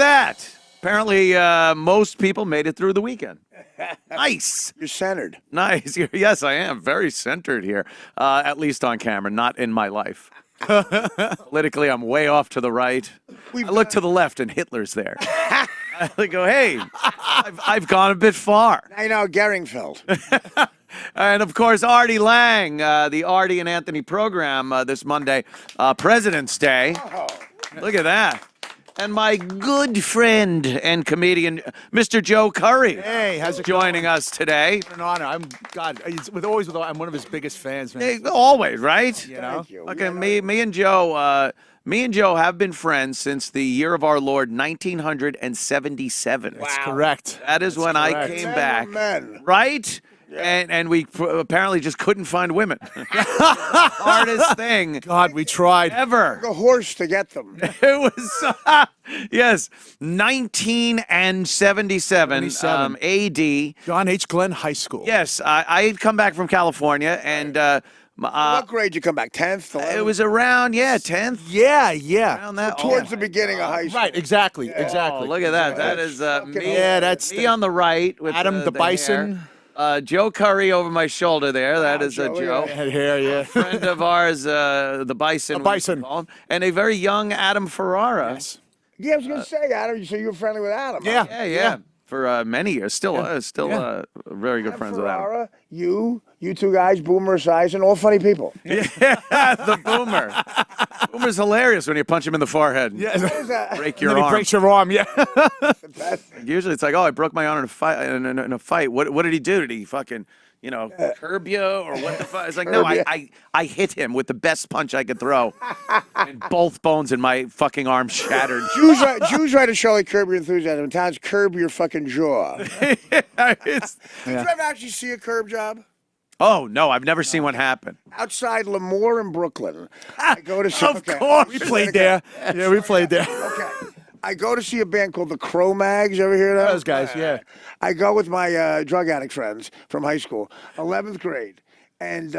at that. Apparently, most people made it through the weekend. Nice. You're centered. Nice. Yes, I am. Very centered here, at least on camera, not in my life. Politically, I'm way off to the right. I look to the left, and Hitler's there. I go, hey, I've gone a bit far. I know, Geringfeld. And, of course, Artie Lang, the Artie and Anthony program this Monday, President's Day. Oh. Look at that. And my good friend and comedian, Mr. Joe Currie. Hey, how's it joining us today? An honor. I'm I'm one of his biggest fans, man. Hey, always, right? You know? Thank you. Okay, Yeah, me and Joe have been friends since the year of our Lord, 1977. That's correct. That is when I correct. came Men back. are men. Right? Yeah. And we apparently just couldn't find women. Hardest thing God, we tried. ever. A horse to get them. It was, yes, 1977 AD. John H. Glenn High School. Yes, I had come back from California, and What grade you come back? 10th? 11th? it was around, 10th. Yeah. Around that. Towards the beginning of high school. Right, exactly. Oh, Exactly. look at that. That is me. Yeah, that's me on the right with Adam the Bison. hair. Joe Currie over my shoulder there. That is Joe, Joe. Had hair, yeah. Friend of ours, the Bison. A Bison. And a very young Adam Ferrara. Yes. Yeah, I was going to say, Adam, so you were friendly with Adam. Yeah. Huh? Yeah. For many years. Still very good friends with Adam. Ferrara, you two guys, Boomer Esiason, all funny people. Yeah, the Boomer. Boomer's hilarious when you punch him in the forehead. Yeah. Break And your then he arm. breaks your arm, yeah. Usually it's like, oh, I broke my arm in a fight. In a fight. What did he do? Did he fucking, curb you or what the fuck? It's like, no, I hit him with the best punch I could throw, and both bones in my fucking arm shattered. Jews write a show like Curb Your Enthusiasm. In towns, curb your fucking jaw. Did you ever actually see a curb job? Oh no, I've never seen one happen. Outside Lemoore in Brooklyn. I go to see. Of course, We played there. Yeah, we played there. Okay. I go to see a band called the Cro-Mags. You ever hear that? Those guys, yeah. I go with my drug addict friends from high school, 11th grade, and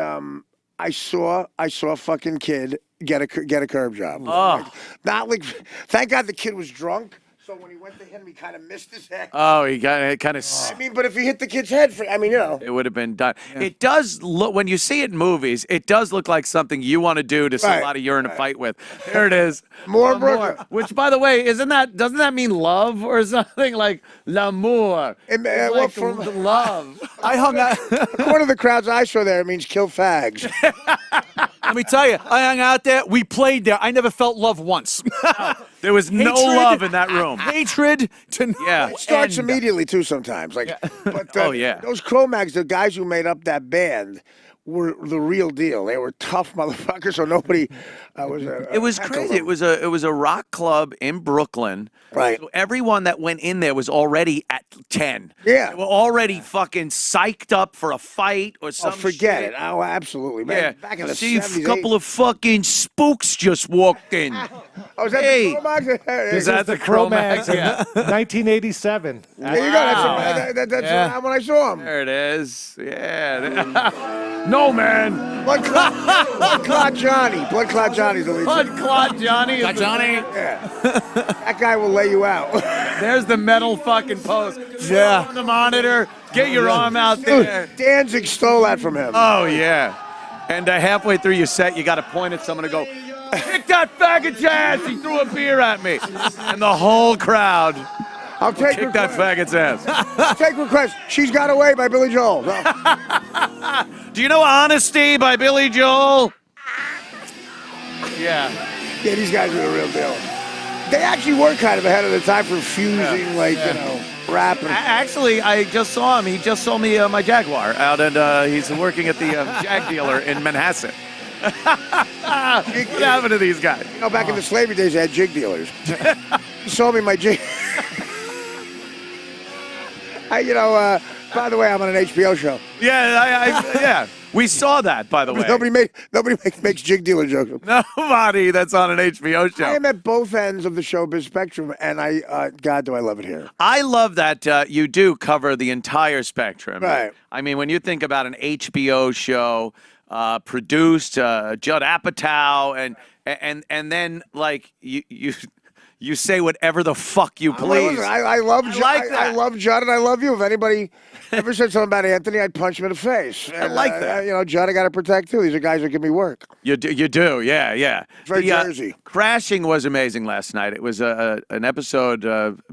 I saw a fucking kid get a curb job. Oh. Not like, thank God the kid was drunk. So when he went to him, he kind of missed his head. Oh, he got it kind of. I mean, but if he hit the kid's head, It would have been done. Yeah. It does look, when you see it in movies, it does look like something you want to do to somebody you're in a fight with. There it is. More Brooklyn. Which, by the way, doesn't that mean love or something like l'amour? Like from love. I hung out. one of the crowds I saw there, it means kill fags. Let me tell you, I hung out there. We played there. I never felt love once. There was no Hatred, love in that room. Hatred to Yeah. It starts end. immediately too sometimes. But Oh, yeah. those Cro-Mags, the guys who made up that band, were the real deal. They were tough motherfuckers. So nobody was. It was crazy. It was a rock club in Brooklyn. Right. So everyone that went in there was already at 10. Yeah. They were already fucking psyched up for a fight or Oh, something. forget it. Oh, absolutely, man. Yeah. Back in the See, 70s. a couple of fucking spooks just walked in. Oh, is that Hey. the Cro-Mags? Is that the Cro-Mags? Yeah. 1987. There you go. That's Yeah. when I saw him. There it is. Yeah. No, man. Blood Clot Johnny. Blood Clot Johnny's the lead Blood singer. Clot Johnny. Got Johnny. Yeah. That guy will lay you out. There's the metal fucking pose. Yeah. On the monitor. Get your arm out there. Dude, Danzig stole that from him. Oh, yeah. And halfway through your set, you got to point at someone and go, kick that faggot's ass. He threw a beer at me. And the whole crowd I'll take kick that faggot's ass. I'll take request. She's Got Away by Billy Joel. Do you know Honesty by Billy Joel? Yeah. Yeah, these guys are the real deal. They actually were kind of ahead of the time for fusing, rap. And Actually, I just saw him. He just sold me my Jaguar out, and he's working at the Jag dealer in Manhasset. What happened to these guys? back in the slavery days, they had jig dealers. He sold me my jig. By the way, I'm on an HBO show. Yeah, yeah. We saw that, by the way. Nobody makes jig dealer jokes. Nobody that's on an HBO show. I am at both ends of the showbiz spectrum, and God, do I love it here. I love that you do cover the entire spectrum. Right. I mean, when you think about an HBO show produced, Judd Apatow, and then like you You say whatever the fuck you please. Listen, I love I Judd. like that. I love Judd, and I love you. If anybody ever said something about Anthony, I'd punch him in the face. I like that. You know, Judd, I got to protect too. These are guys that give me work. You do, yeah, yeah. It's very Jersey. Crashing was amazing last night. It was an episode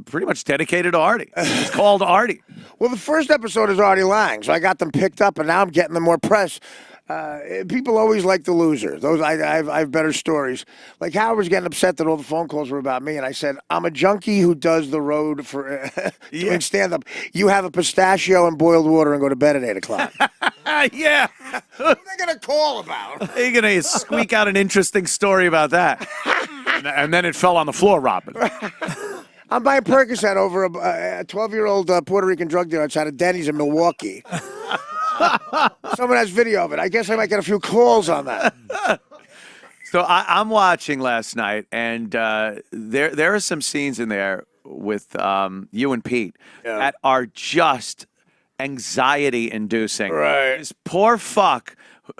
pretty much dedicated to Artie. It's called Artie. Well, the first episode is Artie Lang, so I got them picked up, and now I'm getting them more press. People always like the loser. Those I have better stories. Like Howard was getting upset that all the phone calls were about me, and I said, I'm a junkie who does the road for doing stand-up. You have a pistachio and boiled water and go to bed at 8 o'clock. Yeah. What are they going to call about? You're going to squeak out an interesting story about that. And then it fell on the floor, Robin. I'm buying Percocet over a 12-year-old Puerto Rican drug dealer outside of Denny's in Milwaukee. Someone has video of it. I guess I might get a few calls on that. So I'm watching last night, and there are some scenes in there with you and Pete that are just anxiety-inducing. Right. This poor fuck.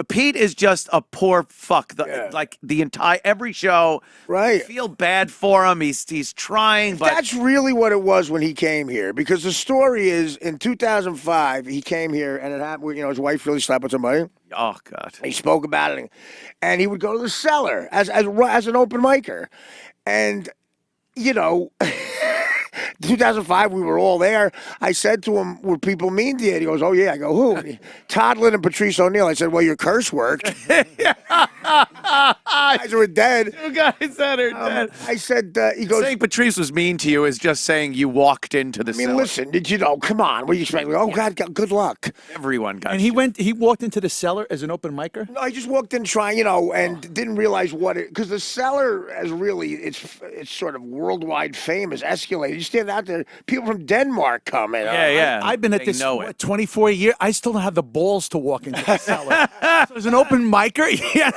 Pete is just a poor fuck. Like the entire every show. Right. I feel bad for him. He's trying, but That's really what it was when he came here. Because the story is, in 2005, he came here, and it happened. You know, his wife really slept with somebody. oh god. He spoke about it, and he would go to the cellar as an open micer, and you know. 2005, we were all there. I said to him, were people mean to you? And he goes, oh, yeah. I go, who? Todd Lynn and Patrice O'Neill. I said, well, your curse worked. Guys were dead. You guys that are dead. I said, he goes, Saying Patrice was mean to you is just saying you walked into the I mean, cellar. listen, did you know? Come on. What do you expect? Oh, God, good luck. Everyone got And he walked into the cellar as an open micer? No, I just walked in trying, you know, and didn't realize what it, because the cellar has really, it's sort of worldwide fame, has escalated. You stand out there, people from Denmark come in. Yeah. I've been at They this know what, it. 24 years. I still don't have the balls to walk into the cellar. So as an open micer, yeah.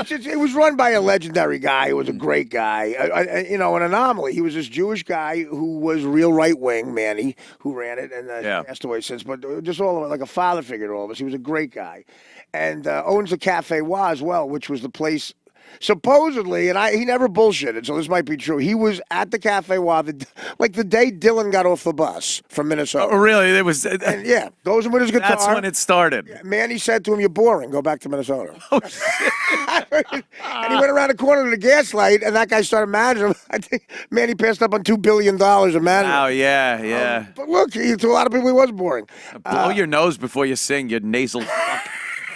It was run by a legendary guy who was a great guy, you know, an anomaly. He was this Jewish guy who was real right-wing, Manny, who ran it, and passed away since, but just all of it, like a father figure to all of us. He was a great guy. And owns the Cafe Wa as well, which was the place, supposedly, and he never bullshitted, so this might be true. He was at the Cafe Wa, the day Dylan got off the bus from Minnesota. Oh, really? It was. And yeah, goes in with his guitar. That's when it started. Manny said to him, "You're boring. Go back to Minnesota." Oh, shit. And he went around the corner to the gas light, and that guy started managing him. I think Manny passed up on $2 billion of management. Oh, yeah. But look, to a lot of people, he was boring. Blow your nose before you sing, you nasal fuck.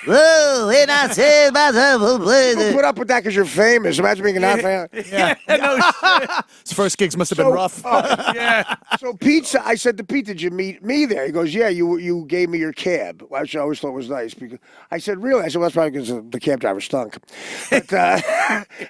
Whoa, when I say myself, Don't put up with that because you're famous. Imagine being not famous. Yeah, no shit. His first gigs must have been rough. Yeah. So Pete, I said to Pete, "Did you meet me there?" He goes, "Yeah, you gave me your cab," which I always thought was nice. Because I said, "Really?" I said, "Well, that's probably because the cab driver stunk." But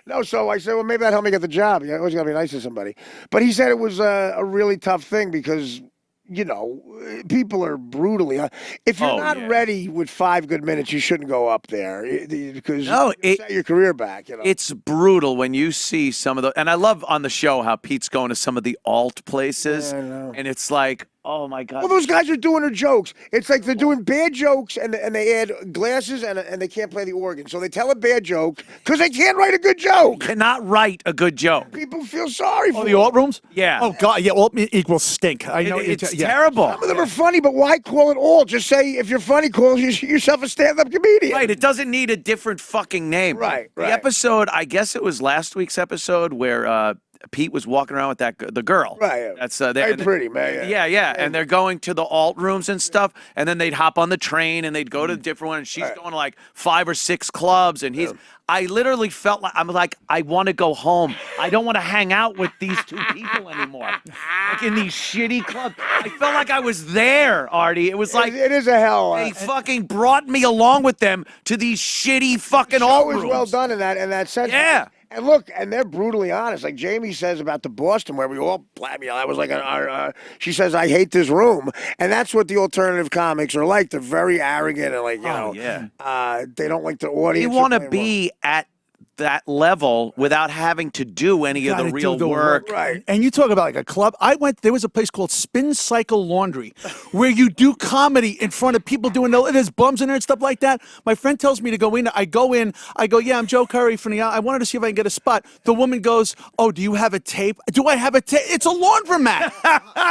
no, so I said, "Well, maybe that helped me get the job." You always got to be nice to somebody. But he said it was a really tough thing because, you know, people are brutally. If you're not ready with 5 good minutes, you shouldn't go up there because you set your career back. You know, It's brutal when you see some of the, and I love on the show how Pete's going to some of the alt places, and it's like, oh my god. well, those guys are doing their jokes. It's like they're doing bad jokes, and they add glasses, and they can't play the organ. So they tell a bad joke because they can't write a good joke. Cannot write a good joke. People feel sorry for Oh, the them. alt rooms? Yeah. Oh, God. Yeah, alt equals stink. I know. It's terrible. Some of them are funny, but why call it all? Just say, if you're funny, call yourself a stand-up comedian. Right, it doesn't need a different fucking name. Right. The episode, I guess it was last week's episode where Pete was walking around with the girl. Right. That's very pretty, man. Yeah. And they're going to the alt rooms and stuff, and then they'd hop on the train and they'd go to the different one, and she's going to like 5 or 6 clubs, and he's. I literally felt like I want to go home. I don't want to hang out with these 2 people anymore. Like in these shitty clubs. I felt like I was there, Artie. It was like it is a hell. they fucking brought me along with them to these shitty fucking alt Always rooms. well done in that sense. Yeah. And look, and they're brutally honest. Like Jamie says about the Boston, where we all, you know, that was like she says, "I hate this room," and that's what the alternative comics are like. They're very arrogant and like, you know, they don't like the audience. You want to be at that level without having to do any of the Gotta real do the work. Right. And you talk about like a club. There was a place called Spin Cycle Laundry where you do comedy in front of people doing there's bums in there and stuff like that. My friend tells me to go in. I go, yeah, I'm Joe Currie from the, I wanted to see if I can get a spot. The woman goes, oh, do you have a tape? Do I have a tape? It's a laundromat.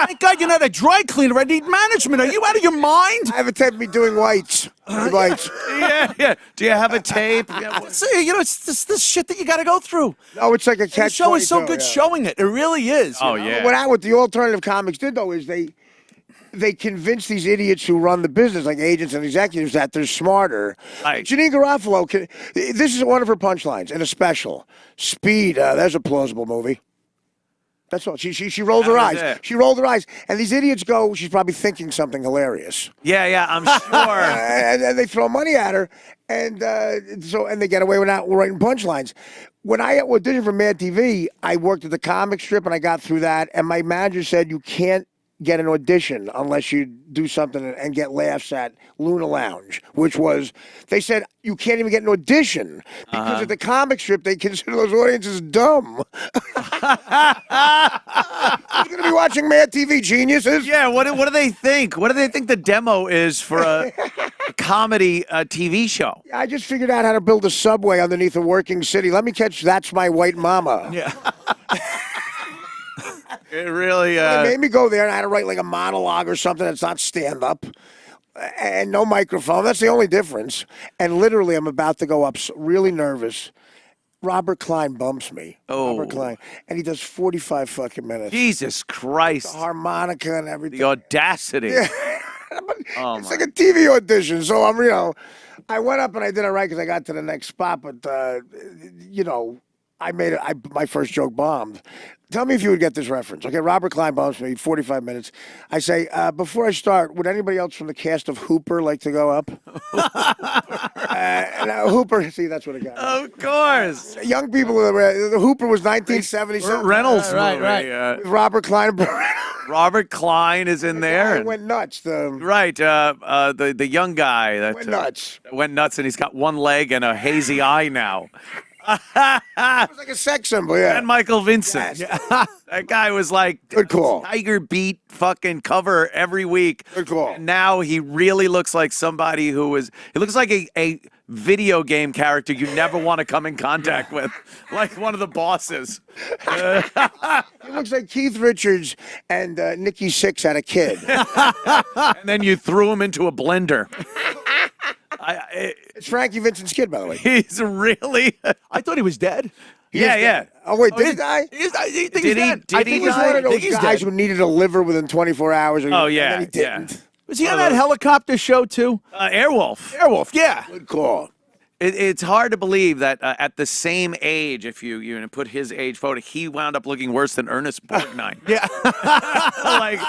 Thank God you're not a dry cleaner. I need management. Are you out of your mind? I have a tape of me doing whites. Whites. Yeah. Do you have a tape? Yeah, It's this shit that you got to go through. No, it's like a And the catch. show is so 22, good yeah. showing it. It really is. Oh, you know? yeah. What the alternative comics did though is they convince these idiots who run the business, like agents and executives, that they're smarter. Right. Janine Garofalo, this is one of her punchlines in a special. Speed, there's a plausible movie. That's all. She rolled her That was eyes. it. She rolled her eyes. And these idiots go, she's probably thinking something hilarious. Yeah, I'm sure. And they throw money at her, and they get away without writing punchlines. When I auditioned for Mad TV, I worked at the comic strip, and I got through that. And my manager said, you can't get an audition unless you do something and get laughs at Luna Lounge, which was, they said, you can't even get an audition because at the comic strip, they consider those audiences dumb. You're going to be watching Mad TV, geniuses. Yeah, what do they think? What do they think the demo is for a comedy TV show? I just figured out how to build a subway underneath a working city. Let me catch That's My White Mama. Yeah. It really. They made me go there, and I had to write like a monologue or something that's not stand-up. And no microphone. That's the only difference. And literally, I'm about to go up, really nervous. Robert Klein bumps me. Oh. Robert Klein. And he does 45 fucking minutes. Jesus Christ. Harmonica and everything. The audacity. Oh, It's like a TV audition. So I went up and I did it right because I got to the next spot. But, I made it. My first joke bombed. Tell me if you would get this reference. Okay, Robert Klein bumps me, 45 minutes. I say, before I start, would anybody else from the cast of Hooper like to go up? Hooper, see, that's what it got. Of course. Young people, Hooper was 1977. Reynolds Right, movie. right. Robert Klein. Robert Klein is in there. It went nuts. Right, the young guy that Went nuts. went nuts, and he's got one leg and a hazy eye now. It was like a sex symbol, yeah. And Michael Vincent. That guy was like Good call. Tiger Beat fucking cover every week. Good call. And now he really looks like somebody who is. He looks like a video game character you never want to come in contact with, like one of the bosses. It looks like Keith Richards and Nikki Sixx had a kid. And then you threw him into a blender. It's Frankie Vincent's kid, by the way. He's really. I thought he was dead. Yeah. Oh, wait, did he die? You think Did he's he- dead? did I he think He was he's one of dead. those He's guys dead. who needed a liver within 24 hours. Oh, and yeah, then he didn't. Was he on that helicopter show too? Airwolf. Airwolf, yeah. Good call. It's hard to believe that at the same age, if you put his age photo, he wound up looking worse than Ernest Borgnine. Yeah. Like,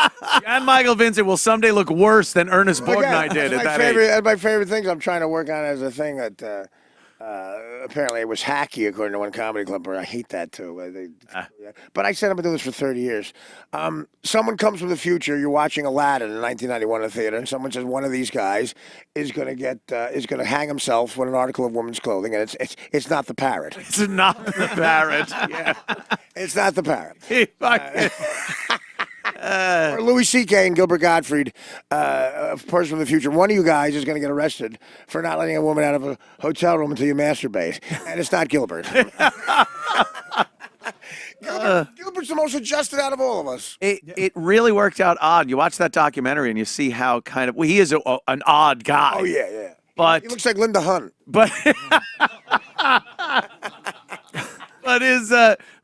and Michael Vincent will someday look worse than Ernest Borgnine did at that age. That's my favorite things I'm trying to work on as a thing that apparently it was hacky, according to one comedy club, where I hate that too. But I said I'm going to do this for 30 years. Someone comes from the future. You're watching Aladdin in 1991 in the theater, and someone says one of these guys is going to hang himself with an article of women's clothing, and it's not the parrot. It's not the parrot. Yeah. It's not the parrot. He fucking- Or Louis C.K. and Gilbert Gottfried, a person from the future. One of you guys is going to get arrested for not letting a woman out of a hotel room until you masturbate, and it's not Gilbert. Gilbert's the most adjusted out of all of us. It really worked out odd. You watch that documentary and you see how he is an odd guy. Oh yeah. But He looks like Linda Hunt. but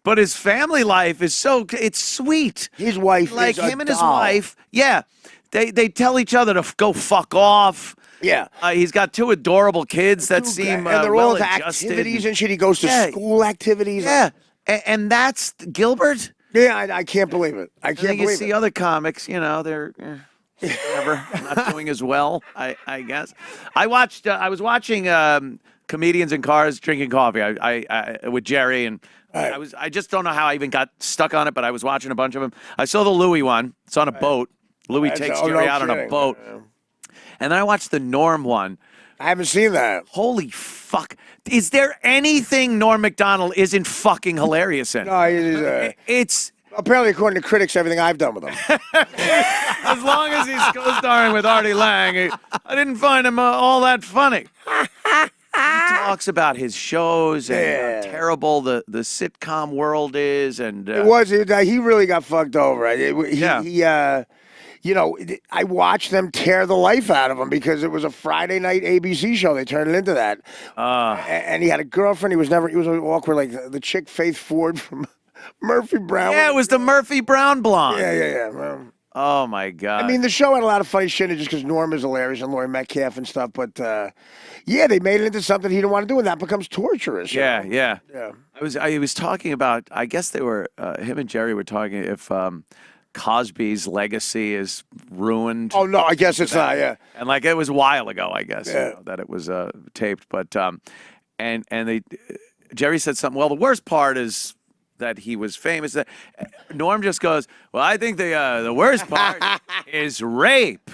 but his family life is it's sweet. His wife Like is a him and his doll. wife, yeah. They tell each other to go fuck off. Yeah. He's got two adorable kids that seem and they're all into well-adjusted. activities and shit. He goes to Yeah. school activities. Yeah, and that's Gilbert. Yeah, I can't believe it. I And can't then you believe see it. other comics, they're whatever, not doing as well, I guess. I was watching comedians in cars drinking coffee I with Jerry, and I just don't know how I even got stuck on it, but I was watching a bunch of them. I saw the Louis one. It's on a boat. Louis takes Jerry out on a boat. And then I watched the Norm one I haven't seen that. Holy fuck! Is there anything Norm Macdonald isn't fucking hilarious in? No, It's apparently, according to critics, everything I've done with him. as long as he's co-starring with Artie Lang, I didn't find him all that funny. He talks about his shows and how terrible the sitcom world is, and He really got fucked over. I watched them tear the life out of him because it was a Friday night ABC show. They turned it into that. And he had a girlfriend. He was awkward, like the chick Faith Ford from Murphy Brown. Yeah, it was the Murphy Brown blonde. Yeah. Oh my God. I mean, the show had a lot of funny shit just because Norm is hilarious and Laurie Metcalf and stuff. But they made it into something he didn't want to do, and that becomes torturous. Yeah. I was talking about. I guess they were him and Jerry were talking if Cosby's legacy is ruined. Oh no, I guess it's not. Yeah, and like it was a while ago, I guess that it was taped. But and Jerry said something. Well, the worst part is that he was famous. That Norm just goes, well, I think the worst part is rape.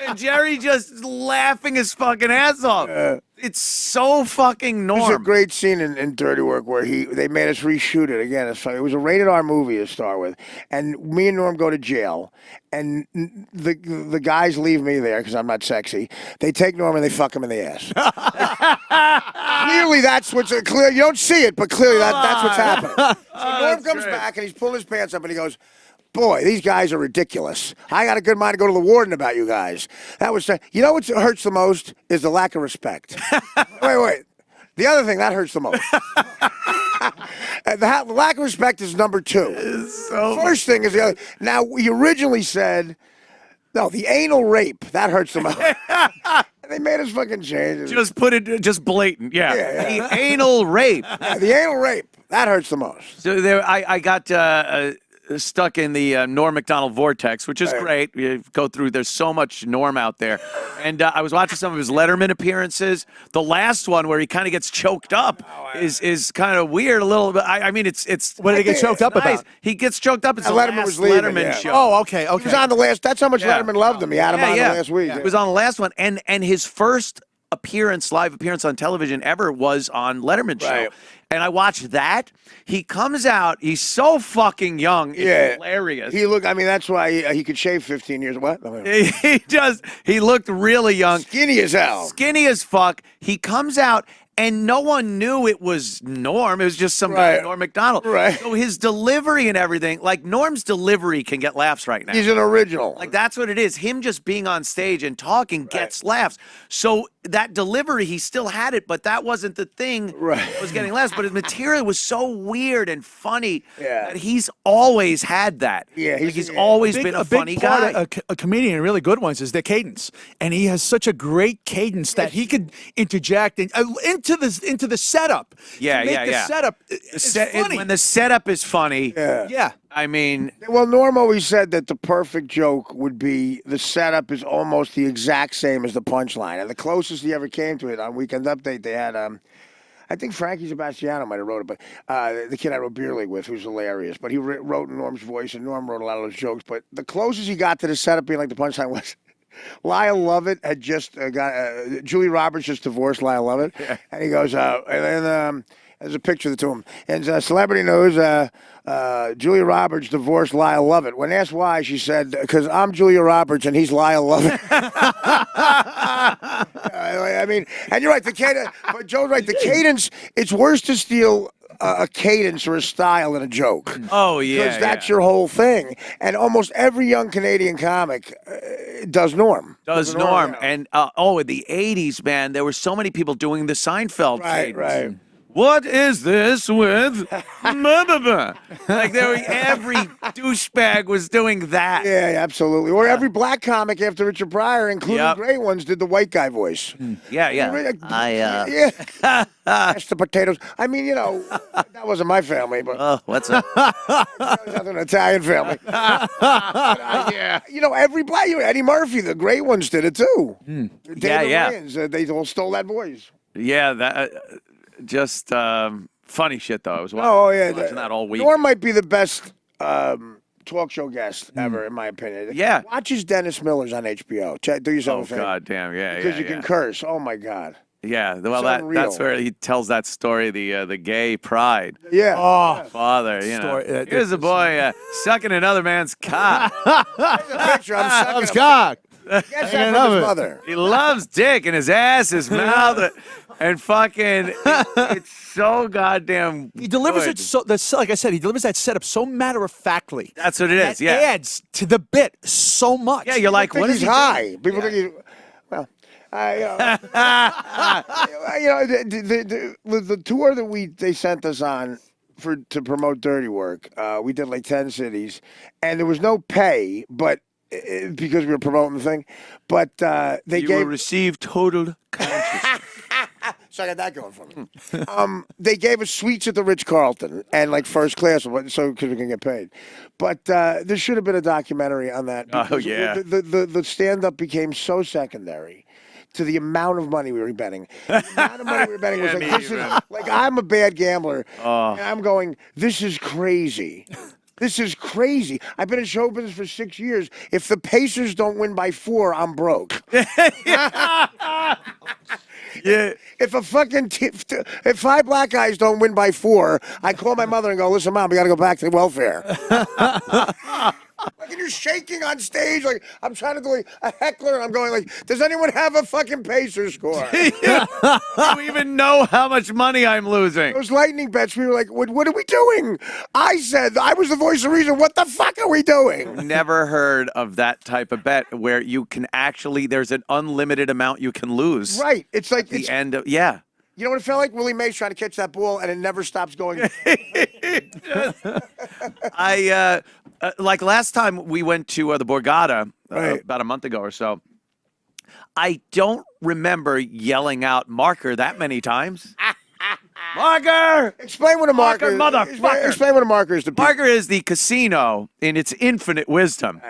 And Jerry just laughing his fucking ass off. It's so fucking Norm. There's a great scene in Dirty Work where they made us reshoot it again. It was a rated R movie to start with, and me and Norm go to jail, and the guys leave me there because I'm not sexy. They take Norm and they fuck him in the ass. Clearly, that's what's clear. You don't see it, but clearly that's what's happening. So Norm comes back and he's pulling his pants up and he goes, boy, these guys are ridiculous. I got a good mind to go to the warden about you guys. That was, you know what hurts the most is the lack of respect. Wait. The other thing that hurts the most. The lack of respect is number two. First thing is the other. Now, we originally said, no, the anal rape, that hurts the most. They made us fucking change it. Just put it, just blatant, yeah. The anal rape. Yeah, the anal rape, that hurts the most. So I got stuck in the Norm Macdonald vortex, which is great. You go through, there's so much Norm out there. And I was watching some of his Letterman appearances. The last one where he kind of gets choked up is kind of weird a little bit. I mean, it's What did he get choked up about? He gets choked up. It's the Letterman last was leaving, Letterman show. Oh, okay. He was on the last, that's how much Letterman loved him. He had him on the last week. He was on the last one. And his first live appearance on television ever was on Letterman show. And I watched that. He comes out. He's so fucking young. It's hilarious. That's why he could shave 15 years. What? He looked really young. Skinny as hell. Skinny as fuck. He comes out. And no one knew it was Norm. It was just some guy, Norm Macdonald. Right. So his delivery and everything, like Norm's delivery can get laughs right now. He's an original. Like that's what it is. Him just being on stage and talking gets laughs. So that delivery, he still had it, but that wasn't the thing that was getting laughs. But his material was so weird and funny that he's always had that. Yeah, he's always been a funny guy. A comedian and really good ones is their cadence, and he has such a great cadence that he could interject into the setup. The setup is funny. When the setup is funny. Yeah. I mean, well, Norm always said that the perfect joke would be the setup is almost the exact same as the punchline, and the closest he ever came to it on Weekend Update, they had I think Frankie Sebastiano might have wrote it, but the kid I wrote Beer League with, who's hilarious, but he wrote in Norm's voice, and Norm wrote a lot of those jokes. But the closest he got to the setup being like the punchline was Lyle Lovett had just got Julie Roberts just divorced Lyle Lovett, and he goes, and then there's a picture of the two of them, and celebrity news. Julia Roberts divorced Lyle Lovett. When asked why, she said, because I'm Julia Roberts and he's Lyle Lovett. I mean, and you're right, but Joe's right, the cadence, it's worse to steal a cadence or a style in a joke. Oh, yeah. Because that's your whole thing. And almost every young Canadian comic does Norm. Does Norm. And, in the 80s, man, there were so many people doing the Seinfeld cadence. Right. What is this with like every douchebag was doing that. Yeah, absolutely. Or every black comic after Richard Pryor, including great ones, did the white guy voice. Yeah. Mashed the potatoes. I mean, that wasn't my family, but what's up? An Italian family. Every black Eddie Murphy, the great ones did it too. Wayans, they all stole that voice. Yeah, that. Just funny shit, though. I was watching that all week. Norm might be the best talk show guest ever, in my opinion. Yeah. Watch his Dennis Miller's on HBO. Do yourself a favor. God damn, yeah, Because you can curse. Oh my God. Yeah, well, It's that's unreal. where he tells that story, the gay pride. Yeah. Oh, Father, you know, here's a boy sucking another man's cock. Picture. I'm sucking Loves cock. Gets that from his mother. He loves dick in his ass, his mouth, and fucking. It's so goddamn. He delivers good. it so. Like I said, he delivers that setup so matter of factly. That's what it is. That Yeah. adds to the bit so much. Yeah, you're like, Think what is he's he high. doing? People think he's. Well, the tour that they sent us on to promote Dirty Work, we did like 10 cities, and there was no pay, but because we were promoting the thing, but they You gave. will receive total consciousness. So I got that going for me. They gave us suites at the Ritz-Carlton and like first class, so because we can get paid. But there should have been a documentary on that. Oh, yeah. The stand-up became so secondary to the amount of money we were betting. The amount of money we were betting was like, this is, like, I'm a bad gambler, and I'm going, this is crazy. This is crazy. I've been in show business for 6 years. If the Pacers don't win by 4, I'm broke. Yeah. If if 5 black guys don't win by 4, I call my mother and go, listen, Mom, we got to go back to welfare. Like, and you're shaking on stage. Like, I'm trying to do like a heckler, and I'm going like, does anyone have a fucking Pacers score? Do you even know how much money I'm losing? Those lightning bets, we were like, what are we doing? I said, I was the voice of reason. What the fuck are we doing? Never heard of that type of bet where you can actually, there's an unlimited amount you can lose. Right. It's like, The end of, yeah. you know what it felt like? Willie Mays trying to catch that ball, and it never stops going. Like last time we went to the Borgata Right. about a month ago or so, I don't remember yelling out marker that many times. Marker! Explain what a marker is. Motherfucker. Explain what a marker is to people. Marker is the casino in its infinite wisdom.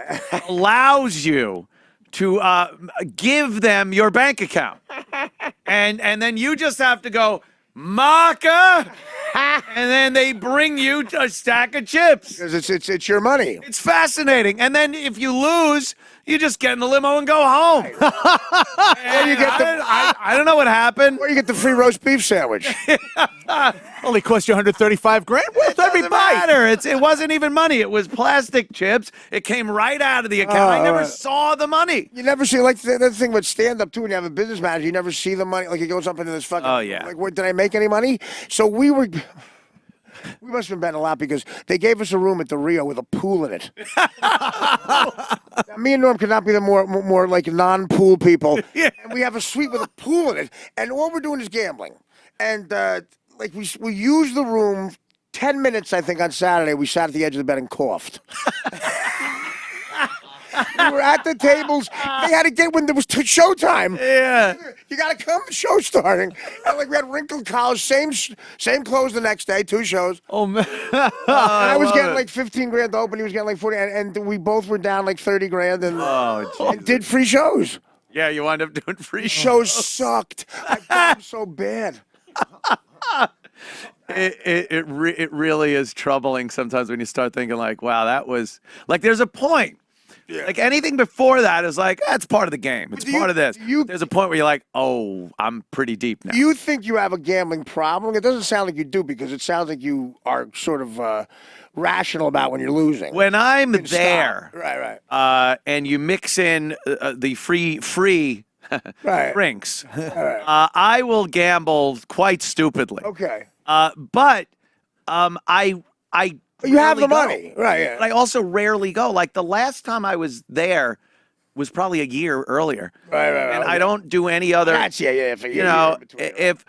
Allows you to give them your bank account. And then you just have to go, marker! And then they bring you a stack of chips. Because it's your money. It's fascinating. And then if you lose, you just get in the limo and go home. Or you get I don't know what happened. Or you get the free roast beef sandwich. Only cost you 135 grand. Worth every Doesn't bite. matter. It wasn't even money. It was plastic chips. It came right out of the account. I never saw the money. You never see, like, the thing with stand-up, too, when you have a business manager, you never see the money. Like, it goes up into this fucking... Oh, yeah. Like, what, did I make any money? So we must have been betting a lot because they gave us a room at the Rio with a pool in it. Now, me and Norm could not be the more like non-pool people. Yeah. And we have a suite with a pool in it, and all we're doing is gambling. And like we used the room 10 minutes, I think, on Saturday. We sat at the edge of the bed and coughed. We were at the tables. They had to get when there was showtime. Yeah. You got to come. The show's starting. And like we had wrinkled collars, same clothes the next day, 2 shows. Oh man. And I was love getting it. like 15 grand to open. He was getting like 40, and we both were down like 30 grand, and Jesus. did free shows. Yeah, you wind up doing free Shows sucked. I felt so bad. It really is troubling sometimes when you start thinking like, wow, that was like there's a point. Like anything before that is like, that's part of the game. It's part of this. There's a point where you're like, oh, I'm pretty deep now. Do you think you have a gambling problem? It doesn't sound like you do because it sounds like you are sort of rational about when you're losing. When I'm there, Right. and you mix in the free Right. drinks, I will gamble quite stupidly. Okay. But I You have the rarely money. go. Right, yeah. But I also rarely go. Like the last time I was there was probably a year earlier. Right. And I don't do any other. That's for You know, if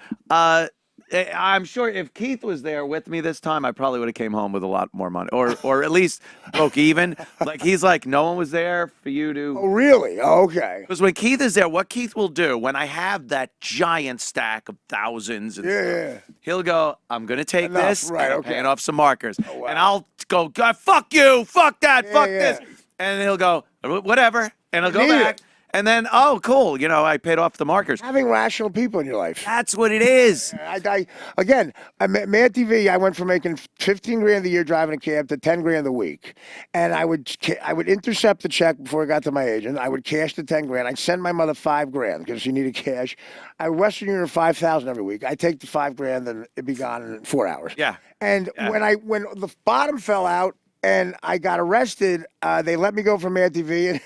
I'm sure if Keith was there with me this time, I probably would have came home with a lot more money, or at least broke even. Like he's like, no one was there for you to. Oh, really? Oh, okay. Because when Keith is there, what Keith will do when I have that giant stack of thousands and stuff, he'll go, I'm going to take Enough, this, right, and I'm okay. paying off some markers. Oh, wow. And I'll go, God, fuck you, fuck that, fuck yeah. this. And he'll go, whatever. And he'll go Need back. it. And then, oh, cool. You know, I paid off the markers. Having rational people in your life. That's what it is. Again, Mad TV, I went from making 15 grand a year driving a cab to 10 grand a week. And I would intercept the check before it got to my agent. I would cash the 10 grand. I'd send my mother 5 grand because she needed cash. I Western Union 5,000 every week. I take the 5 grand and it'd be gone in 4 hours. Yeah. And when the bottom fell out and I got arrested, they let me go from Mad TV and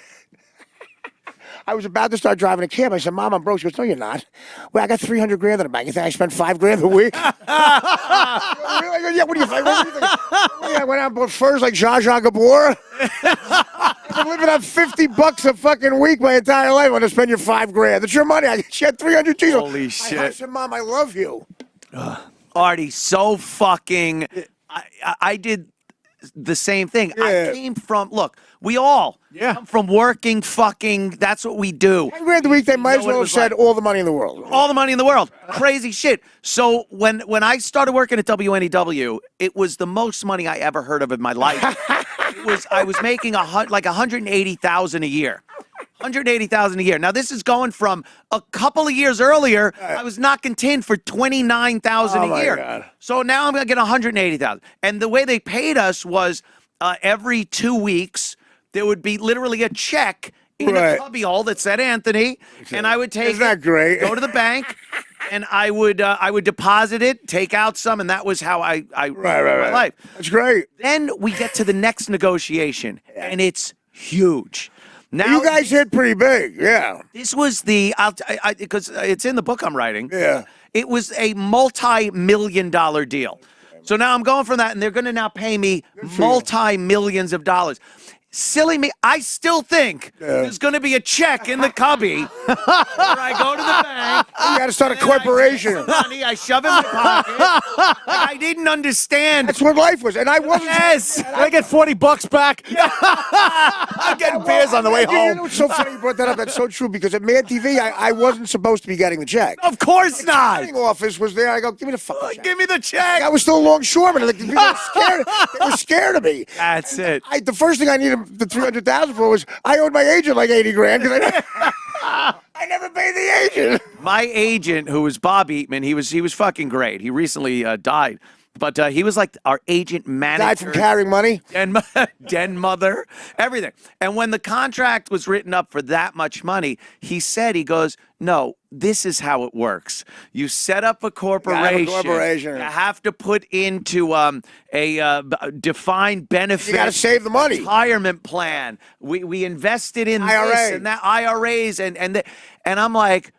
I was about to start driving a cab. I said, Mom, I'm broke. She goes, no, you're not. Well, I got 300 grand in the bank. You think I spent 5 grand a week? Really? I go, yeah, what do you think? I went out and bought furs like Zsa Zsa Gabor. I've been living on $50 a fucking week my entire life when I spend your 5 grand. That's your money. She had 300 G's. Holy shit. I said, Mom, I love you. Artie, so fucking. I did the same thing. Yeah. I came from, look, we all come from working, fucking, that's what we do. 10 grand a week, they might as well have said all the money in the world. All the money in the world. Crazy shit. So when I started working at WNEW, it was the most money I ever heard of in my life. I was making like 180,000 a year. 180,000 a year. Now this is going from a couple of years earlier. I was knocking tin for 29,000 a year. God. So now I'm gonna get 180,000. And the way they paid us was every 2 weeks there would be literally a check in a cubbyhole that said Anthony, and I would take Isn't that great? go to the bank, and I would deposit it, take out some, and that was how I my life. That's great. Then we get to the next negotiation, and it's huge. Now You guys hit pretty big, yeah. this was because it's in the book I'm writing. Yeah. It was a multi-million-dollar deal. So now I'm going from that, and they're going to now pay me multi-millions of dollars. Silly me. I still think there's going to be a check in the cubby where I go to the bank. You got to start a corporation. Money, I shove in my pocket. Like, I didn't understand. That's what life was, and I wasn't. Yes. I get $40 back. I'm getting beers on the way You know home. what's so funny you brought that up? That's so true because at Mad TV, I wasn't supposed to be getting the check. Of course not. The office was there. I go, give me the fucking check. Give me the check. I was still a longshoreman. Like, people were scared. They were scared of me. That's it. The first thing I needed the 300,000 for was I owed my agent like 80 grand because I never paid the agent. My agent, who was Bob Eatman, he was fucking great. He recently died, but he was like our agent manager. Died from carrying money. Den mother, everything. And when the contract was written up for that much money, he goes, no, this is how it works. You set up a corporation. You have to put into a defined benefit. You got to save the money. Retirement plan. We invested in IRA. this and that IRAs and I'm like.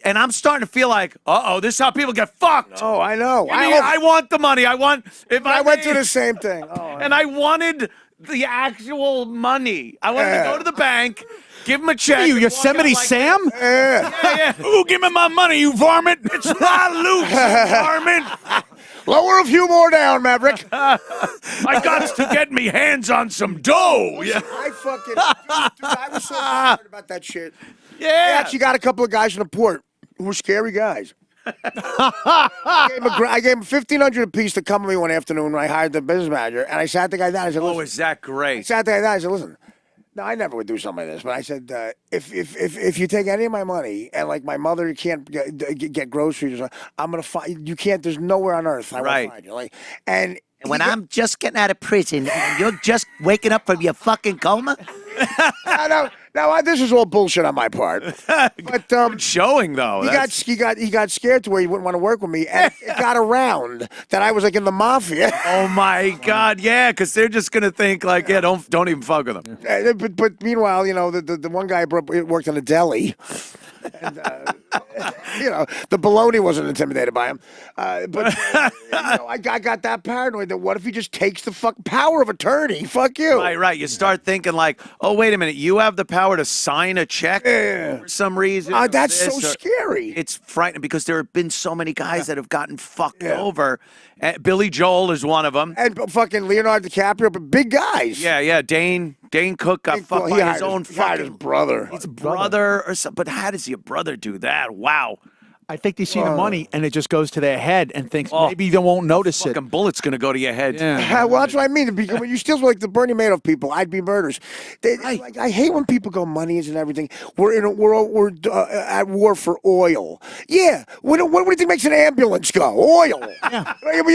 And I'm starting to feel like, this is how people get fucked. Oh, I know. I want the money. I went through the same thing. And I wanted the actual money. I wanted to go to the bank, give him a check. You Yosemite Sam? Yeah. Ooh, give me my money, you varmint. It's not loose, you varmint. Lower a few more down, Maverick. I got to get me hands on some dough. Yeah. I fucking, dude, I was so tired about that shit. Yeah. I actually got a couple of guys from the port who were scary guys. I gave him $1,500 apiece to come with me one afternoon when I hired the business manager, and I sat the guy down. I said, listen. Oh, is that great? I sat the guy down. I said, listen. No, I never would do something like this, but I said, if you take any of my money and like my mother can't get groceries, I'm gonna find you can't. There's nowhere on earth I will find you. Like, and when I'm just getting out of prison and you're just waking up from your fucking coma. Now, this is all bullshit on my part. But showing though, he got scared to where he wouldn't want to work with me, and it got around that I was like in the mafia. Oh my God, yeah, because they're just gonna think like, don't even fuck with them. But meanwhile, you know, the one guy worked in a deli. And, you know, the baloney wasn't intimidated by him. But you know, I got that paranoid that what if he just takes the power of attorney? Fuck you. Right. You start thinking like, oh, wait a minute, you have the power to sign a check for some reason. That's so scary. It's frightening because there have been so many guys that have gotten fucked over. Billy Joel is one of them. And fucking Leonardo DiCaprio, but big guys. Yeah. Dane Cook got fucked by his own fucking brother. His brother or something. But how does your brother do that? Wow. I think they see the money and it just goes to their head and thinks maybe they won't notice it. Fucking bullet's gonna go to your head. Yeah. Well, that's what I mean. Because when you steal like the Bernie Madoff people, I'd be murders. Like, I hate when people go money and everything. We're at war for oil. Yeah. What do you think makes an ambulance go? Oil. Yeah.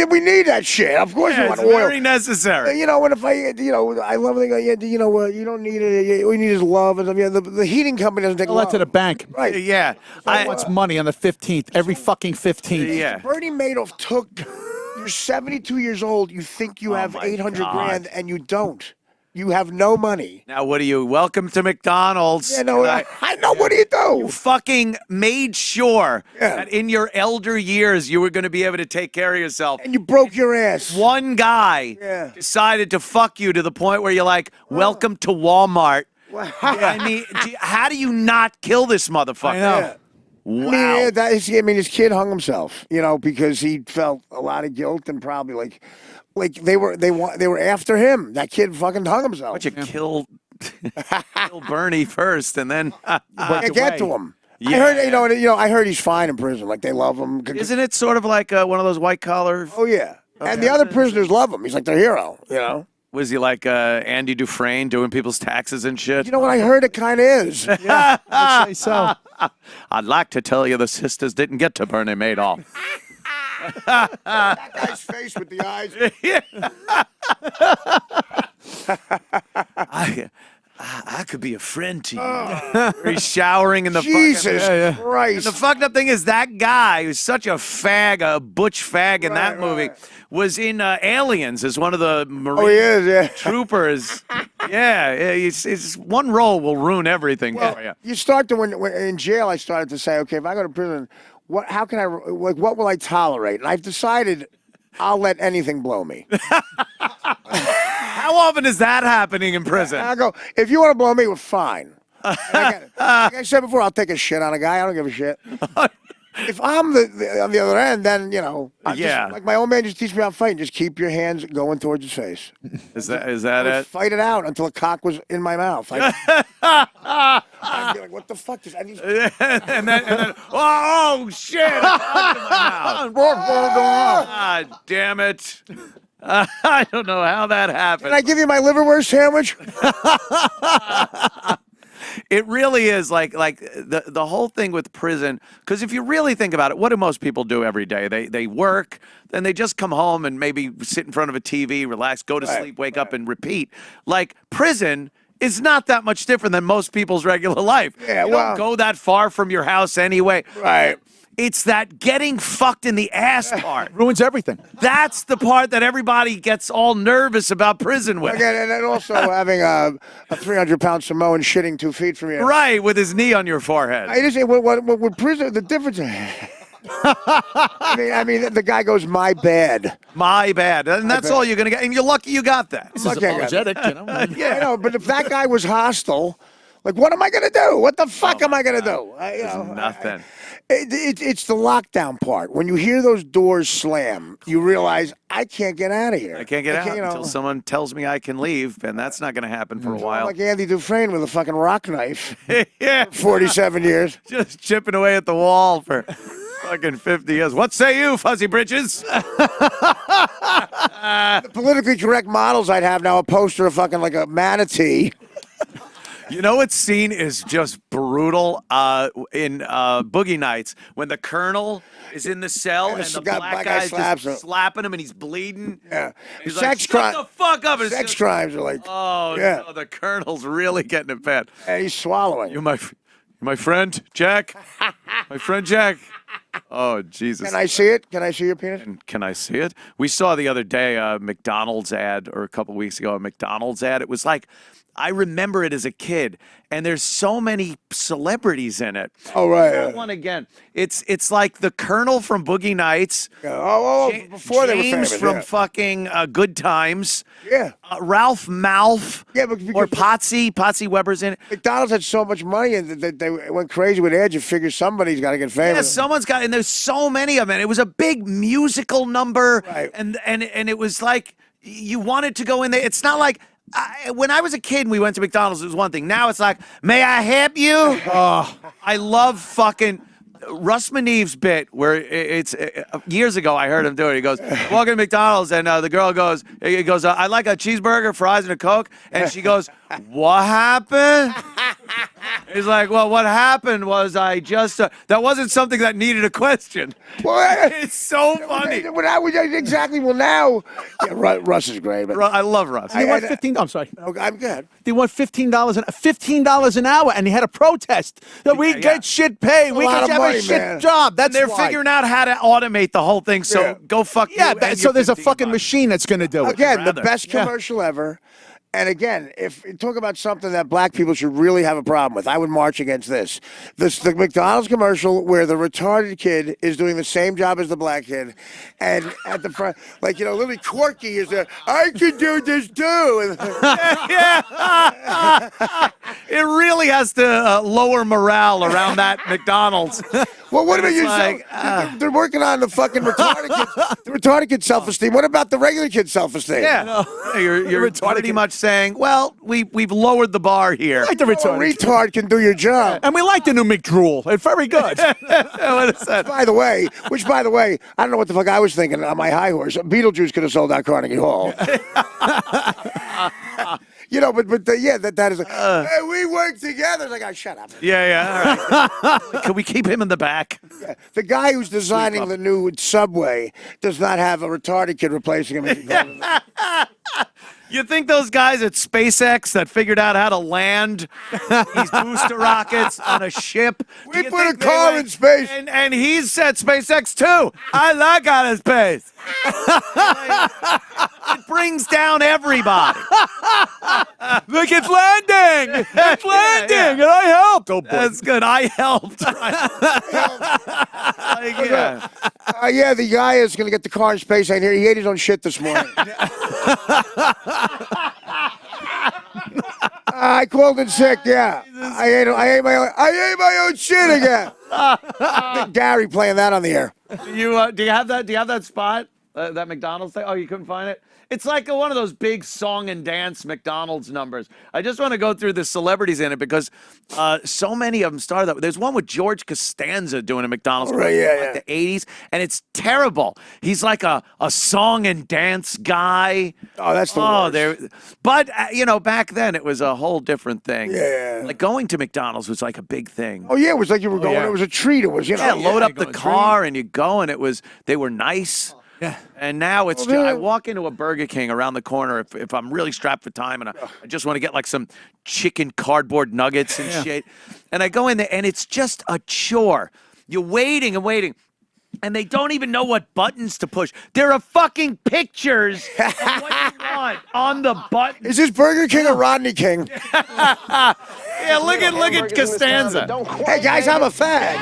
We need that shit. Of course, we Yeah, want it's oil. very necessary. You know, and if I love it. You know, you don't need it. All you need is love. And the heating company doesn't take Tell love. that to the bank. Right. Yeah. I want money on the 15th, every fucking 15th. Yeah. Bernie Madoff took. You're 72 years old. You think you have my 800 God. grand, and you don't. You have no money. Now, what are you? Welcome to McDonald's. Yeah, no, I know. What do you do? You fucking made sure Yeah. that in your elder years you were going to be able to take care of yourself. And you broke your ass. One guy Yeah. decided to fuck you to the point where you're like, welcome to Walmart. I mean, how do you not kill this motherfucker? I know. Yeah. Wow. I mean, his kid hung himself, because he felt a lot of guilt and probably like they were after him. That kid fucking hung himself. But you kill Bernie first, and then Can't get to him. Yeah. I heard, I heard he's fine in prison. Like they love him. Isn't it sort of like one of those white collar? Oh yeah, and the other prisoners love him. He's like their hero. Was he like Andy Dufresne doing people's taxes and shit? You know what? I heard it kind of is. Yeah, I'd say so. I'd like to tell you the sisters didn't get to Bernie Madoff. That guy's face with the eyes. I could be a friend to you. He's showering in the Jesus fucking... Christ. The fucked up thing is that guy who's such a fag, a butch fag in that movie, was in Aliens as one of the Marine He is, yeah. troopers. Yeah, his one role will ruin everything for you. You start to when in jail. I started to say, okay, if I go to prison, how can I what will I tolerate? And I've decided I'll let anything blow me. How often is that happening in prison? I go, if you want to blow me, we're fine. Like I said before, I'll take a shit on a guy. I don't give a shit. If I'm on the other end, then like my old man just teach me how to fight. Just keep your hands going towards his face. Is that it? Fight it out until a cock was in my mouth. I'd be like, what the fuck? and then, oh shit! God damn it! I don't know how that happened. Can I give you my liverwurst sandwich? It really is like the whole thing with prison. Because if you really think about it, what do most people do every day? They work, then they just come home and maybe sit in front of a TV, relax, go to sleep, wake up, and repeat. Like prison is not that much different than most people's regular life. Yeah, you don't go that far from your house anyway. Right. It's that getting fucked in the ass part. Ruins everything. That's the part that everybody gets all nervous about prison with. Again, and then also having a 300-pound Samoan shitting 2 feet from you. Right, with his knee on your forehead. I just say, with prison, the difference. I mean, the guy goes, my bad. My bad. And that's all you're going to get. And you're lucky you got that. This is apologetic, Yeah, I know, but if that guy was hostile, like, what am I going to do? What the fuck am I going to do? Nothing. It's the lockdown part. When you hear those doors slam, you realize, I can't get out of here. I can't get out until someone tells me I can leave, and that's not going to happen for a while. Like Andy Dufresne with a fucking rock knife. Yeah. 47 years. Just chipping away at the wall for fucking 50 years. What say you, Fuzzy Britches? The politically correct models I'd have now, a poster of fucking like a manatee. You know what scene is just brutal in Boogie Nights when the colonel is in the cell and the black guy's just slapping him and he's bleeding. Yeah. He's like, shut the fuck up. Sex crimes are like, oh, yeah. no, the colonel's really getting it bad. And he's swallowing. You're my friend, Jack? My friend, Jack? Oh, Jesus. Can I see it? Can I see your penis? Can I see it? We saw the other day a McDonald's ad, or a couple weeks ago, a McDonald's ad. It was like, I remember it as a kid, and there's so many celebrities in it. Oh, right. One again. It's like the Colonel from Boogie Nights. Yeah. Before they were famous. James from fucking Good Times. Yeah. Ralph Malph. Yeah, or Potsy Weber's in it. McDonald's had so much money, and they went crazy with ads. You figure somebody's got to get famous. Yeah, someone's got, and there's so many of them. And it was a big musical number, right. and it was like you wanted to go in there. It's not like. When I was a kid and we went to McDonald's, it was one thing. Now it's like, may I help you? Oh, I love fucking Russ Manev's bit where it's years ago I heard him do it. He goes, walking to McDonald's and the girl goes, I like a cheeseburger, fries, and a Coke. And she goes, what happened? He's like, well, what happened was I just, that wasn't something that needed a question. Well, It's so funny. Exactly. Well, now, yeah, Russ is great. But I love Russ. They want 15. I'm sorry. I'm good. They want $15 an hour, and he had a protest. We get shit paid. We lot get of have money, a shit man. job. That's They're why. figuring out how to automate the whole thing. So Yeah. go fuck Yeah, you. and so your there's a 15 fucking bucks. machine that's going to do it. Again, the rather. best commercial ever. And again, if you talk about something that black people should really have a problem with, I would march against this. The McDonald's commercial where the retarded kid is doing the same job as the black kid, and at the front, like, literally Corky is there. I could do this too. Yeah. It really has to lower morale around that McDonald's. Well, what about It's yourself? like, They're working on the fucking retarded kid's self-esteem. What about the regular kid's self-esteem? Yeah, you're pretty much saying, well, we've lowered the bar here. Like the retarded. Retard can do your job. And we like the new McDrool. It's very good. What is that? By the way, I don't know what the fuck I was thinking on my high horse. Beetlejuice could have sold out Carnegie Hall. That is like, hey, we work together. It's like, oh, shut up. Yeah, all right. Can we keep him in the back? The guy who's designing the new subway does not have a retarded kid replacing him. You think those guys at SpaceX that figured out how to land these booster rockets on a ship? We put a car in space. And he's at SpaceX too. I like out of space. It brings down everybody. Look, it's landing. It's landing, yeah. and I helped. Oh, boy. That's good. I helped. The guy is going to get the car in space. I hear he ate his own shit this morning. I called in sick. Yeah, I ate my own shit again. Gary playing that on the air. Do you have that? Do you have that spot? That McDonald's thing? Oh, you couldn't find it? It's like one of those big song and dance McDonald's numbers. I just want to go through the celebrities in it because so many of them started that. There's one with George Costanza doing a McDonald's Right, commercial like the 80s, and it's terrible. He's like a song and dance guy. Oh, that's the worst. But, back then it was a whole different thing. Yeah. Like going to McDonald's was like a big thing. Oh, yeah, it was like you were going. yeah. It was a treat. It was, Load up the car and you go, and they were nice. Yeah. And now it's I walk into a Burger King around the corner if I'm really strapped for time and I just want to get like some chicken cardboard nuggets and shit. And I go in there and it's just a chore. You're waiting and waiting. And they don't even know what buttons to push. There are fucking pictures of what you want on the button. Is this Burger King or Rodney King? Yeah, look at Costanza. Hey guys, I'm a fag.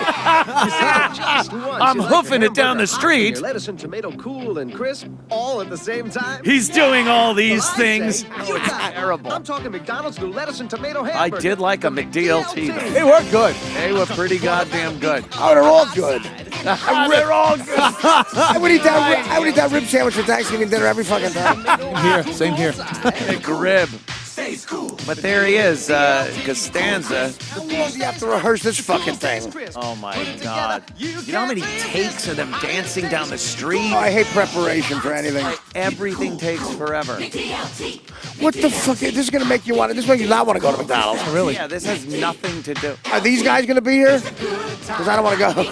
I'm hoofing it down the street. Your lettuce and tomato cool and crisp all at the same time. He's doing all these things. You It's got it. terrible. I'm talking McDonald's new lettuce and tomato I hamburger. did like a McDLT though. They were good. They were pretty goddamn good. Oh, they're all good. They're all good. I would eat that rib sandwich for Thanksgiving dinner every fucking time. Same here. Big rib. But there he is, Costanza. How long do you have to rehearse this fucking thing? Oh my God. You know how many takes of them dancing down the street? Oh, I hate preparation for anything. Everything takes forever. What the fuck? This is gonna make you want. This makes you not want to go to McDonald's. Really? Yeah, this has nothing to do. Are these guys gonna be here? Because I don't want to go.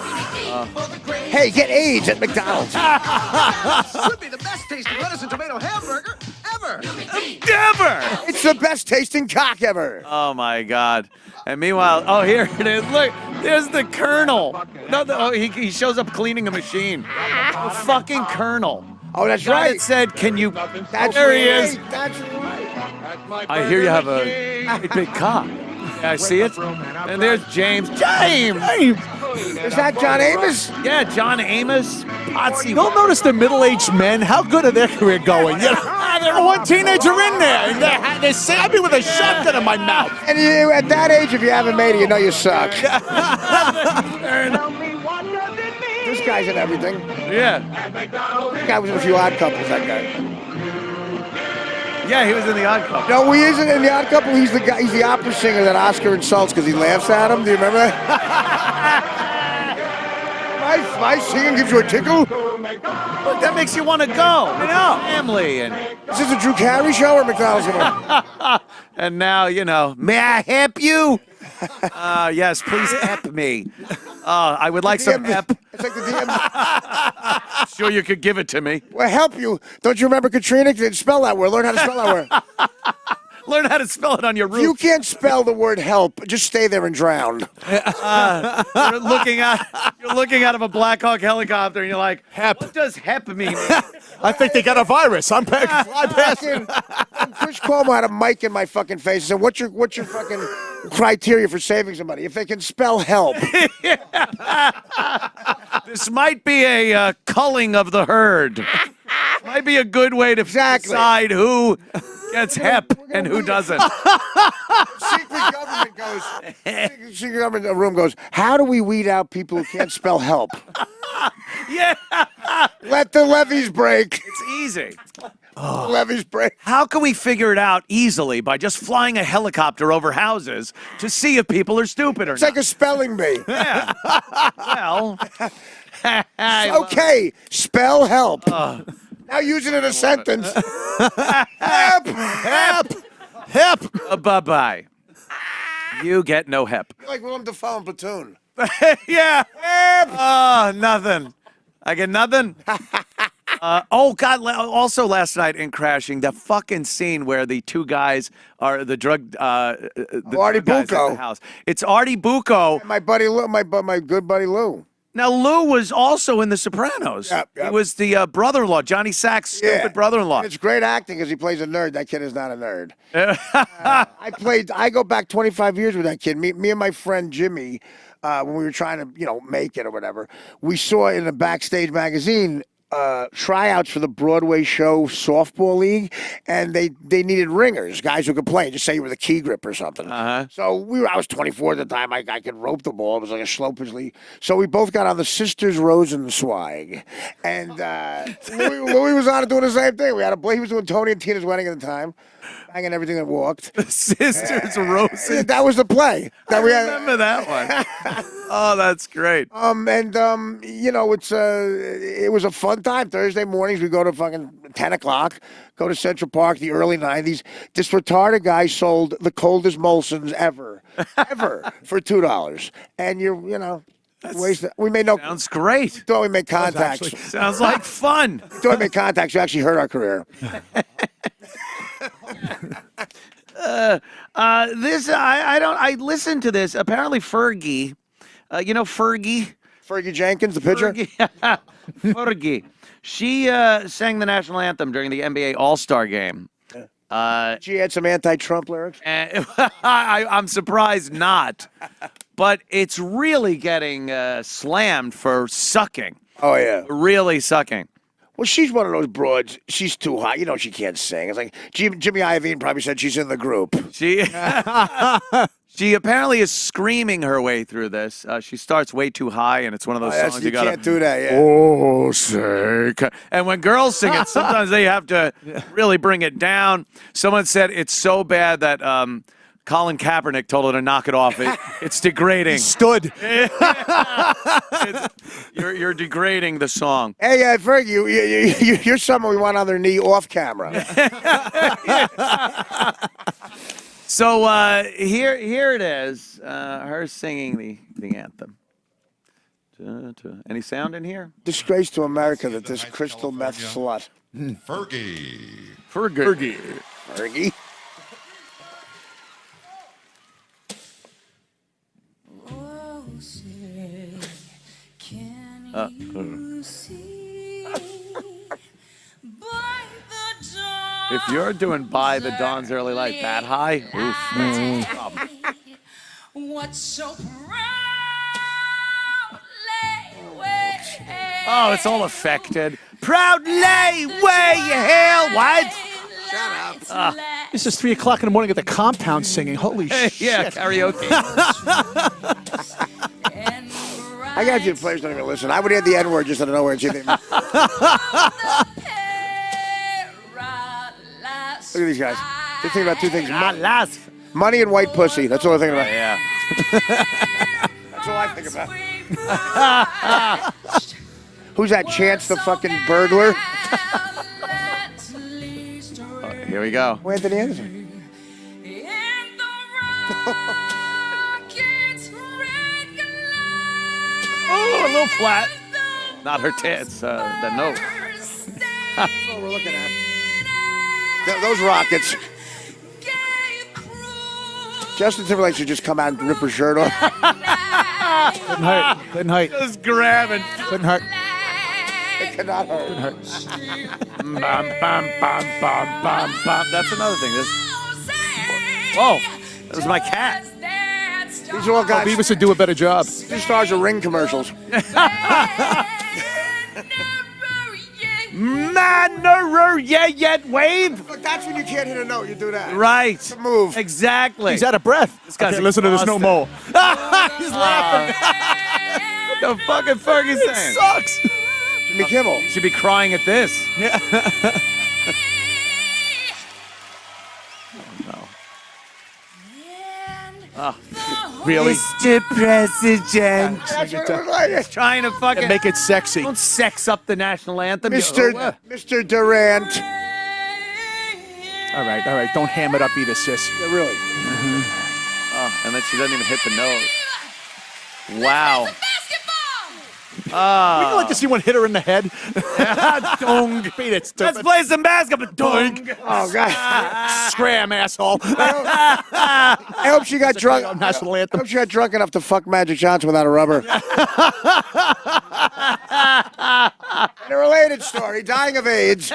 Hey, get AIDS at McDonald's. Could be the best tasting lettuce and tomato hamburger ever. Never! It's the best tasting cock ever. Oh my God. And meanwhile, oh, here it is. Look, there's the Colonel. No, he shows up cleaning a machine. The fucking Colonel. Oh, that's Guy right. that said, can you... That's there he right. is. That's right. I hear you have a big cock. Yeah, I see it. And there's James. James! Is that John Amos? Yeah, John Amos. Potsy. You'll notice the middle-aged men, how good are their career going? They're one teenager in there. And they say, I'd be with a shotgun in my mouth. And you, at that age, if you haven't made it, you know you suck. This guy's in everything. Yeah. That guy was in a few Odd Couples, that guy. Yeah, he was in the Odd Couple. No, he isn't in the Odd Couple. He's the guy. He's the opera singer that Oscar insults because he laughs at him. Do you remember that? my singing gives you a tickle? Look, that makes you want to go. I know. Family and Is this a Drew Carey show or McDonald's? and now may I help you? Yes, please help me. I would like some help. It's like the DM. Sure, you could give it to me. Well, help you. Don't you remember Katrina? Didn't spell that word. Learn how to spell that word. Learn how to spell it on your If you roof. can't spell the word help, just stay there and drown. You're looking out of a Black Hawk helicopter, and you're like, Hep. what does hep mean? I think they got a virus. I'm bypassing. And Chris Cuomo had a mic in my fucking face and said, what's your fucking criteria for saving somebody? If they can spell help. This might be a culling of the herd. Might be a good way to decide who gets hep and who doesn't. Secret government goes, secret government room goes, how do we weed out people who can't spell help? Yeah, Let the levees break. it's easy. Levees break. How can we figure it out easily by just flying a helicopter over houses to see if people are stupid or It's not? like a spelling bee. Yeah. Well, Okay, spell help. Now use it in a sentence. Help! Hep. Bye-bye. You get no hep. Like Willem Dafoe in Platoon. Yeah. Nothing. I get nothing. Oh, God. Also last night in Crashing, the fucking scene where the two guys are the drug Artie drug guys at Bucco. the house. It's Artie Bucco. My buddy Lou, my good buddy Lou. Now, Lou was also in The Sopranos. Yep. He was the brother-in-law, Johnny Sack's stupid brother-in-law. It's great acting because he plays a nerd. That kid is not a nerd. I go back 25 years with that kid. Me and my friend Jimmy, when we were trying to, make it or whatever, we saw in a Backstage magazine tryouts for the Broadway show softball league, and they needed ringers, guys who could play. Just say you were the key grip or something. So I was 24 at the time. I could rope the ball. It was like a slow pitch league. So we both got on the Sisters Rosenzweig, and Louis was on it doing the same thing. He was doing Tony and Tina's Wedding at the time, banging everything that walked. Sisters Rosen. That was the play. I remember that one. Oh, that's great. It was a fun time. Thursday mornings, we go to fucking 10 o'clock, go to Central Park, the early 90s. This retarded guy sold the coldest Molsons ever, for $2. And we made no. Sounds great. Thought we made contacts. Sounds like fun. Thought we made contacts. You actually hurt our career. I listened to this. Apparently Fergie, Fergie? Fergie Jenkins, the pitcher. Fergie. She sang the national anthem during the NBA All-Star game. She had some anti-Trump lyrics. And I'm surprised not. But it's really getting slammed for sucking. Oh, yeah. Really sucking. Well, she's one of those broads. She's too hot. She can't sing. It's like Jimmy Iovine probably said she's in the group. She apparently is screaming her way through this. She starts way too high, and it's one of those songs you gotta. Can't do that. Yeah. Oh, say. And when girls sing it, sometimes they have to really bring it down. Someone said it's so bad that Colin Kaepernick told her to knock it off. It's degrading. He stood. You're degrading the song. Hey, Fergie, you're someone we want on their knee off camera. So here it is. Her singing the anthem. Any sound in here? Disgrace to America that this crystal meth slut. Fergie. Fergie. If you're doing By the Dawn's Early Light that high, oof, that's a problem. What's so Oh, it's all affected. Proudly way you hail, what? Shut up. This is 3 o'clock in the morning at the compound singing. Holy shit. Yeah, karaoke. I got you. The players don't even listen. I would add the N-word just out of nowhere and see if they. Look at these guys. They're thinking about two things: money and white pussy. That's all they're thinking about. Yeah. That's all I think about. Who's that? Chance the fucking burglar? Here we go. Anthony Anderson. Oh, a little flat. Not her tits, the note. That's what we're looking at. Those rockets. Justin Timberlake should just come out and rip her shirt off. Couldn't hurt. Couldn't hurt. Just grabbing. Couldn't hurt. It cannot hurt. Couldn't hurt. Bum, bum, bum, bum, bum, bum. That's another thing. Whoa, that was my cat. These are all guys. Beavis would do a better job. These stars are Ring commercials. Yet wave. Look, that's when you can't hit a note. You do that. Right. It's a move. Exactly. He's out of breath. This guy's Okay, listen to this no more. He's laughing. What the fucking Fergie saying? Sucks. Jimmy Kimmel. Should be crying at this. Really? Mr. President. That's what it was like. Trying to fucking Make it sexy. Don't sex up the national anthem. Mr. Durant. All right. Don't ham it up either, sis. Yeah, really. Oh, and then she doesn't even hit the note. Wow. Would you like to see one hit her in the head? Dong. Beat it, Let's stupid. play some basketball. Dong. Oh, God. Scram, asshole. I hope she got drunk. National I anthem. hope she got drunk enough to fuck Magic Johnson without a rubber. And a related story, dying of AIDS.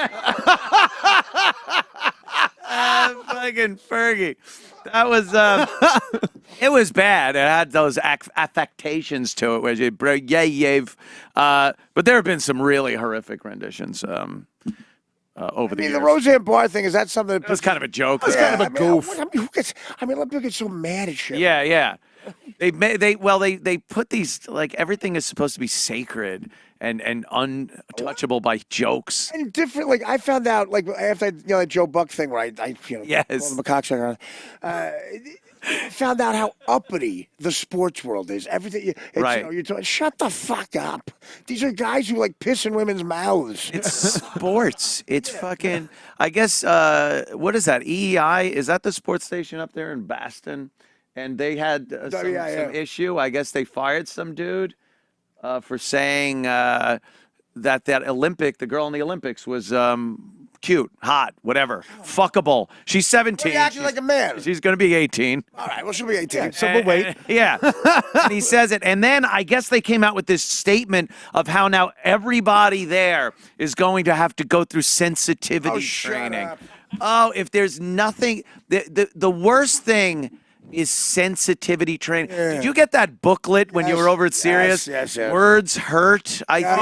Fucking Fergie. That was, it was bad. It had those affectations to it where you, but there have been some really horrific renditions over the years. The Roseanne Barr thing, is that something That was kind of a joke. That's kind of a goof. Who gets, a lot of people get so mad at shit. Yeah. They put these, like, everything is supposed to be sacred and untouchable by jokes. And different, like, I found out, like, after, that Joe Buck thing where I Yes. called him a cocksucker. Found out how uppity the sports world is. Everything, Right. You're talking, shut the fuck up. These are guys who like piss in women's mouths. It's sports. It's fucking, I guess, what is that? EEI? Is that the sports station up there in Baston? And they had some issue. I guess they fired some dude for saying that the girl in the Olympics was cute, hot, whatever, fuckable. She's 17. He acted like a man. She's going to be 18. All right, well, she'll be 18. So we'll wait. Yeah. And he says it. And then I guess they came out with this statement of how now everybody there is going to have to go through sensitivity training. Up. Oh, if there's nothing, the worst thing is sensitivity training. Did you get that booklet when you were over at Sirius? Yes. Words hurt, I think,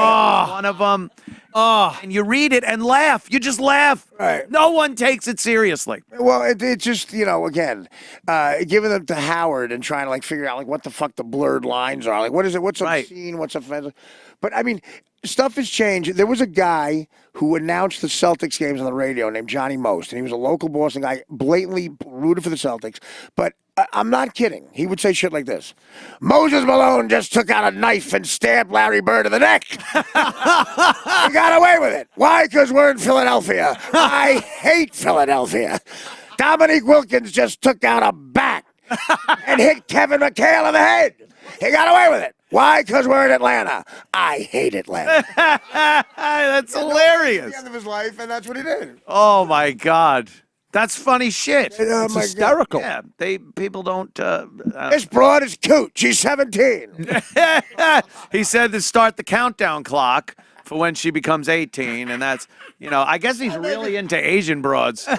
one of them. Oh, and you read it and laugh. You just laugh. Right. No one takes it seriously. Well, it just, again, giving them to Howard and trying to, like, figure out, like, what the fuck the blurred lines are. Like, what is it? What's obscene? What's offensive? But, I mean, stuff has changed. There was a guy who announced the Celtics games on the radio named Johnny Most, and he was a local Boston guy, blatantly rooted for the Celtics. But I'm not kidding. He would say shit like this. Moses Malone just took out a knife and stabbed Larry Bird in the neck. He got away with it. Why? Because we're in Philadelphia. I hate Philadelphia. Dominique Wilkins just took out a bat and hit Kevin McHale in the head. He got away with it. Why? Because we're in Atlanta. I hate Atlanta. That's hilarious. At the end of his life, and that's what he did. Oh, my God. That's funny shit. Oh, It's my hysterical. Yeah, people don't. This broad is cute. She's 17. He said to start the countdown clock for when she becomes 18, and that's, I guess he's really into Asian broads. He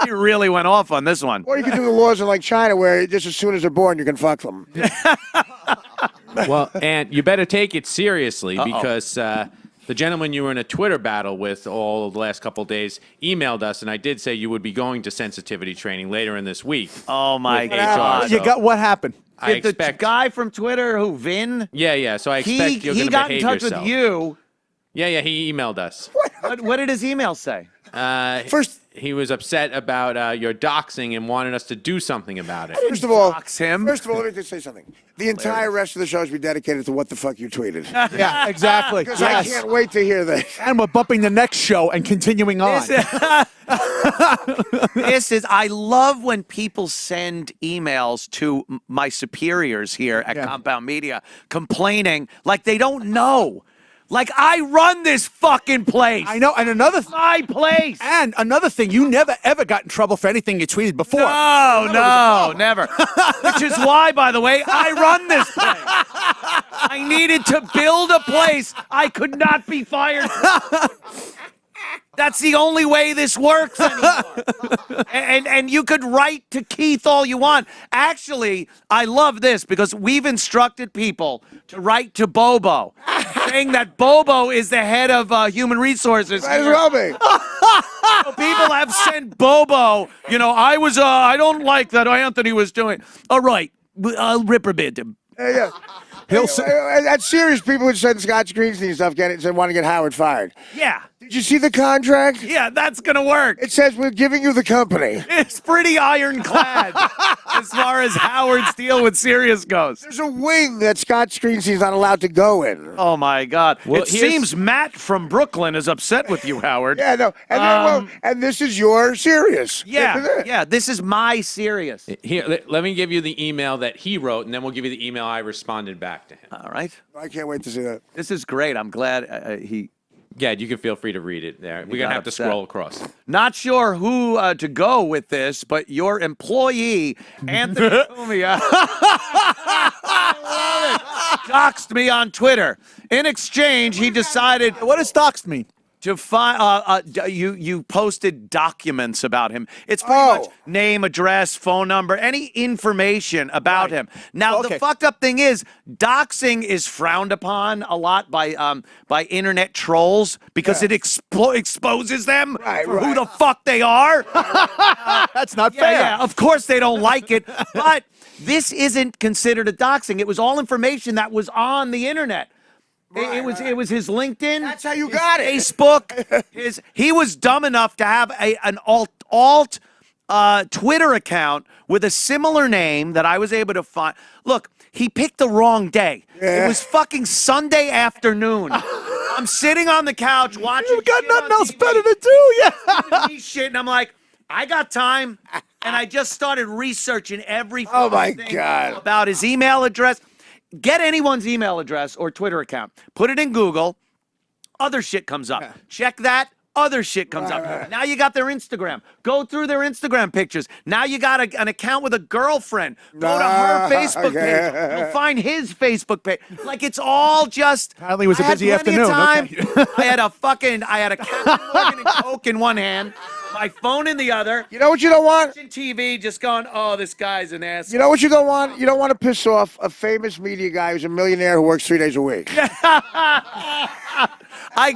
really went off on this one. Or you can do the laws in like China where just as soon as they're born, you can fuck them. Well, and you better take it seriously because the gentleman you were in a Twitter battle with all the last couple of days emailed us, and I did say you would be going to sensitivity training later in this week. Oh, my with God. HR, You so got what happened? I Did the expect. guy from Twitter who, Vin? Yeah. So I expect you're going he to got in behave touch yourself. with you. Yeah. He emailed us. What did his email say? First, he was upset about your doxing and wanted us to do something about it. first of all, Dox him. First of all, let me just say something. The entire rest of the show should be dedicated to what the fuck you tweeted. Yeah, exactly. Because I can't wait to hear this. And we're bumping the next show and continuing on. This is, I love when people send emails to my superiors here at Compound Media complaining like they don't know. Like, I run this fucking place. I know, and another My place. and another thing, you never ever got in trouble for anything you tweeted before. No, never. Which is why, by the way, I run this place. I needed to build a place I could not be fired from. That's the only way this works anymore. And you could write to Keith all you want. Actually, I love this because we've instructed people to write to Bobo, saying that Bobo is the head of human resources. Might as well be. So people have sent Bobo, I don't like that Anthony was doing. All right, I'll reprimand him. Yeah. He'll say, That's serious. People would send Scott Greenstein stuff, want to get Howard fired. Yeah. Did you see the contract? Yeah, that's going to work. It says we're giving you the company. It's pretty ironclad as far as Howard's deal with Sirius goes. There's a wing that Scott Greenstein's not allowed to go in. Oh, my God. Well, it seems Matt from Brooklyn is upset with you, Howard. Yeah, no. And this is your Sirius. Yeah, this is my Sirius. Here, let me give you the email that he wrote, and then we'll give you the email I responded back to him. All right. I can't wait to see that. This is great. I'm glad he... Yeah, you can feel free to read it there. We're going got to have to upset. scroll across. Not sure who to go with this, but your employee, Anthony Cumia, doxed me on Twitter. In exchange, he decided what does doxed mean? to find you posted documents about him. It's pretty much name, address, phone number, any information about him. Now the fucked up thing is doxing is frowned upon a lot by internet trolls because it exposes them for who the fuck they are. That's not fair. Yeah, of course they don't like it, but this isn't considered a doxing. It was all information that was on the internet. It was his LinkedIn. That's how you got it. Facebook. He was dumb enough to have an alt Twitter account with a similar name that I was able to find. Look, he picked the wrong day. It was fucking Sunday afternoon. I'm sitting on the couch watching. You got shit nothing on else TV, better to do, yeah. shit, and I'm like, I got time, and I just started researching everything. Oh my God. About his email address. Get anyone's email address or Twitter account. Put it in Google. Other shit comes up. Check that. Other shit comes up. Now you got their Instagram. Go through their Instagram pictures. Now you got an account with a girlfriend. Go to her Facebook page. You'll find his Facebook page. Like, it's all just. Apparently it was a I had busy plenty of afternoon. time. I had a Captain Morgan and Coke in one hand. My phone in the other. You know what you don't want? Watching TV, just going, oh, this guy's an asshole. You know what you don't want? You don't want to piss off a famous media guy who's a millionaire who works 3 days a week. I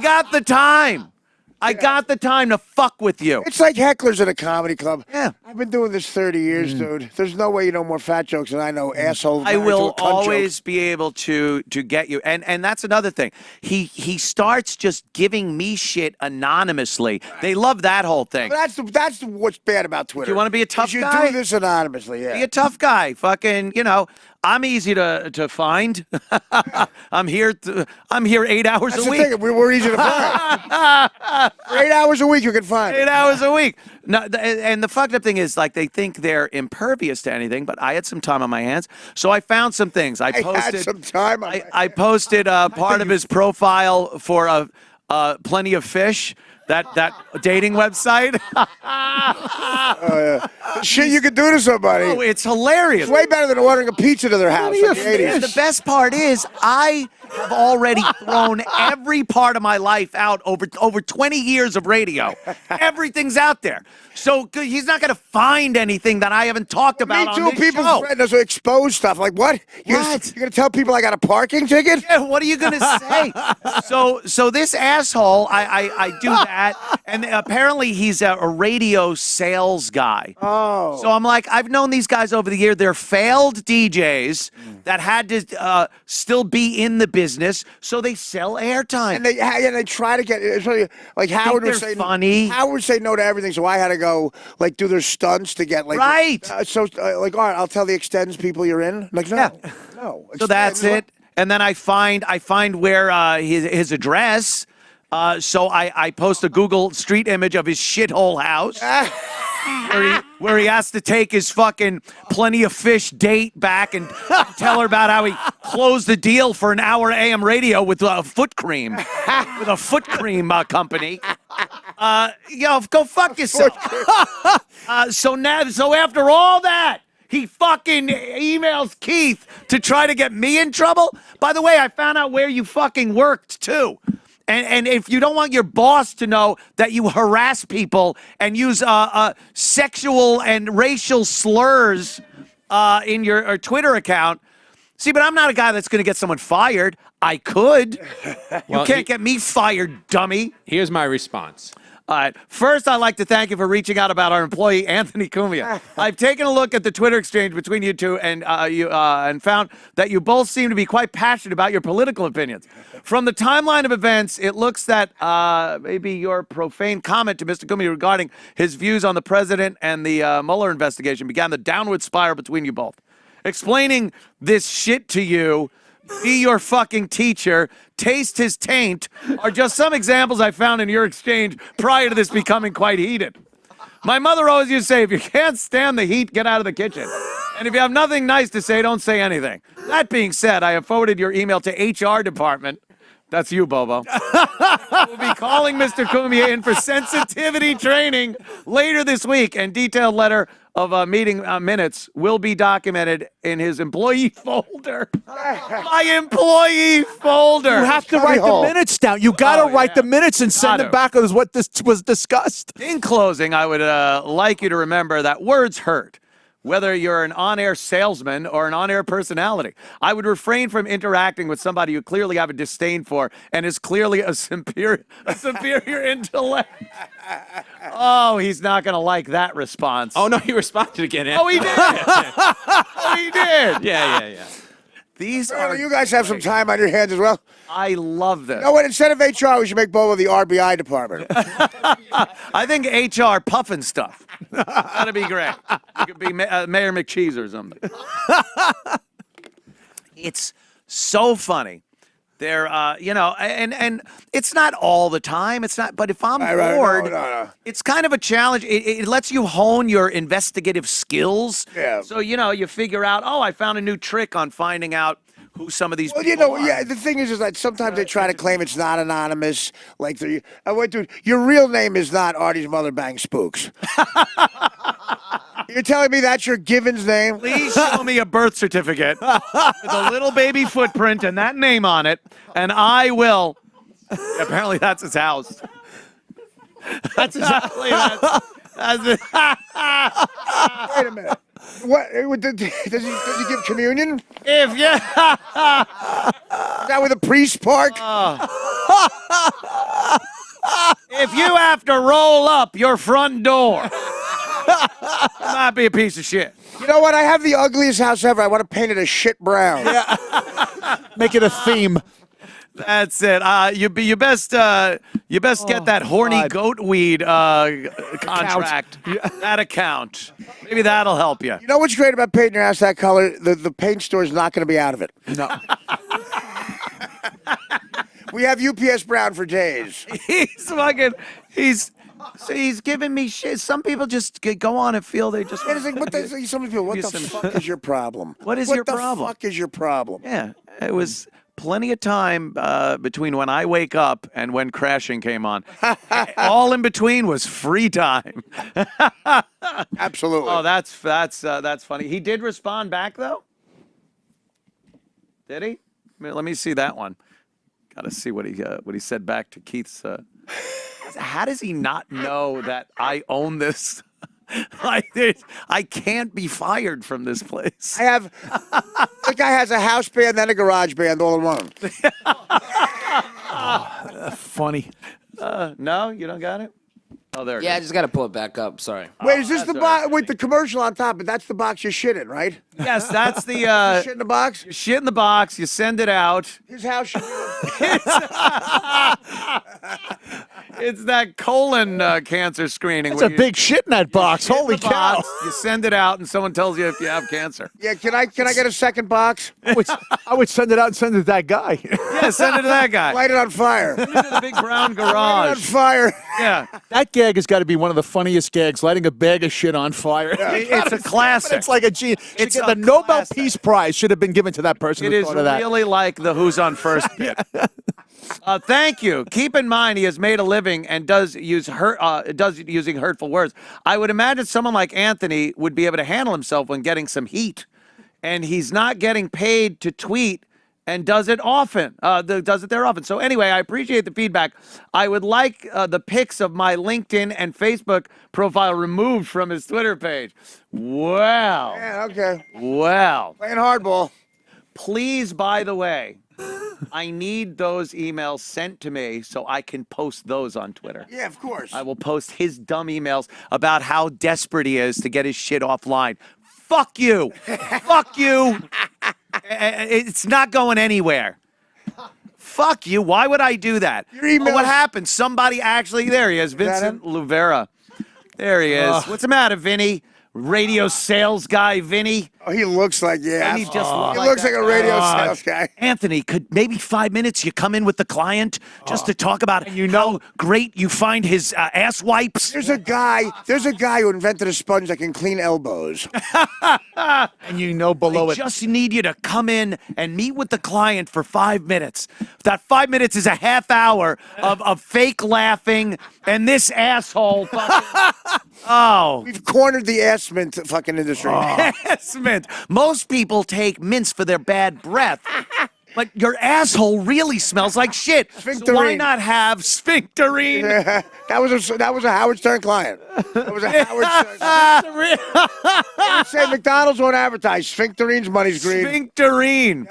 got the time. I got the time to fuck with you. It's like hecklers at a comedy club. Yeah. I've been doing this 30 years, dude. There's no way you know more fat jokes than I know asshole. I married to will a cunt always jokes. be able to get you. And that's another thing. He starts just giving me shit anonymously. They love that whole thing. That's what's bad about Twitter. You wanna be a tough you guy? do this anonymously, yeah. Be a tough guy. Fucking, I'm easy to find. I'm here 8 hours That's a the week. thing. We're easy to find. For 8 hours a week, you can find 8 it. hours a week. No, and the fucked up thing is, like, they think they're impervious to anything, but I had some time on my hands, so I found some things. I had some time on my I posted part of his profile for Plenty of Fish, that dating website. Shit you could do to somebody. Oh, it's hilarious. It's way better than ordering a pizza to their house in the 80s. And the best part is, I have already thrown every part of my life out over 20 years of radio. Everything's out there. So he's not going to find anything that I haven't talked about Me too. on this People show. threaten us with exposed stuff. Like, what? You're going to tell people I got a parking ticket? Yeah, what are you going to say? So this asshole, I do that, and apparently he's a radio sales guy. Oh. So I'm like, I've known these guys over the year. They're failed DJs that had to still be in the business, so they sell airtime. And they try to get it's really, like Howard would they're say funny. Howard would say no to everything, so I had to go like do their stunts to get like Right. Like all right, I'll tell the extends people you're in. Like no, no. So that's it. And then I find where his address. So I post a Google Street image of his shithole house. Where he has to take his fucking Plenty of Fish date back and tell her about how he closed the deal for an hour AM radio with foot cream, with a foot cream company. Go fuck yourself. So after all that, he fucking emails Keith to try to get me in trouble. By the way, I found out where you fucking worked too. And if you don't want your boss to know that you harass people and use sexual and racial slurs in your Twitter account, see, but I'm not a guy that's going to get someone fired. I could. You can't get me fired, dummy. Here's my response. All right. First, I'd like to thank you for reaching out about our employee, Anthony Cumia. I've taken a look at the Twitter exchange between you two and found that you both seem to be quite passionate about your political opinions. From the timeline of events, it looks that maybe your profane comment to Mr. Cumia regarding his views on the president and the Mueller investigation began the downward spiral between you both. Explaining this shit to you, be your fucking teacher, taste his taint, are just some examples I found in your exchange prior to this becoming quite heated. My mother always used to say, if you can't stand the heat, get out of the kitchen. And if you have nothing nice to say, don't say anything. That being said, I have forwarded your email to HR department. That's you, Bobo. We'll be calling Mr. Cumia in for sensitivity training later this week, and detailed letter of meeting minutes will be documented in his employee folder. My employee folder. You have to write the minutes down. You got to write the minutes and send them back as what this was discussed. In closing, I would like you to remember that words hurt. Whether you're an on-air salesman or an on-air personality, I would refrain from interacting with somebody you clearly have a disdain for and is clearly a superior intellect. Oh, he's not going to like that response. Oh, no, he responded again. Oh, he did. Oh, he did. Yeah. These you guys have some time on your hands as well. I love this. You know what? Instead of HR, we should make Bobo the RBI department. I think HR puffing stuff. That'd be great. You could be Mayor McCheese or something. It's so funny. They're, and it's not all the time. It's not, but if I'm bored, it's kind of a challenge. It lets you hone your investigative skills. Yeah. So, you figure out, I found a new trick on finding out who some of these people are. Yeah, the thing is that sometimes they try to claim it's not anonymous. Like, dude, your real name is not Artie's mother bang spooks. You're telling me that's your Givens name? Please show me a birth certificate with a little baby footprint and that name on it, and I will. Apparently, that's his house. That's exactly that's it. Wait a minute. What does he give communion? Is that where the priest park? If you have to roll up your front door, it might be a piece of shit. You know what? I have the ugliest house ever. I want to paint it a shit brown. Yeah. Make it a theme. That's it. You best get that horny goat weed contract. That account. Maybe that'll help you. You know what's great about painting your house that color? The paint store is not going to be out of it. No. We have UPS Brown for days. He's giving me shit. Some people just go on and feel they just. Some people, what the fuck is your problem? What is your problem? What the fuck is your problem? Yeah, it was plenty of time between when I wake up and when crashing came on. All in between was free time. Absolutely. Oh, that's funny. He did respond back though. Did he? Let me see that one. Got to see what he said back to Keith's. How does he not know that I own this? I can't be fired from this place. The guy has a house band and a garage band all in one. Funny. No, you don't got it? Oh, there it Yeah, I is. just got to pull it back up. Sorry. Wait, is this that's the all right. box with the commercial on top? But that's the box you shit in, right? Yes, that's the Shit in the box. you shit in the box. You send it out. His house should be. It's that colon cancer screening. It's where a you big shit in that box. shit in Holy the cow. box, you send it out, and someone tells you if you have cancer. Yeah, can I get a second box? I would send it out and send it to that guy. Yeah, send it to that guy. Light it on fire. Send it to the big brown Light it on garage. fire. Yeah, That gag has got to be one of the funniest gags, lighting a bag of shit on fire. it's a classic. It's like a G. It's The a Nobel classic. Peace Prize should have been given to that person It who is thought of that. really like the Who's on First bit. Thank you. Keep in mind, he has made a living and does using hurtful words. I would imagine someone like Anthony would be able to handle himself when getting some heat, and he's not getting paid to tweet and does it often. Does it there often. So anyway, I appreciate the feedback. I would like the pics of my LinkedIn and Facebook profile removed from his Twitter page. Well, Yeah, okay. well. Playing hardball. Please, by the way, I need those emails sent to me so I can post those on Twitter. Yeah, of course. I will post his dumb emails about how desperate he is to get his shit offline. Fuck you. Fuck you. It's not going anywhere. Fuck you. Why would I do that? Your emails- Oh, what happened? Somebody actually, there he is, Vincent Luvera. There he is. What's the matter, Vinny? Radio sales guy, Vinny. Oh, he looks like, yeah. And he just he looks like a radio sales guy. Anthony, could maybe 5 minutes you come in with the client just to talk about how great you find his ass wipes? There's a guy who invented a sponge that can clean elbows. And below I it. just need you to come in and meet with the client for 5 minutes. That 5 minutes is a half hour of fake laughing and this asshole fucking... Oh. We've cornered the ass mint fucking industry. Ass mint. Most people take mints for their bad breath. But your asshole really smells like shit. So why Sphincterine. not have sphincterine? That was a Howard Stern client. That was a Howard Stern client. I would say McDonald's won't advertise. Sphincterine's money's green. Sphincterine.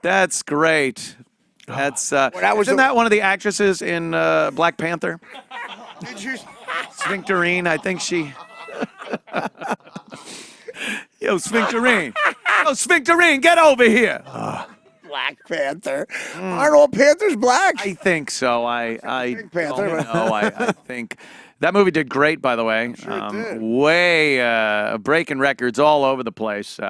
That's great. That's that was isn't the- that one of the actresses in Black Panther? Did you? Sphincterine, I think she. Yo, Sphincterine. Yo, Sphincterine, get over here. Black Panther. Aren't all Panthers black? I think so. I Pink Panther. don't know. I think that movie did great, by the way. did. Way breaking records all over the place.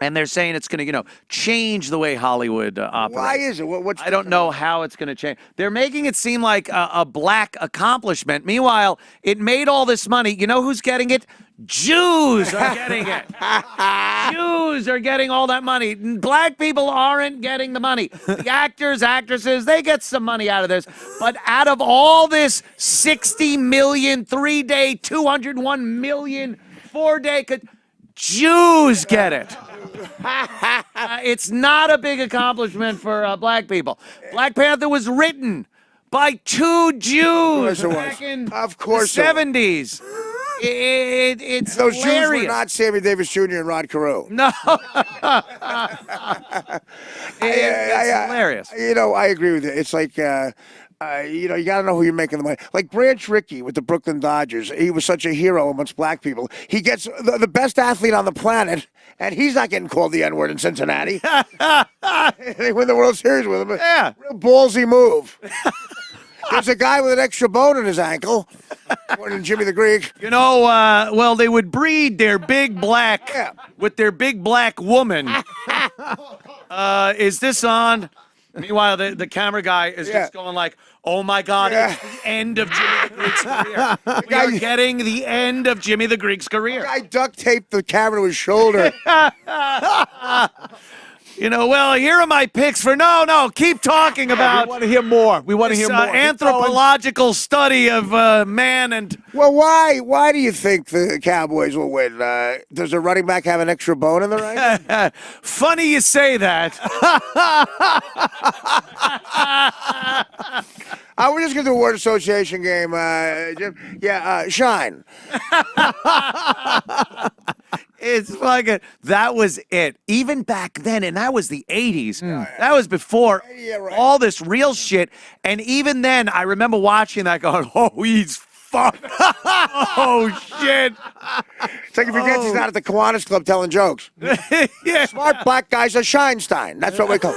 And they're saying it's going to, change the way Hollywood operates. Why is it? What's I don't know how it's going to change. They're making it seem like a black accomplishment. Meanwhile, it made all this money. You know who's getting it? Jews are getting it. Jews are getting all that money. Black people aren't getting the money. The actors, actresses, they get some money out of this. But out of all this 60 million, 3-day, 201 million, 4-day, Jews get it. It's not a big accomplishment for black people. Black Panther was written by 2 Jews back in the 70s. It's Those hilarious. Jews were not Sammy Davis Jr. and Rod Carew. No. It's hilarious. I agree with you. It's like, you got to know who you're making the money. Like Branch Rickey with the Brooklyn Dodgers. He was such a hero amongst black people. He gets the best athlete on the planet, and he's not getting called the N-word in Cincinnati. They win the World Series with him. Yeah. Real ballsy move. There's a guy with an extra bone in his ankle, according to Jimmy the Greek. Well, they would breed their big black Yeah. with their big black woman. Is this on? Meanwhile, the camera guy is just going like, oh my God, it's the end of Jimmy the Greek's career. We are getting the end of Jimmy the Greek's career. The guy duct taped the camera to his shoulder. Well, here are my picks for no, keep talking about We want to hear more. We want to this hear more. Keep going. anthropological study of man and Well, why do you think the Cowboys will win? Does the running back have an extra bone in the right? funny you say that. We're just going to do a word association game, Jim. Yeah, shine. It's fucking, that was it. Even back then, and that was the 80s. That was before Yeah, right. all this real shit. And even then, I remember watching that going, oh, he's fuck. Oh shit! It's like he forgets he's not at the Kiwanis Club telling jokes. Yeah. Smart black guys are Scheinstein. That's what we call.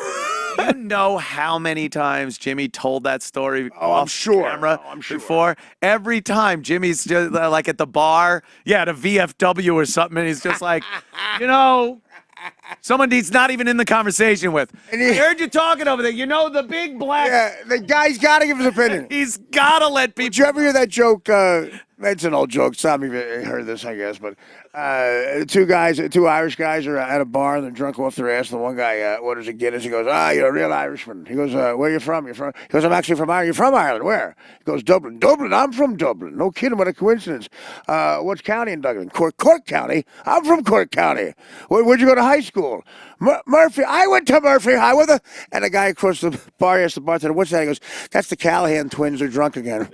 You know how many times Jimmy told that story Oh, I'm off sure. camera Oh, I'm sure. before? Every time Jimmy's just like at the bar, at a VFW or something, and he's just like, someone he's not even in the conversation with. And I heard you talking over there. You know the big black. Yeah, the guy's got to give his opinion. He's gotta let people. Did you ever hear that joke? It's an old joke. Some of you heard this, I guess. But two Irish guys are at a bar and they're drunk off their ass. And the one guy orders a Guinness. He goes, you're a real Irishman. He goes, where are you from? He goes, I'm actually from Ireland. You're from Ireland? Where? He goes, Dublin. Dublin? I'm from Dublin. No kidding. What a coincidence. Which county in Dublin? Cork County. I'm from Cork County. Where'd you go to high school? Murphy. I went to Murphy High with and a guy across the bar asked the bartender, what's that? He goes, that's the Callahan twins. They're drunk again.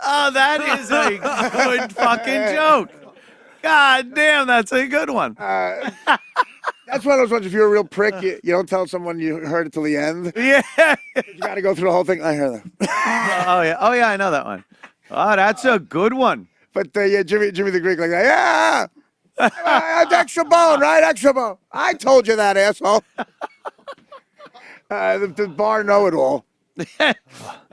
Oh, that is a good fucking joke. God damn, that's a good one. That's one of those ones, if you're a real prick, you don't tell someone you heard it till the end. Yeah. You got to go through the whole thing. I heard that. Oh yeah, I know that one. Oh, that's a good one. But Jimmy the Greek like that. Yeah. Extra bone, right? Extra bone. I told you that, asshole. The bar know-it-all. I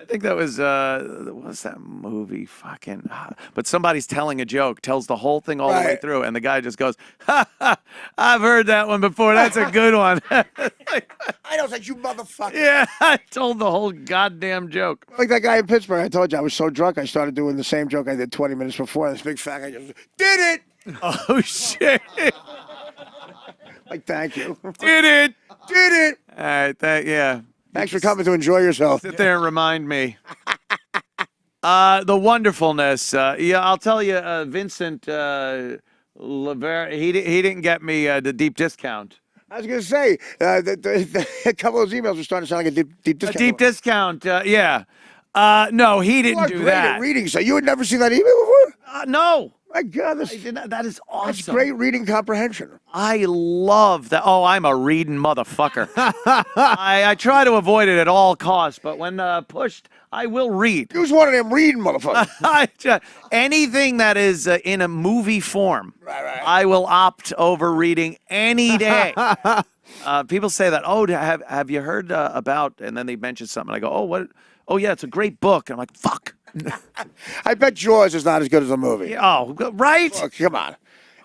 think that was what's that movie? Fucking. But somebody's telling a joke, tells the whole thing all the way through, and the guy just goes, "I've heard that one before. That's a good one." I know, it's like, you motherfucker. Yeah, I told the whole goddamn joke. Like that guy in Pittsburgh. I told you I was so drunk I started doing the same joke I did 20 minutes before. This big fat guy just did it. Oh shit! Like, thank you. Did it? Did it. All right, yeah. Thanks for coming to enjoy yourself. Sit there and remind me. The wonderfulness. I'll tell you, Vincent Lever, he didn't get me the deep discount. I was going to say, a couple of those emails are starting to sound like a deep discount. A deep discount, yeah. No, he didn't do that. At reading, so you had never seen that email before? No. My God, that is awesome. That's great reading comprehension. I love that. Oh, I'm a reading motherfucker. I try to avoid it at all costs, but when pushed, I will read. You was one of them reading motherfuckers. Anything that is in a movie form, I will opt over reading any day. People say that, oh, have you heard about, and then they mention something, and I go, oh, what? Oh, yeah, it's a great book. And I'm like, fuck. I bet Jaws is not as good as a movie. Oh, right? Oh, come on.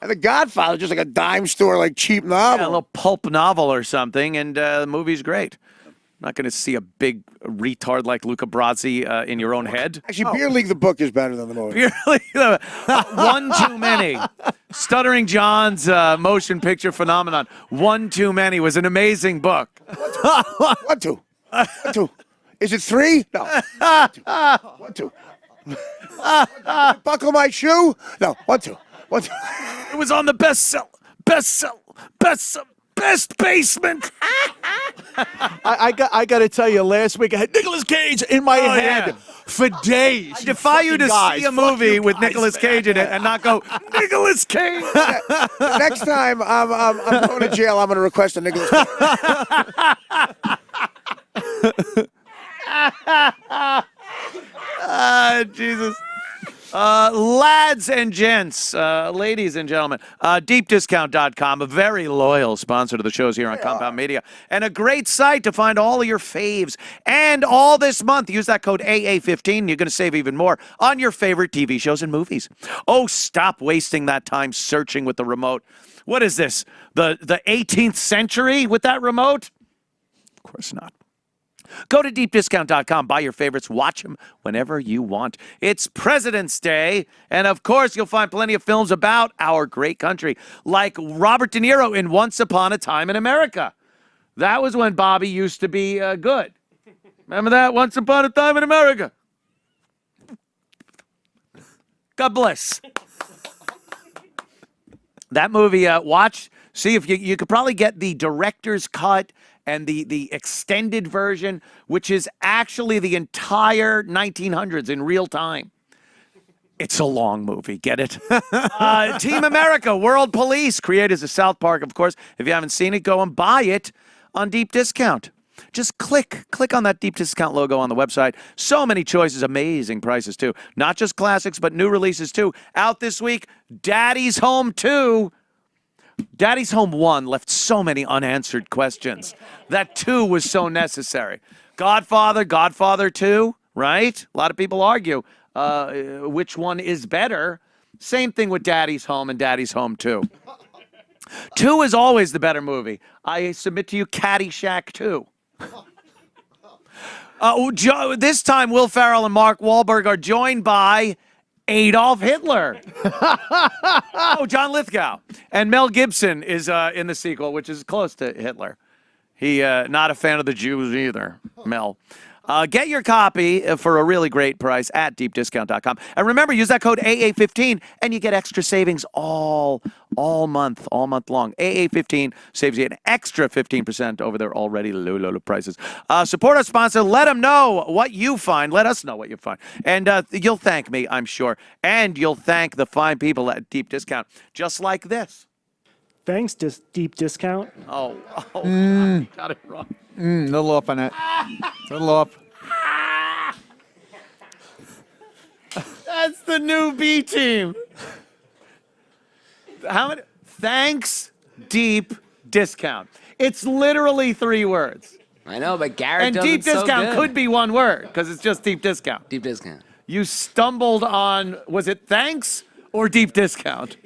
And The Godfather, just like a dime store, like cheap novel. Yeah, a little pulp novel or something, and the movie's great. I'm not going to see a big retard like Luca Brasi in your own head. Actually, Beer League, the book, is better than the movie. Beer League, One Too Many. Stuttering John's motion picture phenomenon. One Too Many was an amazing book. One, two. One, two. Is it three? No. 1, 2. Buckle my shoe? No. 1, 2. 1, 2. It was on the best basement. I got to tell you, last week I had Nicolas Cage in my head for days. I defy you to see a movie with Nicolas Cage in it and not go, Nicolas Cage. Next time I'm going to jail, I'm going to request a Nicolas Cage. Jesus. Lads and gents, ladies and gentlemen, deepdiscount.com, a very loyal sponsor to the shows here on Compound Media, and a great site to find all of your faves. And all this month, use that code AA15. You're going to save even more on your favorite TV shows and movies. Oh, stop wasting that time searching with the remote. What is this? The 18th century with that remote? Of course not. Go to deepdiscount.com, buy your favorites, watch them whenever you want. It's President's Day, and of course, you'll find plenty of films about our great country, like Robert De Niro in Once Upon a Time in America. That was when Bobby used to be good. Remember that? Once Upon a Time in America. God bless. That movie, watch, see if you could probably get the director's cut and the extended version, which is actually the entire 1900s in real time. It's a long movie, get it? Team America, World Police, creators of South Park, of course. If you haven't seen it, go and buy it on deep discount. Just click on that deep discount logo on the website. So many choices, amazing prices too. Not just classics, but new releases too. Out this week, Daddy's Home 2. Daddy's Home 1 left so many unanswered questions. That 2 was so necessary. Godfather 2, right? A lot of people argue which one is better. Same thing with Daddy's Home and Daddy's Home 2. 2 is always the better movie. I submit to you Caddyshack 2. This time, Will Ferrell and Mark Wahlberg are joined by Adolf Hitler. John Lithgow. And Mel Gibson is in the sequel, which is close to Hitler. He not a fan of the Jews either, Mel. Get your copy for a really great price at deepdiscount.com. And remember, use that code AA15 and you get extra savings all month long. AA15 saves you an extra 15% over their already low prices. Support our sponsor. Let them know what you find. Let us know what you find. And you'll thank me, I'm sure. And you'll thank the fine people at Deep Discount, just like this. Thanks, Deep Discount. Got it wrong. A little off on that. A little off. That's the new B team. How many? Thanks, Deep Discount. It's literally 3 words. I know, but Garrett And does Deep it so Discount good. could be 1 word because it's just Deep Discount. Deep Discount. You stumbled on, was it thanks or Deep Discount?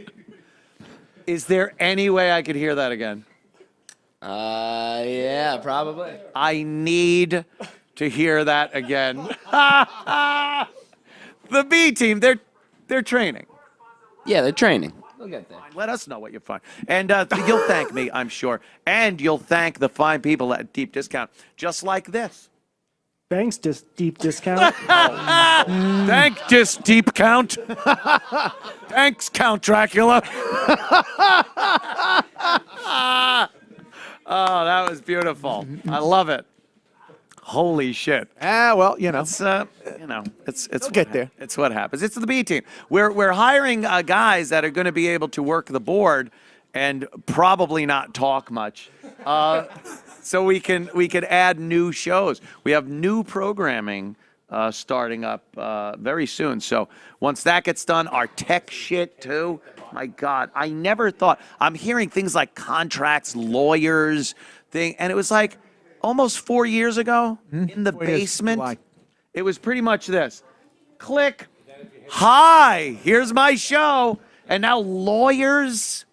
Is there any way I could hear that again? Yeah, probably. I need to hear that again. The B team, they're training. Yeah, they're training. They'll get there. Let us know what you find. And you'll thank me, I'm sure. And you'll thank the fine people at Deep Discount, just like this. Thanks, Deep Discount. Thank Deep Count. Thanks, Count Dracula. Oh, that was beautiful. I love it. Holy shit. Well, you know. It's We'll get there. It's what happens. It's the B team. We're hiring guys that are going to be able to work the board and probably not talk much. So we can add new shows. We have new programming starting up very soon. So once that gets done, our tech shit too. My God, I never thought. I'm hearing things like contracts, lawyers, and it was like almost 4 years ago in the basement. It was pretty much this. Click. Hi, here's my show. And now lawyers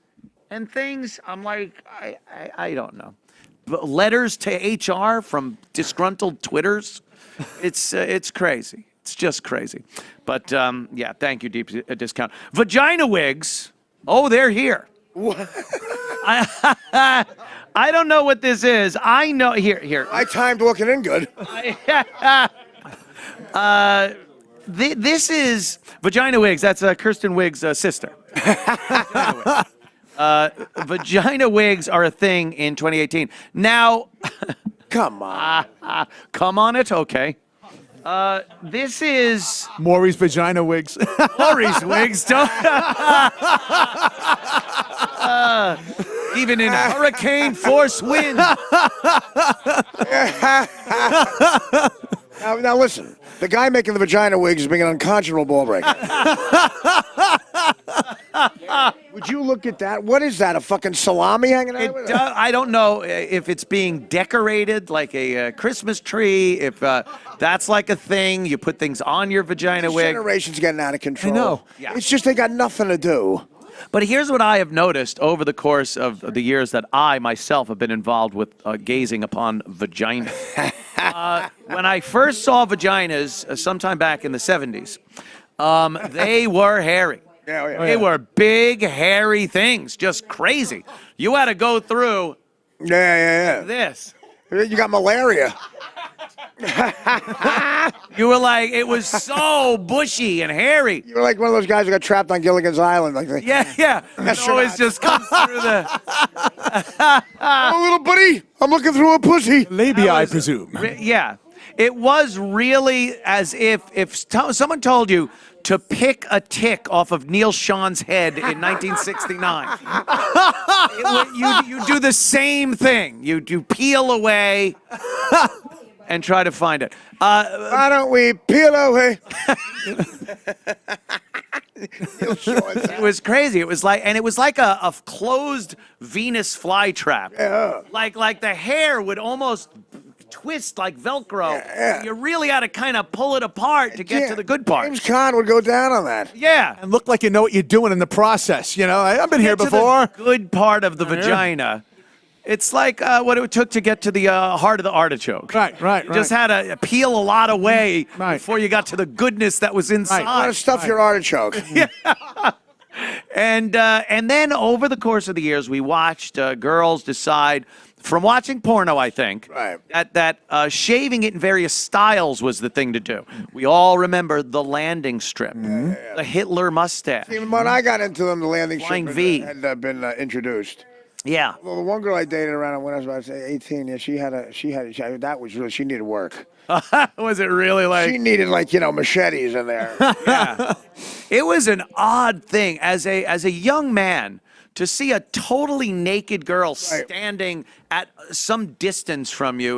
and things. I'm like, I don't know. But letters to HR from disgruntled Twitters. It's crazy. It's just crazy. But yeah, thank you, Deep Discount. Vagina wigs. Oh, they're here. I don't know what this is. I know here. I timed walking in good. This is Vagina Wigs. That's Kirsten Wigs' sister. Vagina wigs are a thing in 2018. Now, come on. Come on it, okay. This is Maury's vagina wigs. Maury's wigs. Don't. Even in hurricane force wind. Now listen, the guy making the vagina wigs is being an unconscionable ball breaker. Would you look at that? What is that? A fucking salami hanging out? I don't know if it's being decorated like a Christmas tree. If that's like a thing, you put things on your vagina wig. Generation's getting out of control. I know. Yeah. It's just they got nothing to do. But here's what I have noticed over the course of the years that I myself have been involved with gazing upon vagina. When I first saw vaginas sometime back in the 70s, they were hairy. They were big, hairy things, just crazy. You had to go through this. You got malaria. You were like, it was so bushy and hairy. You were like one of those guys who got trapped on Gilligan's Island. Like, Yeah. It always just comes through the... Oh, little buddy, I'm looking through a pussy. Labia, I presume. Yeah. It was really as if someone told you to pick a tick off of Neil Sean's head in 1969. You do the same thing. You peel away and try to find it. Why don't we peel away? It was crazy. It was like a closed Venus flytrap. Yeah. Like the hair would almost twist like Velcro. Yeah. You really had to kind of pull it apart to get to the good part. James Caan would go down on that. Yeah. And look like you know what you're doing in the process. You know, I've been here Get to before. the good part of the vagina. It's like what it took to get to the heart of the artichoke. Right. You just had to peel a lot away before you got to the goodness that was inside. You want to stuff your artichoke. Yeah. And then over the course of the years, we watched girls decide, from watching porno, I think, that shaving it in various styles was the thing to do. We all remember the landing strip, the Hitler mustache. Even when I got into them, the landing Flying strip V. had been introduced. Yeah. Well, the one girl I dated around when I was about 18, yeah, she that was really, she needed work. Was it really like? She needed machetes in there. Yeah. It was an odd thing as a young man to see a totally naked girl standing at some distance from you,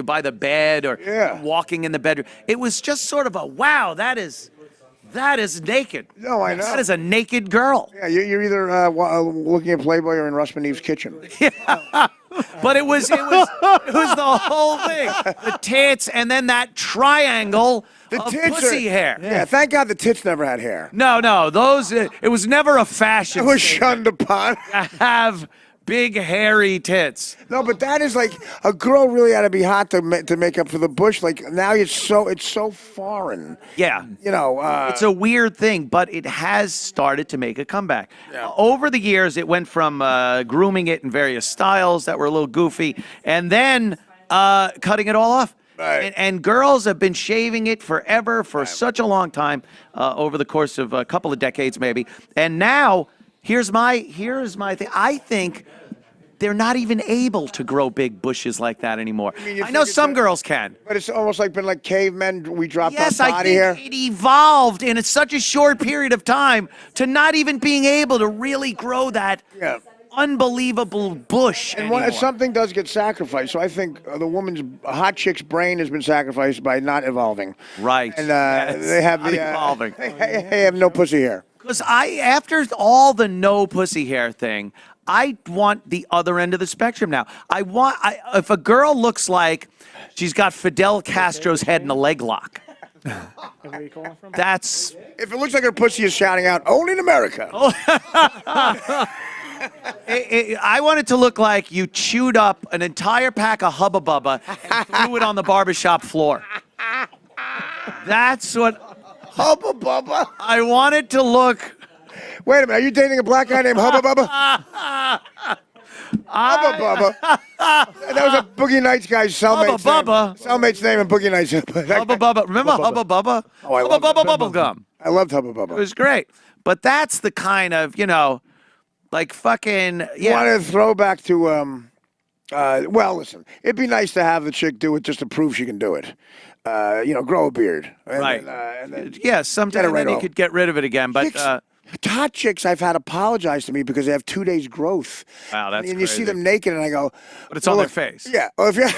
by the bed or walking in the bedroom. It was just sort of a wow. That is naked. No, I know. That is a naked girl. Yeah, you're either looking at Playboy or in Russ Meneve's kitchen. But it was the whole thing. The tits and then that triangle of pussy hair. Yeah, thank God the tits never had hair. No, those, it was never a fashion. It was shunned upon. To have big hairy tits. No, but that is like, a girl really had to be hot to make up for the bush. Like, now it's so foreign. Yeah. You know. It's a weird thing, but it has started to make a comeback. Yeah. Over the years, it went from grooming it in various styles that were a little goofy, and then cutting it all off. Right. And girls have been shaving it forever, for such a long time, over the course of a couple of decades maybe. And now, here's my thing. I think they're not even able to grow big bushes like that anymore. I know some girls can. But it's almost been like cavemen. We dropped Yes, our body hair. I think it evolved in such a short period of time to not even being able to really grow that unbelievable bush anymore. Something does get sacrificed. So I think the woman's hot chick's brain has been sacrificed by not evolving. Right. And they have evolving. They have no pussy hair. Because after all the no pussy hair thing, I want the other end of the spectrum now. If a girl looks like she's got Fidel Castro's head in a leg lock. That's. If it looks like her pussy is shouting out, "Only in America." I want it to look like you chewed up an entire pack of Hubba Bubba and threw it on the barbershop floor. That's what. Hubba Bubba. I want it to look. Wait a minute, are you dating a black guy named Hubba Bubba? Hubba Bubba. That was a Boogie Nights guy's cellmate's Hubba Bubba. name. Cellmate's name in Boogie Nights. Hubba Bubba. Remember Hubba Bubba? Oh, I Hubba Bubba Bubble Gum. I loved Hubba Bubba. It was great. But that's the kind of, like fucking. Yeah. You want to throw back to, well, listen, it'd be nice to have the chick do it just to prove she can do it. Grow a beard. Right. Then yeah, sometime then you could get rid of it again. But hot chicks I've had apologize to me because they have 2 days growth. Wow, that's and you see them naked, and I go, but it's on their face. Yeah. Well, if you're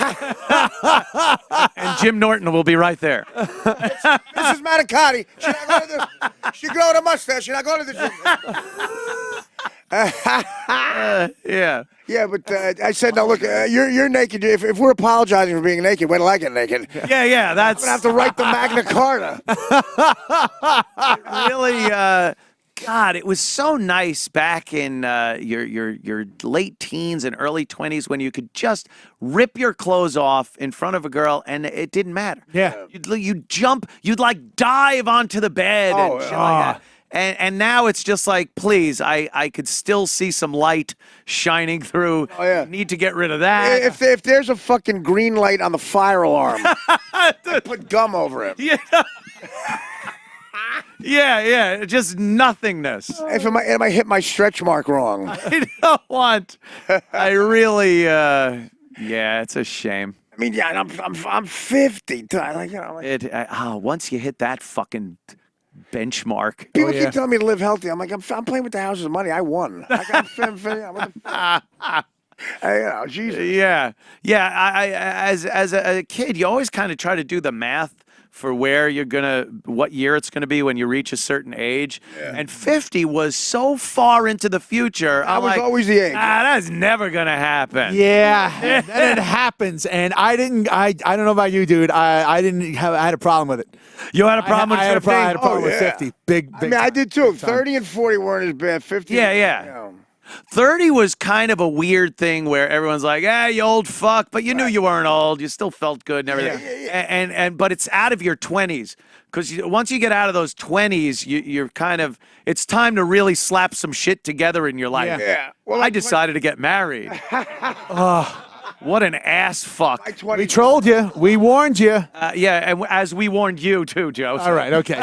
and Jim Norton will be right there. Mrs. Manicotti, she growing a mustache. She's not going to the gym. Yeah. Yeah, but I said, no, look, you're naked. If we're apologizing for being naked, wait till I get naked. Yeah, that's. I'm going to have to write the Magna Carta. Really, God, it was so nice back in your late teens and early 20s when you could just rip your clothes off in front of a girl and it didn't matter. Yeah. You'd jump, you'd like dive onto the bed and shit like that. And now it's just like, please, I could still see some light shining through. Oh, yeah. Need to get rid of that. If there's a fucking green light on the fire alarm, I put gum over it. Yeah, just nothingness. If I hit my stretch mark wrong. I don't want. I really. Yeah, it's a shame. I mean, yeah, and I'm 50. Like, you know, like, Once you hit that fucking benchmark. people keep telling me to live healthy. I'm like, I'm playing with the house's money. I won. I got what the fuck? You know, Jesus. Yeah. I as a kid, you always kind of try to do the math for what year it's gonna be when you reach a certain age. Yeah. And 50 was so far into the future. I was always the age. That's never gonna happen. Yeah, then it happens, and I didn't. I don't know about you, dude. I didn't have. I had a problem with it. You had a problem with 50? I had a problem with 50. Big. I mean, I did too. 30 and 40 weren't as bad. 50. Yeah. You know. 30 was kind of a weird thing where everyone's like, you old fuck, but you knew you weren't old. You still felt good and everything. Yeah. But it's out of your 20s. Because once you get out of those 20s, you're kind of, it's time to really slap some shit together in your life. Yeah. Well, I decided to get married. What an ass fuck. We trolled you. We warned you. And as we warned you too, Joe. So. All right, okay.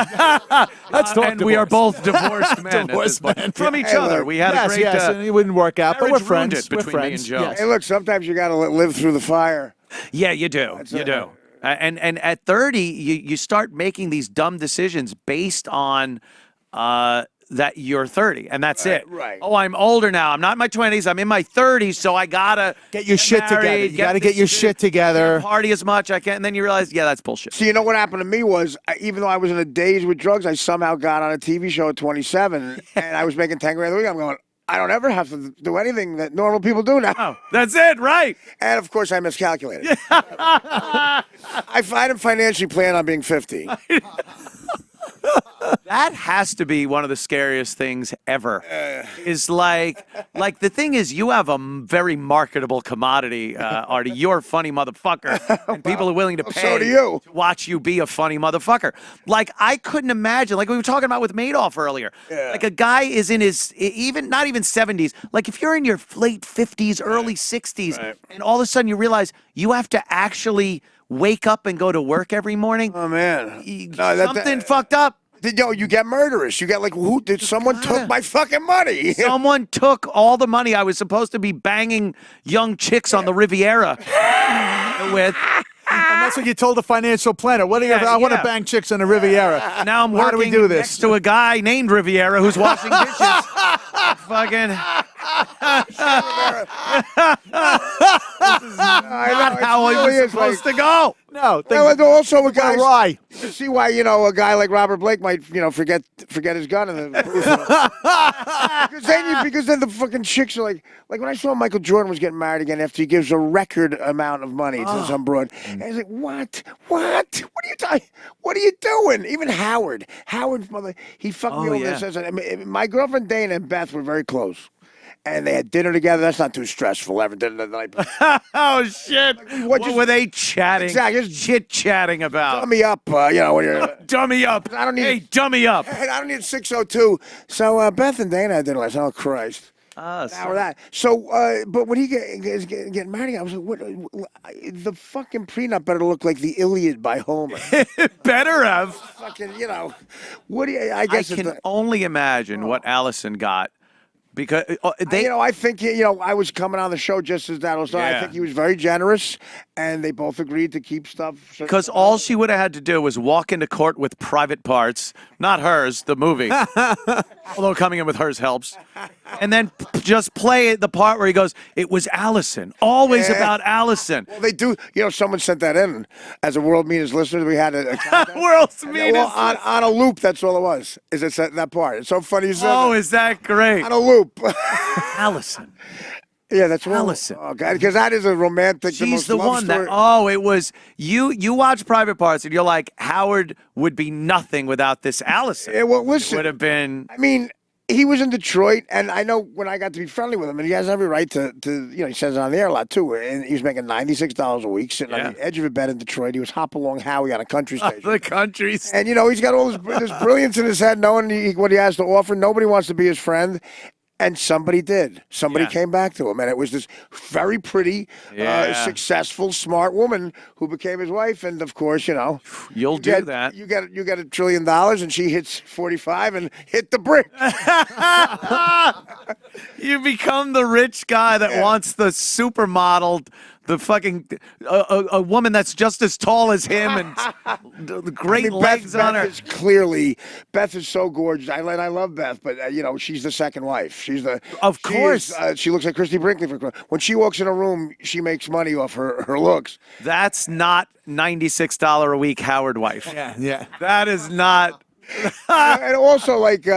Let's talk And we are both divorced men. Divorced men. From each other. We had a great... and it wouldn't work out, but we're friends. Between me and Joe. Yes. Hey, look, sometimes you got to live through the fire. Yeah, you do. You do. And at 30, you start making these dumb decisions based on that you're 30, and that's it. Right. Oh, I'm older now. I'm not in my 20s. I'm in my 30s, so I gotta get your shit together. You gotta get your shit together. Party as much I can, and then you realize, that's bullshit. So you know what happened to me was, even though I was in a daze with drugs, I somehow got on a TV show at 27, and I was making 10 grand a week. I'm going, I don't ever have to do anything that normal people do now. Oh, that's it, right? And of course, I miscalculated. I didn't financially plan on being 50. That has to be one of the scariest things ever. Is like the thing is, you have a very marketable commodity, Artie. You're a funny motherfucker, and people are willing to pay so do you. to watch you be a funny motherfucker. Like, I couldn't imagine, like we were talking about with Madoff earlier. Yeah. Like, a guy is in his not even 70s. Like, if you're in your late 50s, early 60s, and all of a sudden you realize you have to actually wake up and go to work every morning. Oh man, something fucked up. You get murderous. You get like, who did someone took my fucking money? Someone took all the money I was supposed to be banging young chicks on the Riviera with. And that's what you told the financial planner. What do you? I want to bang chicks on the Riviera. Now I'm How do we do this? next to a guy named Riviera who's washing dishes. Fucking. This is not how it was supposed to go. No. Also, a guy. Why? You see why a guy like Robert Blake might forget his gun in the because then the fucking chicks are like when I saw Michael Jordan was getting married again after he gives a record amount of money to some broad, and I was like, what are you doing? What are you doing? Even Howard's mother, he fucked me over. Yeah. My girlfriend Dana and Beth were very close. And they had dinner together. That's not too stressful. Ever dinner the night before. Oh, shit. What were they chatting? Exactly. Just chit-chatting about. Dummy up, when you're... Dummy up. I don't need... Hey, dummy up. I don't need 602. So Beth and Dana had dinner last night. Oh, Christ. Now that. So, but when he getting married, I was like, what? The fucking prenup better look like the Iliad by Homer. Better have. Fucking, what do you... I guess I can only imagine what Allison got. Because I think I was coming on the show just as that was done. I think he was very generous, and they both agreed to keep stuff. Because all she would have had to do was walk into court with private parts, not hers, the movie. Although coming in with hers helps, and then just play the part where he goes, "It was Allison, always about Allison." Well, they do. Someone sent that in as a World Meanest listener. We had a World's Meanest on a loop. That's all it was. Is it that part? It's so funny you said. Oh, is that great? On a loop. Allison. Yeah, that's Allison. Oh, God, because that is a romantic. She's the love one story. it was you. You watch Private Parts and you're like, Howard would be nothing without this Allison. Yeah, well, listen, it would have been. I mean, he was in Detroit, and I know when I got to be friendly with him, and he has every right to he says it on the air a lot too. And he was making $96 a week, sitting on the edge of a bed in Detroit. He was Hop Along Howie on a country station. The country station. And he's got all this brilliance in his head, knowing what he has to offer. Nobody wants to be his friend. And somebody did. Somebody came back to him, and it was this very pretty, successful, smart woman who became his wife. And of course, you'll do that. You get $1 trillion, and she hits 45 and hit the brick. You become the rich guy that wants the supermodel the fucking a woman that's just as tall as him and the great legs on her. Beth is so gorgeous. I love Beth, but you know, she's the second wife. She's the of course. She looks like Christy Brinkley. When she walks in a room, she makes money off her looks. That's not $96 a week Howard wife. Yeah. That is not. And also, like, thank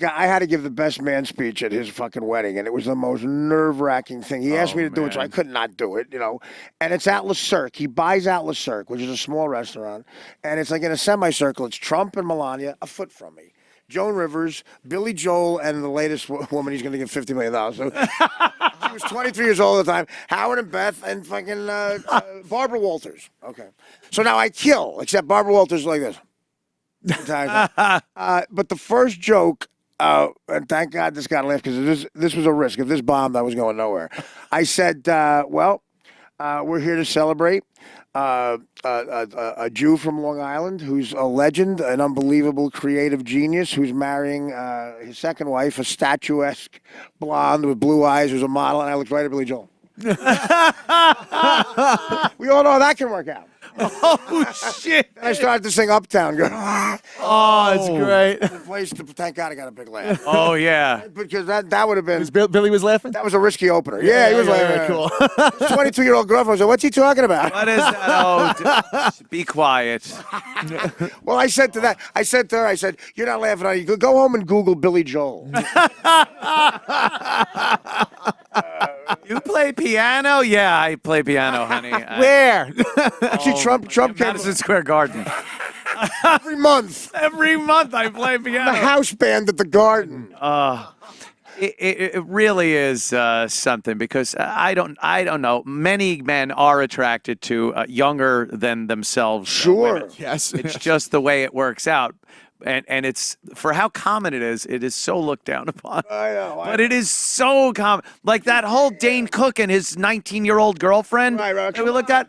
God, I had to give the best man speech at his fucking wedding, and it was the most nerve-wracking thing. He asked me to do it, so I could not do it, you know. And it's at Le Cirque. He buys out Le Cirque, which is a small restaurant, and it's like in a semicircle. It's Trump and Melania, a foot from me. Joan Rivers, Billy Joel, and the latest woman he's going to give $50 million. So she was 23 years old at the time. Howard and Beth and fucking Barbara Walters. Okay. So now I kill, except Barbara Walters is like this. But the first joke, and thank God this got a laugh because this was a risk. If this bombed, I was going nowhere. I said, well, we're here to celebrate a Jew from Long Island who's a legend, an unbelievable creative genius who's marrying his second wife, a statuesque blonde with blue eyes who's a model, and I looked right at Billy Joel. We all know that can work out. Oh, shit. And I started to sing Uptown. Going, Oh, it's great. the place, thank God I got a big laugh. Oh, yeah. Because that would have been... Billy was laughing? That was a risky opener. Yeah, he was laughing. Cool. His 22-year-old girlfriend said, what's he talking about? What is that? Oh, be quiet. Well, I said to her, I said, you're not laughing at you. Go home and Google Billy Joel. You play piano? Yeah, I play piano, honey. Where? Actually, Trump came Madison Square Garden. every month. Every month I play The piano. house band at the Garden. It really is something because I don't know. Many men are attracted to younger than themselves. Sure. Yes. It's just the way it works out. And it's for how common it is so looked down upon. I know. But it is so common. Like that whole Dane Cook and his 19-year-old girlfriend Right. that we looked at.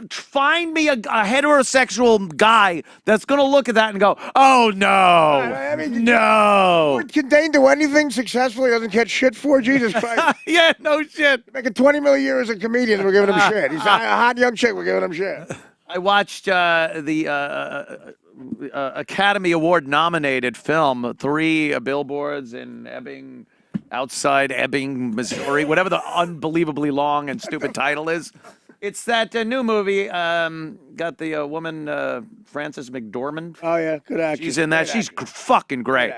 Find me a heterosexual guy that's going to look at that and go, oh, no. I mean, no. Can Dane do anything successfully? Doesn't catch shit for? Jesus Christ. Yeah, no shit. Making $20 million a year as a comedian, we're giving him shit. He's a hot young chick, we're giving him shit. I watched the Academy Award nominated film, 3 billboards in Ebbing, outside Ebbing, Missouri, whatever the unbelievably long and stupid title is. It's that new movie, got the woman, Frances McDormand. Oh, yeah, good actress. She's in that. She's fucking great.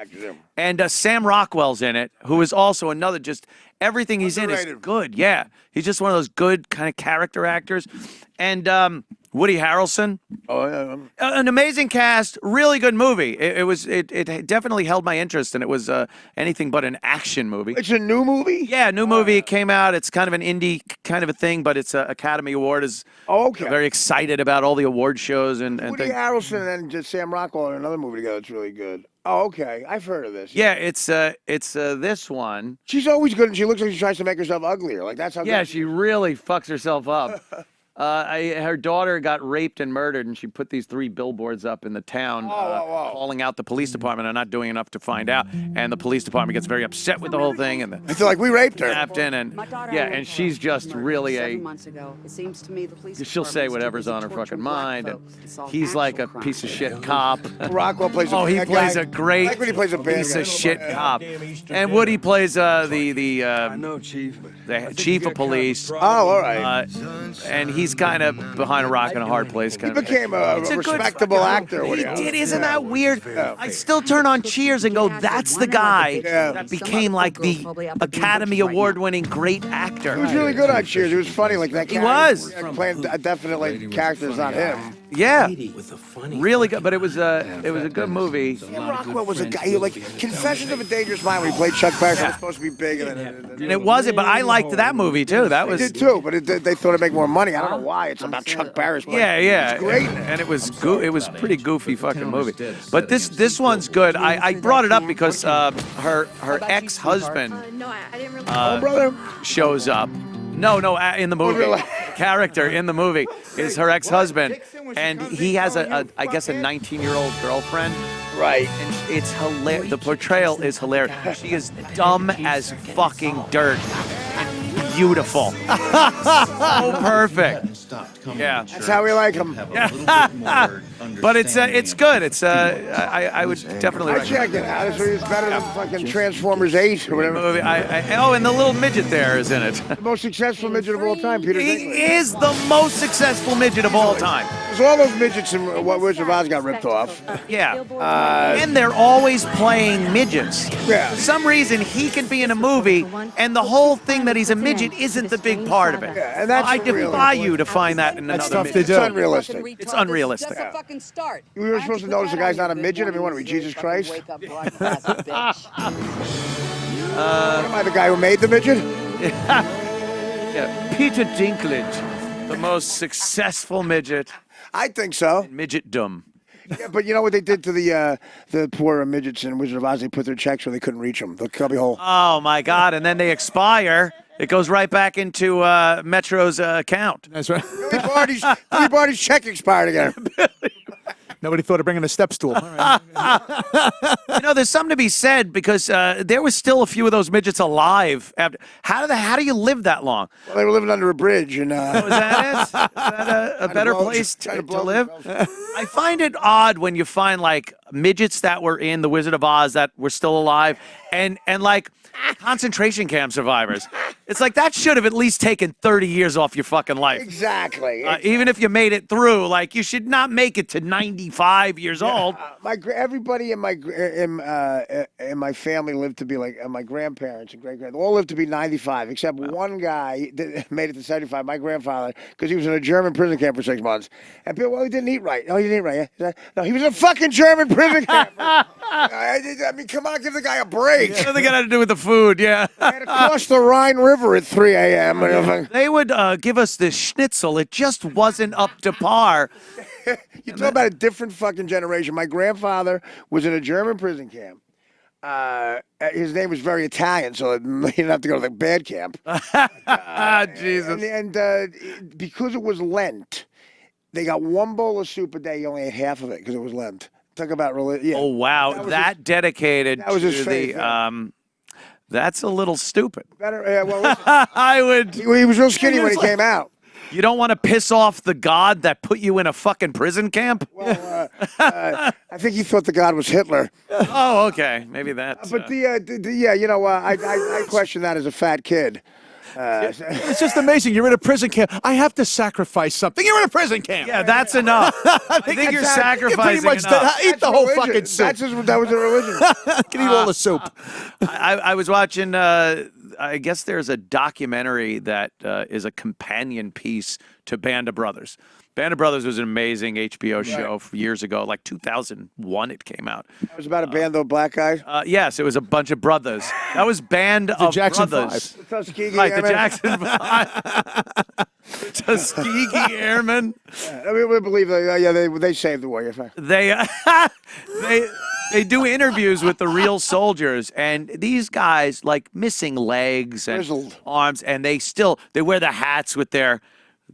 And Sam Rockwell's in it, who is also another just, everything he's in is good. Yeah. He's just one of those good kind of character actors. And Woody Harrelson. Oh, yeah. An amazing cast, really good movie. It definitely held my interest, and it was anything but an action movie. It's a new movie? Yeah, new movie. It came out. It's kind of an indie kind of a thing, but it's Academy Award is very excited about all the award shows and Woody things. Harrelson and just Sam Rockwell in another movie together. It's really good. Oh, okay. I've heard of this. Yeah, it's this one. She's always good, and she looks like she tries to make herself uglier. Like that's how. Yeah, good she really fucks herself up. Her daughter got raped and murdered, and she put these 3 billboards up in the town calling out the police department and not doing enough to find out. And the police department gets very upset with the whole thing. And I feel like we raped her. Captain and and she's just really she'll say whatever's on her fucking mind. And he's like a piece of shit cop. Rockwell plays. He plays a great like when he plays a bad piece guy. of shit cop. And Woody plays the chief of police. Oh, all right. And he's kind of behind a rock and a hard place. Kind He became a respectable actor. He did, isn't that weird? I still turn on Cheers and go, that's the guy that became like the Academy Award-winning great actor. He was really good on Cheers. It was funny, like that. He was playing definitely characters on him. Yeah, really good. But it was a good movie. Sam Rockwell was a guy. Like Confessions of a Dangerous Mind, when he played Chuck Barris. It was supposed to be big, and it wasn't. But I liked that movie too. That was. I did too, but they thought it'd make more money. I don't know why. It's about Chuck Barris. Yeah. It's great. And it was it was pretty goofy fucking movie. But this one's good. I brought it up because her ex-husband shows up. No, in the movie. Really? Character in the movie is her ex-husband, and he has I guess a 19-year-old girlfriend. Right. And it's hilarious. The portrayal is hilarious. She is dumb as fucking dirt. And beautiful. So perfect. Yeah. That's how we like them. But it's good. It's I would definitely I recommend check it out. It's better than fucking Transformers 8 or whatever. movie. Oh, and the little midget there is in it. The most successful midget of all time, Peter He Dinklage. is the most successful midget of all time. Because all those midgets in Wizard of Oz got ripped off. Yeah. And they're always playing midgets. Yeah. For some reason, he can be in a movie, and the whole thing that he's a midget isn't the big part of it. Yeah, and that's I defy you to find that in That's another tough to midget. do. It's unrealistic. It's unrealistic. Start. We were supposed to notice the guy's not a midget. I mean, what are we, Jesus Christ? Am I the guy who made the midget? Yeah. Peter Dinklage, the most successful midget. I think so. Midgetdom. Yeah, but you know what they did to the poor midgets in Wizard of Oz? They put their checks where they couldn't reach them. The cubby hole. Oh my God! And then they expire. It goes right back into Metro's account. That's right. Billy Barty's check expired again. Nobody thought of bringing a step stool. All right. You know, there's something to be said because there was still a few of those midgets alive. After, how do you live that long? Well, they were living under a bridge, and Was that it? Is that a better place to live? I find it odd when you find like midgets that were in The Wizard of Oz that were still alive, and like concentration camp survivors. It's like that should have at least taken 30 years off your fucking life. exactly. Even if you made it through, like you should not make it to 95 years old. Everybody in my family lived to be like my grandparents and great-grand all lived to be 95, except one guy that made it to 75. My grandfather, because he was in a German prison camp for 6 months, and people, well, he didn't eat right. No, he didn't eat right. Yeah? No, he was in a fucking German prison camp. I mean, come on, give the guy a break. What they got to do with the food? Yeah. I had to cross the Rhine River at 3 a.m. They would give us this schnitzel. It just wasn't up to par. You talk about a different fucking generation. My grandfather was in a German prison camp. His name was very Italian, so he didn't have to go to the bad camp. Jesus. And because it was Lent, they got one bowl of soup a day. He only ate half of it because it was Lent. Talk about religion. Yeah. Oh, wow. That dedicated that was his to faith, the... That's a little stupid. Better, well, listen, I would... he was real skinny when he came out. You don't want to piss off the god that put you in a fucking prison camp? Well, I think he thought the god was Hitler. Oh, okay. Maybe that's... But yeah, you know, I question that as a fat kid. It's just amazing. You're in a prison camp. I have to sacrifice something. You're in a prison camp. Yeah, that's enough. I think you're sacrificing pretty much enough. eat the whole fucking soup. That was a religion. Can eat all the soup. I was watching, I guess there's a documentary that is a companion piece to Band of Brothers. Band of Brothers was an amazing HBO show years ago, like 2001 it came out. It was about a band of black guys. Yes, it was a bunch of brothers. That was Band of Jackson Brothers. The Tuskegee Right, the Airmen. Jackson 5. Tuskegee Airmen. I mean, we believe they saved the war. You're fine. They do interviews with the real soldiers, and these guys like missing legs and Grizzled. arms, and they wear the hats with their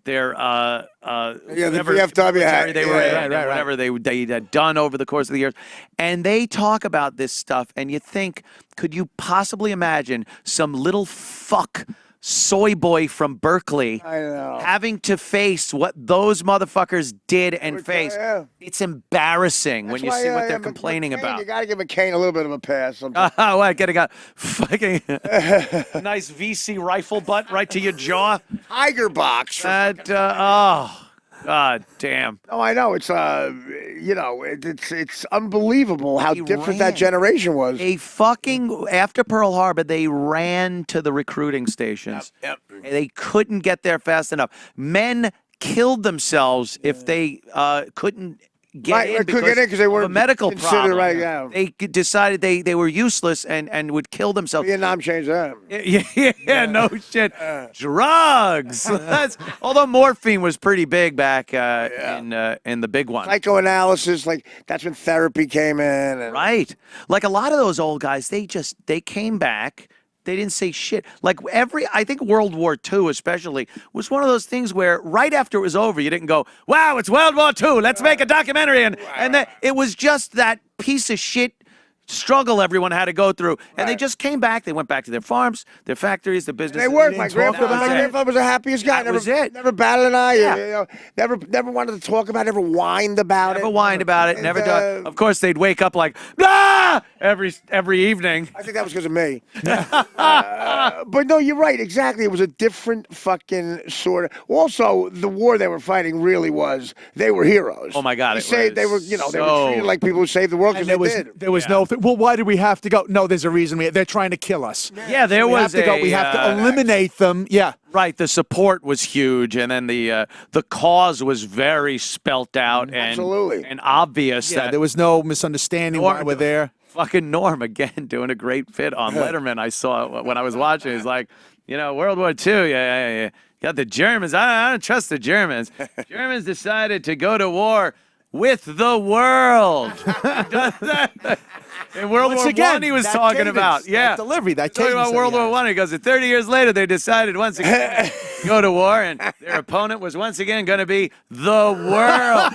the whatever VFW hat. they were whatever they had done over the course of the years, and they talk about this stuff, and you think, could you possibly imagine some little fuck soy boy from Berkeley having to face what those motherfuckers did and face? It's embarrassing when you see what they're complaining about. You got to give McCain a little bit of a pass sometimes. What? Getting a fucking nice VC rifle butt right to your jaw. Tiger box. God damn. Oh, I know. It's it's unbelievable how different that generation was. After Pearl Harbor, they ran to the recruiting stations. Yep. They couldn't get there fast enough. Men killed themselves if they couldn't get in because they weren't of a medical considered problem. right now. They decided they were useless and would kill themselves. Vietnam changed that. Yeah, no shit. Drugs. Although morphine was pretty big back in the big one. Psychoanalysis, like that's when therapy came in. And Right. Like a lot of those old guys, they came back. They didn't say shit. Like I think World War II especially was one of those things where right after it was over, you didn't go, wow, it's World War II. Let's make a documentary. And it was just that piece of shit struggle everyone had to go through. And they just came back. They went back to their farms, their factories, their business. They worked. My grandfather was the happiest guy. That was it. Never batted an eye. You know, never wanted to talk about it, never whined about it. Never whined about it. Never done. Of course, they'd wake up like, ah! every evening. I think that was because of me. But no, you're right. Exactly. It was a different fucking sort of. Also, the war they were fighting really was. They were heroes. Oh my God! They were, they were treated like people who saved the world because they did. There was no. Well, why did we have to go? No, there's a reason. They're trying to kill us. Yeah, there was. We have to eliminate them. Yeah. Right. The support was huge, and then the cause was very spelt out and obvious. Yeah, there was no misunderstanding why we're there. Fucking Norm again doing a great fit on Letterman. I saw when I was watching. He's like, World War II. Yeah. Got the Germans. I don't trust the Germans. Germans decided to go to war with the world. In World War I, he was talking about. That delivery. That talking about World War I. He goes, 30 years later, they decided once again to go to war, and their opponent was once again going to be the world.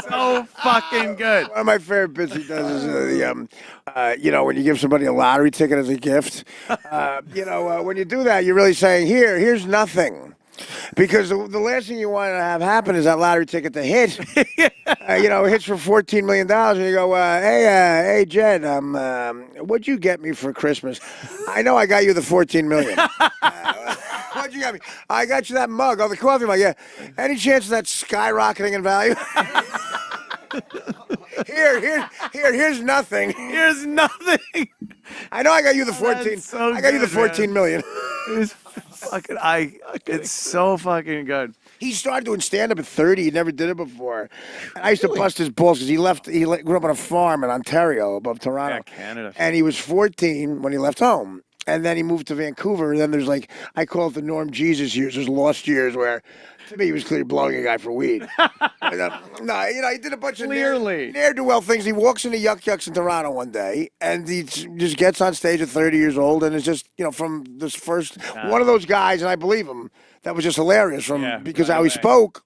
So fucking good. One of my favorite bits he does is when you give somebody a lottery ticket as a gift. When you do that, you're really saying, here's nothing. Because the last thing you want to have happen is that lottery ticket to hit. It hits for $14 million, and you go, hey, Jed, what'd you get me for Christmas? I know I got you the $14 million. What'd you get me? I got you that mug. Oh, the coffee mug, yeah. Any chance of that skyrocketing in value? Here's nothing. Here's nothing. I know I got you the 14. So I got you the 14 million. It's so fucking good. He started doing stand-up at 30. He never did it before. And I used to bust his balls because he grew up on a farm in Ontario above Toronto. Yeah, Canada. And he was 14 when he left home. And then he moved to Vancouver. And then there's I call it the Norm Jesus years. There's lost years where, to me, he was clearly blowing a guy for weed. He did a bunch of ne'er-do-well things. He walks into Yuck Yucks in Toronto one day, and he just gets on stage at 30 years old, and it's just, from this first, one of those guys, and I believe him, that was just hilarious because how he spoke.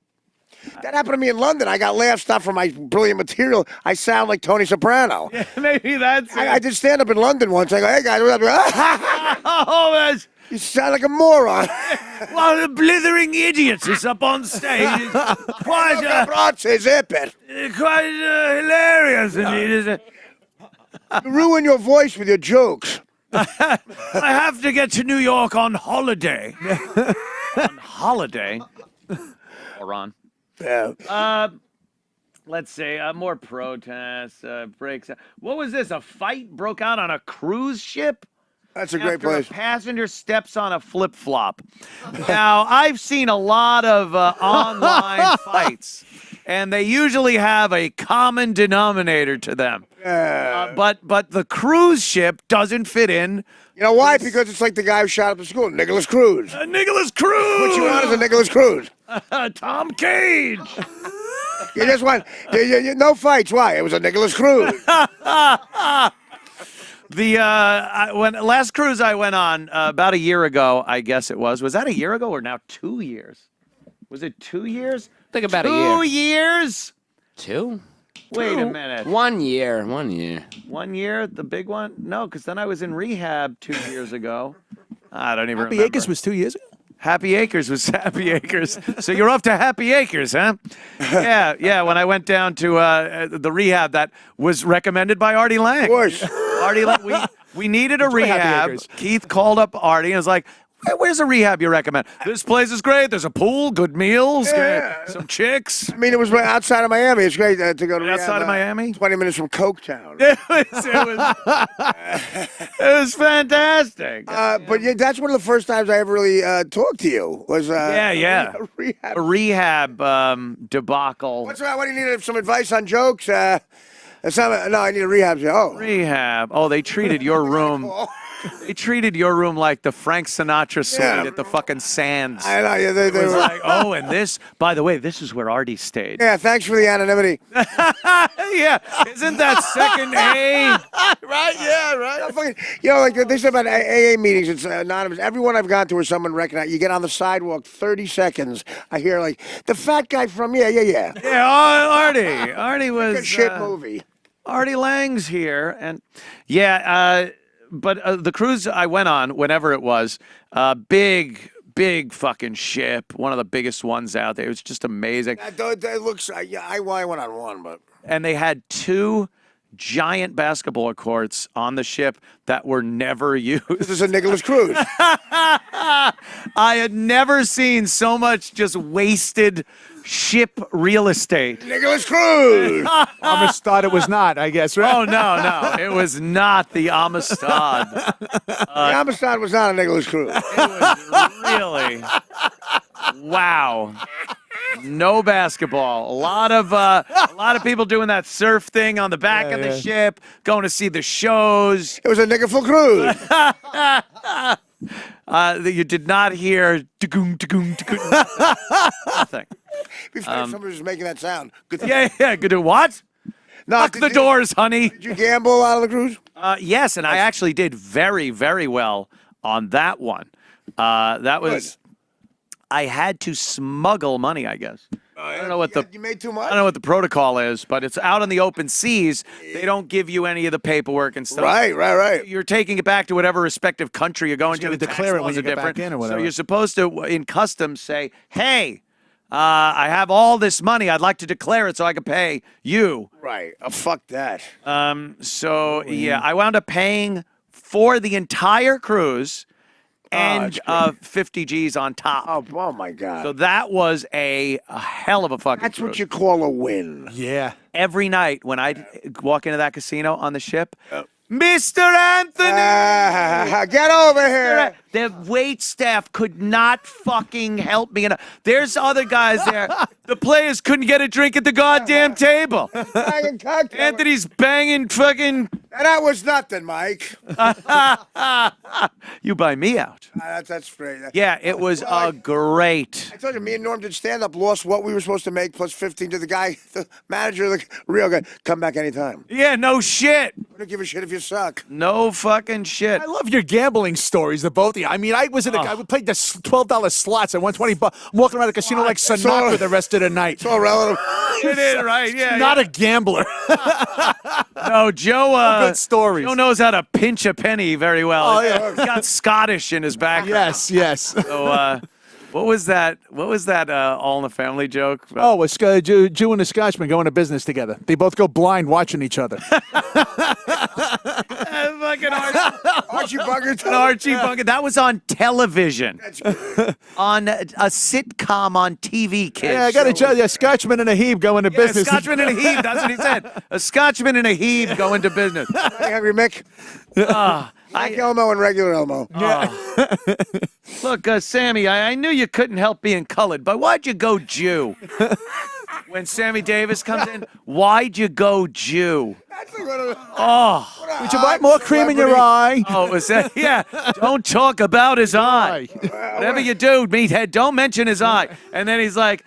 That happened to me in London. I got laughs not from my brilliant material. I sound like Tony Soprano. Yeah, maybe that's it. I did stand-up in London once. I go, hey, guys, what's up? You sound like a moron. Well, the blithering idiots is up on stage. Quite hilarious indeed. You ruin your voice with your jokes. I have to get to New York on holiday. On holiday? Ron. Yeah. Let's see. More protests, breaks. What was this? A fight broke out on a cruise ship? That's a great place. A passenger steps on a flip-flop. Now, I've seen a lot of online fights, and they usually have a common denominator to them. But the cruise ship doesn't fit in. You know why? Because it's like the guy who shot up the school, Nicholas Cruz. Nicholas Cruz! What you want is a Nicholas Cruz. Tom Cage! You just want, no fights. Why? It was a Nicholas Cruz. When last cruise I went on about a year ago, I guess it was that a year ago or now 2 years? Was it 2 years? I think about 2 years? 2? Wait a minute. 1 year. 1 year, the big one? No, because then I was in rehab 2 years ago. I don't even remember. Happy Acres was 2 years ago? Happy Acres was Happy Acres. So you're off to Happy Acres, huh? Yeah. When I went down to the rehab that was recommended by Artie Lang. Of course. Artie Lang, we needed a rehab. Keith called up Artie and was like, where's a rehab you recommend? This place is great. There's a pool, good meals, some chicks. I mean, it was right outside of Miami. It's great to go to rehab. Outside of Miami? 20 minutes from Coketown. It was fantastic. But that's one of the first times I ever really talked to you. Was a rehab debacle. What's wrong? What do you need? Some advice on jokes? No, I need a rehab. Rehab. Oh, they treated your room. They treated your room like the Frank Sinatra suite at the fucking Sands. I know. Yeah, they were like, oh, and this, by the way, this is where Artie stayed. Yeah, thanks for the anonymity. Yeah, isn't that second A? Right, yeah, right. Like they said about AA meetings, it's anonymous. Everyone I've gone to where someone recognized, you get on the sidewalk, 30 seconds, I hear like, the fat guy from, yeah. Yeah, Artie was... a shit movie. Artie Lang's here, and but the cruise I went on, whenever it was, big fucking ship, one of the biggest ones out there. It was just amazing. It looks. I went on one, but And they had 2 giant basketball courts on the ship that were never used. this is a Nicholas Cruise. I had never seen so much just wasted ship real estate. Nicholas Cruise. Almost thought it was not, I guess, right? Oh, no. It was not the Amistad. The Amistad was not a Nicholas Cruise. It was really. Wow. No basketball. A lot of people doing that surf thing on the back of the ship, going to see the shows. It was a Nickelful Cruise. You did not hear nothing. Before somebody was making that sound. Good. Yeah. Good. What? No, Lock the doors, honey. Did you gamble out of the cruise? Yes, and I actually did very, very well on that one. That was. I had to smuggle money, I guess. I don't know what you made too much. I don't know what the protocol is, but it's out on the open seas. They don't give you any of the paperwork and stuff. Right. You're taking it back to whatever respective country you're going to. gotta The declare tax it when laws you are get back different. in or whatever. So you're supposed to, in customs, say, "Hey, I have all this money. I'd like to declare it so I can pay you." Right. Oh, fuck that. So yeah, I wound up paying for the entire cruise and 50 G's on top. Oh my God. So that was a hell of a fucking That's cruise. what you call a win. Yeah. Every night when I'd walk into that casino on the ship, Mr. Anthony! Get over here. The wait staff could not fucking help me. There's other guys there. The players couldn't get a drink at the goddamn table. Anthony's banging fucking... That was nothing, Mike. You buy me out. That's great. Yeah, it was great. I told you, me and Norm did stand-up, lost what we were supposed to make, plus 15 to the guy, the manager, the real guy. Come back anytime. Yeah, no shit. I don't give a shit if you suck. No fucking shit. I love your gambling stories, the both of you. I mean, I was I played the $12 slots. I won $20. I'm walking around the casino like Sinatra the rest of the night. It's all relative. It is, right? Yeah. Not a gambler. No, Joe. Good stories. Joe knows how to pinch a penny very well. Oh, yeah. He's got Scottish in his background. Yes. So, what was that? All in the Family joke? Oh, a Jew and a Scotchman going to business together. They both go blind watching each other. Fucking Archie Bunker. Archie Bunker. That was on television. On a sitcom on TV, kids. Yeah, I got to tell you, a Scotchman and a heave going to Yeah, business. a Scotchman and a heave. That's what he said. A Scotchman and a heave going to business. Hey, hungry Mick? Like Elmo and regular Elmo. Look, Sammy, I knew you couldn't help being colored, but why'd you go Jew? When Sammy Davis comes in, why'd you go Jew? Would you like more cream in your eye? Oh, was that? Yeah. Don't talk about his eye. Whatever you do, meathead, don't mention his eye. And then he's like,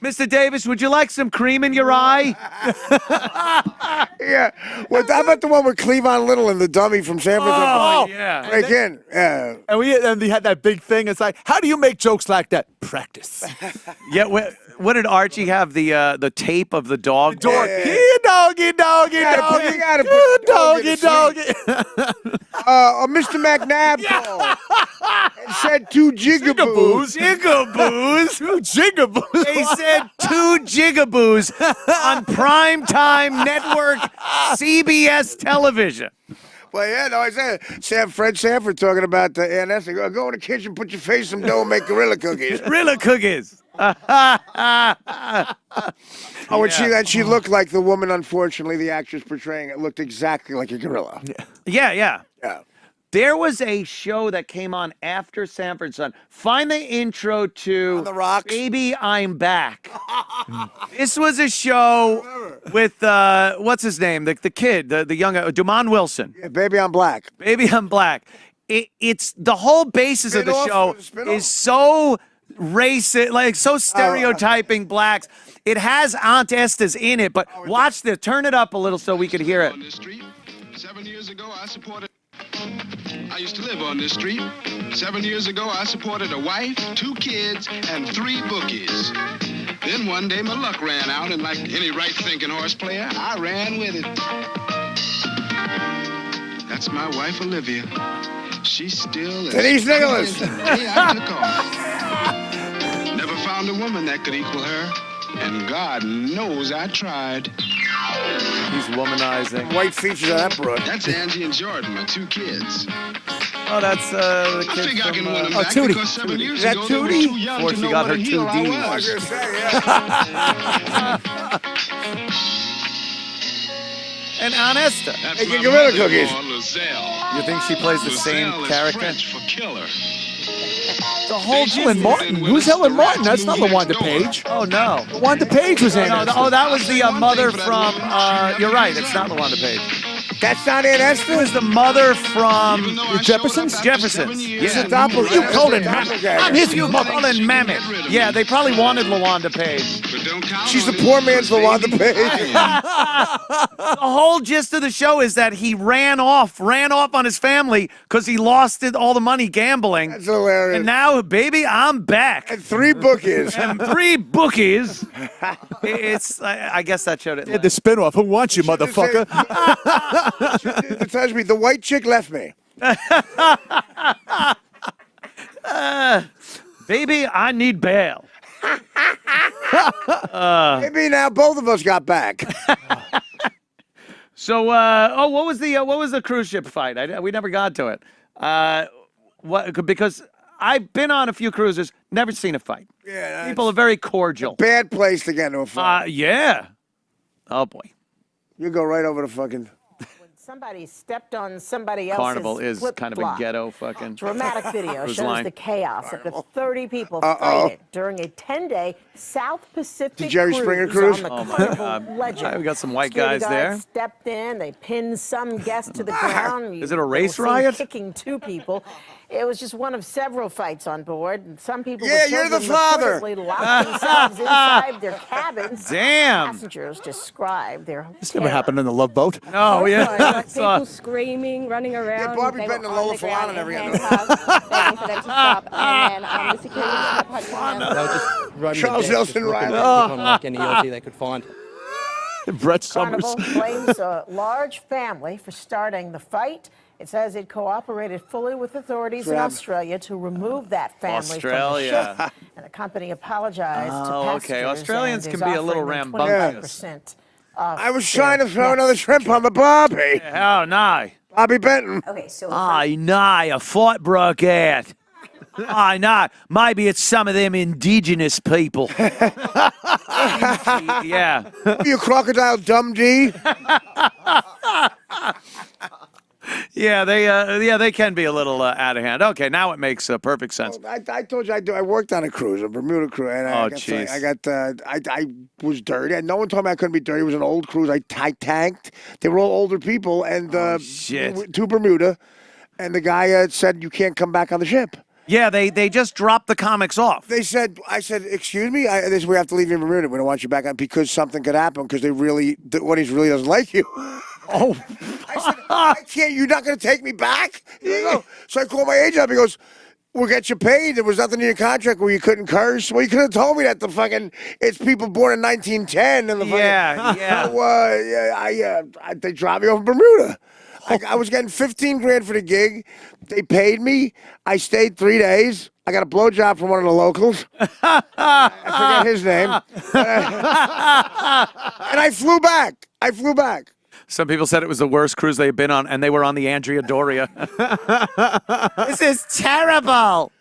Mr. Davis, would you like some cream in your eye? Yeah. Well, how about the one with Cleavon Little and the dummy from San Francisco? Oh, yeah. Break in. Yeah. And they had that big thing. It's like, how do you make jokes like that? Practice. Yeah. What did Archie have? The tape of the dog? Dog. Here, doggy. You gotta put Doggy. Mr. McNabb called and said 2 jigaboos. Jigaboos? 2 jigaboos? They said 2 jigaboos on primetime network CBS television. Well, yeah, no, I said Fred Sanford talking about the ANS. Go in the kitchen, put your face in some dough, and make gorilla cookies. Gorilla cookies. She looked like the woman, unfortunately, the actress portraying it looked exactly like a gorilla. Yeah. Yeah. There was a show that came on after Sanford Son. Find the intro to On the Rocks. Baby, I'm Back. This was a show with, what's his name? The kid, the young, Dumont Wilson. Yeah, Baby, I'm Black. Baby, I'm Black. It's the whole basis of the show is so racist, like so stereotyping blacks. It has Aunt Esther's in it, but watch this. Turn it up a little so we could hear it. On this street. 7 years ago, I used to live on this street. 7 years ago, I supported a wife, 2 kids, and 3 bookies. Then one day my luck ran out, and like any right-thinking horse player, I ran with it. That's my wife, Olivia. She's still as Denise Nicholas. pretty as the day I took off. Never found a woman that could equal her, and God knows I tried. He's womanizing. White features on that broad. That's Angie and Jordan, my 2 kids. Oh, that's the I kid think I from, can win them oh, back Tootie. because 7 years Is that ago they were Tootie? too young Before to she know got what her a 2 heel I Ds. I was was. gonna say, yeah. And Honesta. That's Making my gorilla mother-in-law, cookies. Lizelle. You think she plays the same Lizelle is character? French for killer. The whole Helen Martin. Who's Helen Martin? That's not LaWanda Page. Oh, no. LaWanda Page was in No, it. that was the mother from, you're right, it's not LaWanda Page. That's not Aunt It Esther? was the mother from Even though I The showed up Jeffersons? after Jeffersons. 7 years, It's a Yeah. doppelganger. You called it Doppelganger. I'm his You mother. call it Mammoth. Yeah, they probably wanted LaWanda Page. But don't count She's on the it, poor man's because LaWanda baby, Page. I am. The whole gist of the show is that he ran off on his family because he lost all the money gambling. That's hilarious. And now, baby, I'm back. And 3 bookies. And 3 bookies. I guess that showed it. Did the spinoff. Who wants you, motherfucker? It tells me the white chick left me. Baby, I need bail. Maybe now both of us got back. So, what was the cruise ship fight? We never got to it. Because I've been on a few cruises, never seen a fight. Yeah, People are very cordial. Bad place to get into a fight. Yeah. Oh boy. You go right over the fucking. Somebody stepped on somebody else's Carnival is kind of a flip-flop. ghetto fucking. Dramatic video Cruise shows line. the chaos after 30 people fighting during a 10-day South Pacific The Jerry cruise Springer cruise? on the Oh, my Carnival God. Legend. We got some white Security guys there. guards stepped in. They pinned some guest to the ground. Is it a They were race seen riot? Kicking 2 people. It was just one of several fights on board. And some people Yeah, with you're the children father. reportedly locked themselves inside their cabins. Damn. Passengers described their This never happened in the Love Boat. Oh yeah. People screaming, running around. Yeah, Barbie They Benton were and on Lola the ground Falana and in everything. handcuffs, begging for them to stop. And then the security started punching them. They were just running Charles the deck, Nelson just looking Riley. on like any ELT they could find. Brett Summers. Carnival blames a large family for starting the fight. It says it cooperated fully with authorities in Australia to remove that family Australia. from the ship. And the company apologized to Oh, passengers. okay. Australians and can is be a little offering them rambunctious. 25% off I was their trying to throw next another shrimp on the Barbie. Oh no. Bobby Benton. Okay, so No, a fight broke out. I know. Maybe it's some of them indigenous people. Yeah. You crocodile Dundee. Yeah, they can be a little out of hand. Okay, now it makes perfect sense. I told you I worked on a cruise, a Bermuda cruise. And Oh, jeez. I was dirty. And no one told me I couldn't be dirty. It was an old cruise. I tanked. They were all older people, and shit. to Bermuda. And the guy said you can't come back on the ship. Yeah, they just dropped the comics off. I said, excuse me. They said, we have to leave you in Bermuda. We don't want you back on because something could happen because the audience really doesn't like you. Oh. I said, I can't. You're not going to take me back? He goes, so I called my agent up. He goes, we'll get you paid. There was nothing in your contract where you couldn't curse. Well, you could have told me that it's people born in 1910 and the they dropped me off in Bermuda. I was getting $15,000 for the gig. They paid me. I stayed 3 days. I got a blowjob from one of the locals. I forget his name. And I flew back. Some people said it was the worst cruise they've been on, and they were on the Andrea Doria. This is terrible.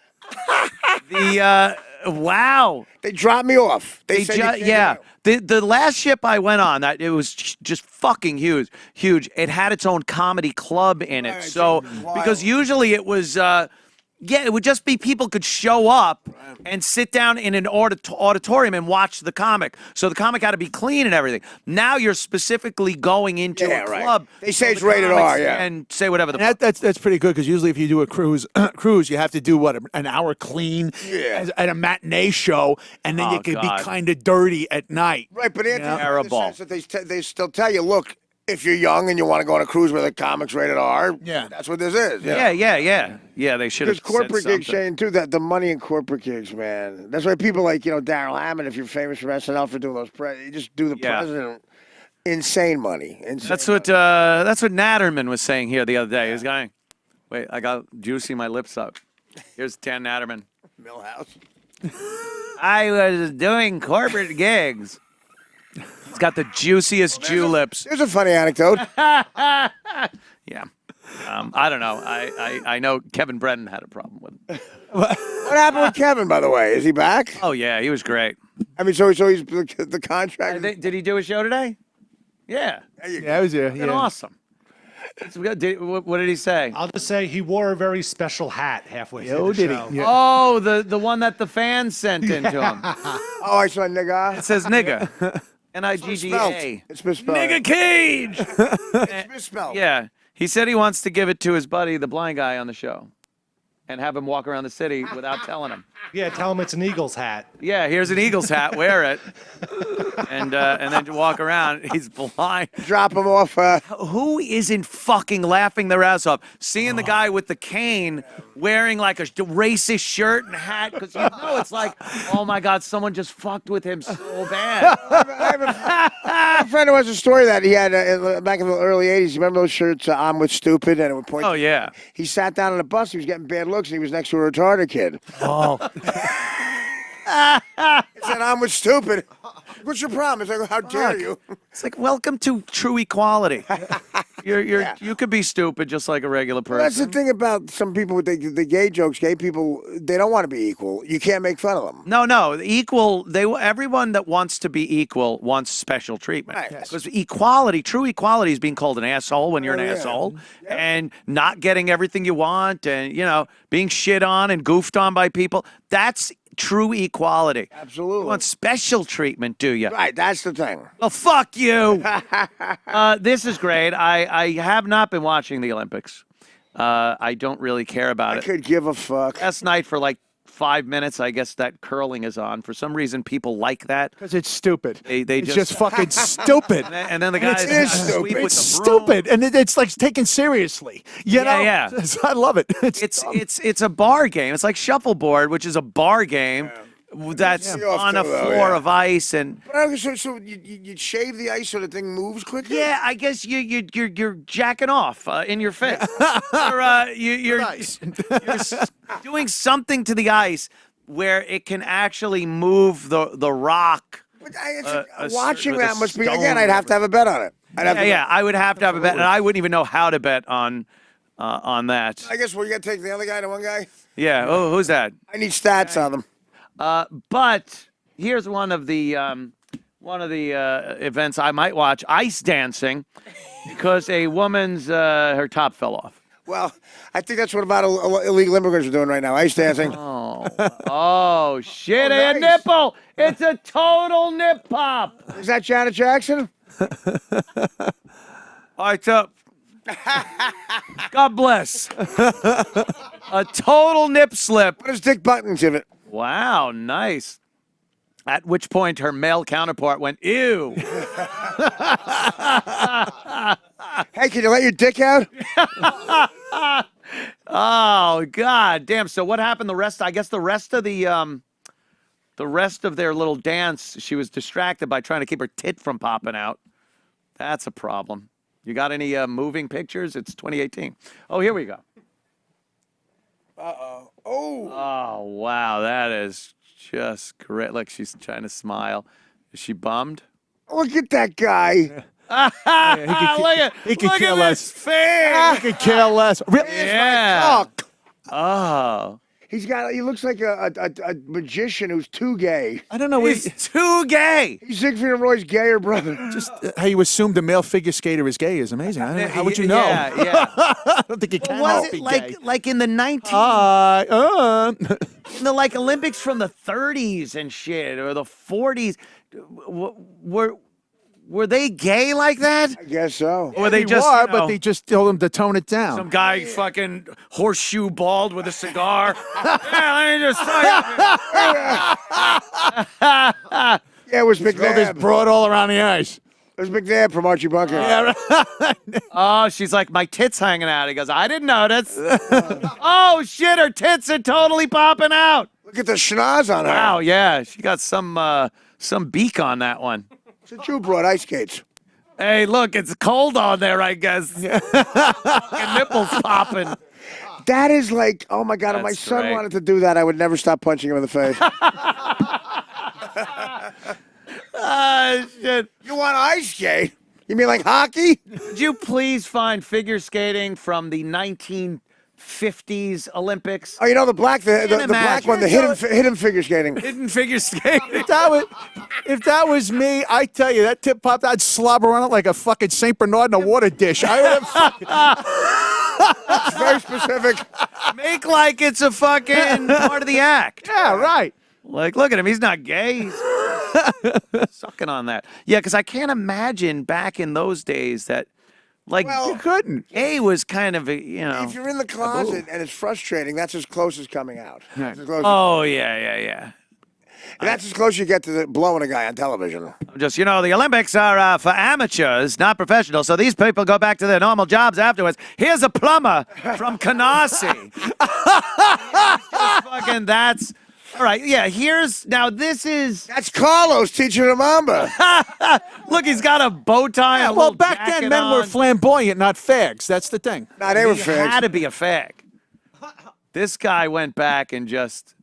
Wow. They dropped me off. They said you can't yeah. go. The last ship I went on, it was just fucking huge. It had its own comedy club in it. Right, So because usually it was it would just be people could show up and sit down in an auditorium and watch the comic. So the comic had to be clean and everything. Now you're specifically going into a club. They say it's the rated comics R, yeah. and say whatever the And that's pretty good because usually if you do a cruise, you have to do an hour clean at a matinee show, and then you can be kind of dirty at night. Right, but Anthony, Terrible. in the sense that they still tell you, look, if you're young and you want to go on a cruise with a comics rated R, Yeah. that's what this is. Yeah, they should have Because corporate said gigs something. saying too that the money in corporate gigs, man. That's why people like Daryl Hammond. If you're famous from SNL for doing those, you just do the Yeah. president. Insane money. Insane That's what Natterman was saying here the other day. He was going, wait, I got juicy my lips up. Here's Dan Natterman. Millhouse. I was doing corporate gigs. He's got the juiciest Jew lips. There's a funny anecdote. Yeah. I don't know. I know Kevin Brennan had a problem with it. What happened with Kevin, by the way? Is he back? Oh, yeah, he was great. I mean, so he's the contract. Did he do a show today? Yeah. Yeah, I was here. Fucking Yeah. awesome. What did he say? I'll just say he wore a very special hat halfway through the did he? show. Yeah. Oh, the one that the fans sent in to him. Oh, I saw nigga. It says nigga. N-I-G-G-A. It's misspelled. Nigga Cage. It's misspelled. Yeah. He said he wants to give it to his buddy, the blind guy on the show, and have him walk around the city without telling him. Yeah, tell him it's an Eagles hat. Yeah, here's an Eagles hat. Wear it, and then walk around. He's blind. Drop him off. Who isn't fucking laughing their ass off seeing the guy with the cane wearing like a racist shirt and hat? Because it's like, oh my God, someone just fucked with him so bad. I have a friend who has a story that he had back in the early 80s. You remember those shirts, I'm with stupid, and it would point. Oh, yeah. He sat down on a bus. He was getting bad looks, and he was next to a retarded kid. Oh. He said, I'm with stupid. What's your problem? It's like, how dare you? It's like, welcome to true equality. You could be stupid just like a regular person. Well, that's the thing about some people with the gay jokes. Gay people, they don't want to be equal. You can't make fun of them. No, equal. Everyone that wants to be equal wants special treatment. Right. Because equality, true equality, is being called an asshole when you're an asshole, and not getting everything you want, and being shit on and goofed on by people. That's true equality. Absolutely. You want special treatment, do you? Right. That's the thing. Well, fuck you. This is great. I have not been watching the Olympics. I don't really care about I it. could give a fuck. Last night for like 5 minutes, I guess that curling is on. For some reason, people like that. Because it's stupid. They It's just fucking stupid. And then the guys It is sweep stupid. with It's the broom. stupid, and it's like taken seriously. You know? Yeah. I love it. It's a bar game. It's like shuffleboard, which is a bar game. That's on a floor of ice, and So you shave the ice so the thing moves quicker. yeah, I guess you're jacking off in your face. You're doing something to the ice where it can actually move the rock. But watching that must be again. I'd have to have a bet on it. I would have to have a bet, and I wouldn't even know how to bet on that. I guess you got to take the other guy to one guy. Yeah. Oh, who's that? I need stats on them. But here's one of the events I might watch: ice dancing, because a woman's her top fell off. Well, I think that's what about illegal immigrants are doing right now: ice dancing. Oh shit! Oh, A nipple! It's a total nip pop. Is that Janet Jackson? All right, so God bless. A total nip slip. What does Dick Buttons give it? Wow, nice. At which point her male counterpart went, ew. Hey, can you let your dick out? Oh, God damn. So what happened I guess the rest of their little dance, she was distracted by trying to keep her tit from popping out. That's a problem. You got any moving pictures? It's 2018. Oh, here we go. Uh-oh. Oh. Oh, wow. That is just great. Look, she's trying to smile. Is she bummed? Look at that guy. Look at this face. He could care less. Yeah. Oh. He looks like a magician who's too gay. I don't know. He's too gay. He's Siegfried and Roy's gayer brother. Just how you assume the male figure skater is gay is amazing. I don't know. How would you know? Yeah. I don't think you can Was be it gay. like in the in the like Olympics from the 30s and shit, or the 40s? Were they gay like that? I guess so. Or they just, but they just told him to tone it down. some guy fucking horseshoe bald with a cigar. Yeah, let me just tell you. Yeah, it was Throw this McNabb. broad all around the ice. There's McNabb from Archie Bunker. Yeah, right. Oh, she's like, my tits hanging out. He goes, I didn't notice. Oh, shit, her tits are totally popping out. Look at the schnoz on her. Wow, yeah. She got some beak on that one. Since you brought ice skates. Hey, look, it's cold on there, I guess. Fucking nipples popping. That is like, oh my God, if my That's son great. wanted to do that, I would never stop punching him in the face. Shit. You want ice skate? You mean like hockey? Would you please find figure skating from the 1950s Olympics? Oh, you know the black one, the hidden figure skating. Hidden figure skating. If that was me, I tell you, that tip popped, I'd slobber on it like a fucking St. Bernard in a water dish. I would have It's very specific. Make like it's a fucking part of the act. Yeah, right. Like, look at him. He's not gay. He's sucking on that. Yeah, because I can't imagine back in those days that, like, Well, you couldn't. gay was kind of, you know. If you're in the closet and it's frustrating, that's as close as coming out. That's as close Oh, yeah. that's as close you get to blowing a guy on television. Just, the Olympics are for amateurs, not professionals. So these people go back to their normal jobs afterwards. Here's a plumber from Canarsie. Fucking that's. All right, yeah, this is. That's Carlos teaching him Mamba. Look, he's got a bow tie. Yeah, a well, little back then, jacket men were on. flamboyant, not fags. That's the thing. Nah, they were He fags. had to be a fag. This guy went back and just.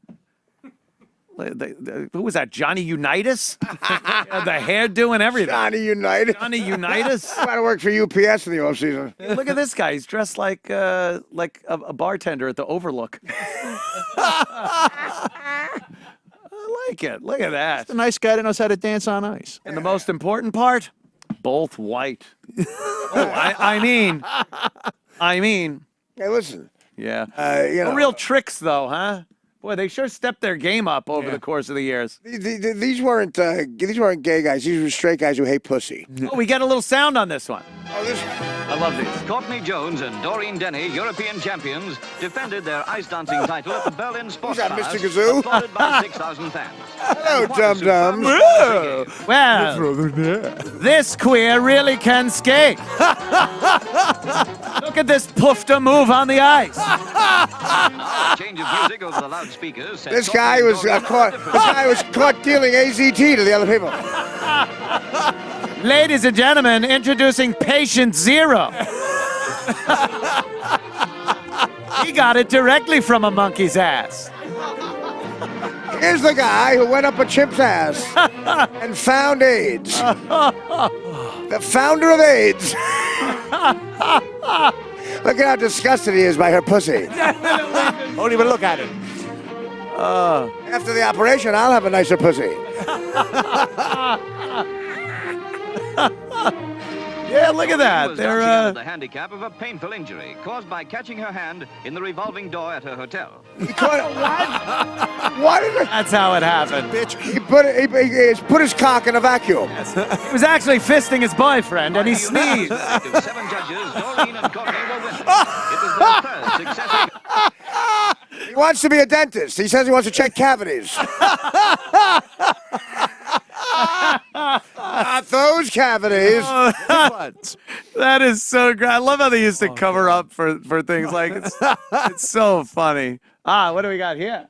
Who was that? Johnny Unitas? The hairdo and everything. Johnny United. Johnny Unitas. Got to work for UPS in the off season. Hey, look at this guy. He's dressed like a bartender at the Overlook. I like it. Look at that. The nice guy that knows how to dance on ice. And the most important part, both white. I mean. Hey, listen. Yeah. No real tricks, though, huh? Boy, they sure stepped their game up over the course of the years. These weren't gay guys. These were straight guys who hate pussy. Oh, we get a little sound on this one. Oh, I love these. Courtney Jones and Doreen Denny, European champions, defended their ice dancing title at the Berlin Sports that, Palace, Mr. Gazoo? applauded by 6,000 fans. Hello, dum-dums. Well, this queer really can skate. Look at this poofter move on the ice. Now, a change of music over the loudspeakers. set This Courtney guy and was Doreen caught. on a This guy was caught dealing AZT to the other people. Ladies and gentlemen, introducing patient zero. He got it directly from a monkey's ass. Here's the guy who went up a chimp's ass and found AIDS. The founder of AIDS. Look at how disgusted he is by her pussy. Don't even look at it. After the operation, I'll have a nicer pussy. Yeah, look at that. was They're dancing under the handicap of a painful injury caused by catching her hand in the revolving door at her hotel. What? That's how it happened. Bitch. He put his cock in a vacuum. He was actually fisting his boyfriend, and he sneezed. Of 7 judges, Doreen and Courtney were winners. It was their first successive. He wants to be a dentist. He says he wants to check cavities. Not those cavities. That is so great. I love how they used to cover up for things like it's so funny. What do we got here?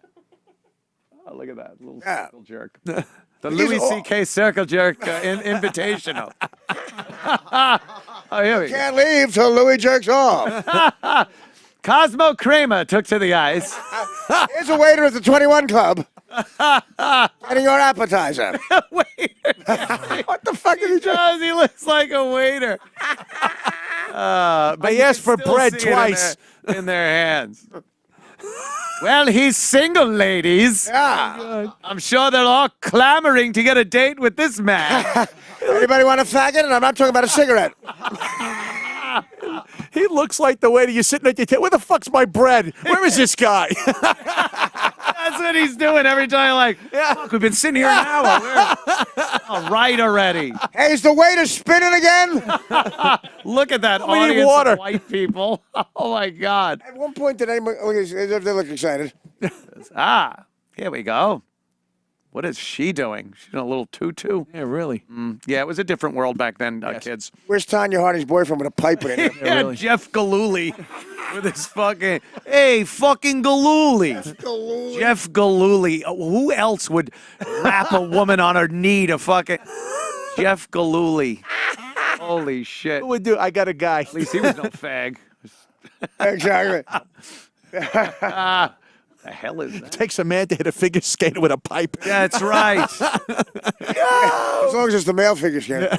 Oh, look at that little circle jerk. The Louis C.K. circle jerk invitational. Oh, here we go. Can't leave till Louis jerks off. Cosmo Kramer took to the ice. Here's a waiter at the 21 Club. Getting your appetizer. What the fuck is he doing? He looks like a waiter. But I you asked can for still bread see it twice. in their hands. Well, he's single, ladies. Yeah. I'm sure they're all clamoring to get a date with this man. Anybody want a faggot? And I'm not talking about a cigarette. He looks like the waiter. You're sitting at your table. Where the fuck's my bread? Where is this guy? That's what he's doing every time. Like, fuck, we've been sitting here an hour. All right already. Hey, is the waiter spinning again? Look at that We need audience water. of white people. Oh, my God. At one point, did anyone, they look excited. Here we go. What is she doing? She's in a little tutu. Yeah, really. Yeah, it was a different world back then, kids. Where's Tanya Harding's boyfriend with a pipe in it? Yeah, Jeff Gillooly with his fucking, hey, fucking Gillooly. Jeff Gillooly. Who else would rap a woman on her knee to fucking Jeff Gillooly? Holy shit. What would do? I got a guy. At least he was no fag. Exactly. The hell is that? Takes a man to hit a figure skater with a pipe. That's right. As long as it's the male figure skater.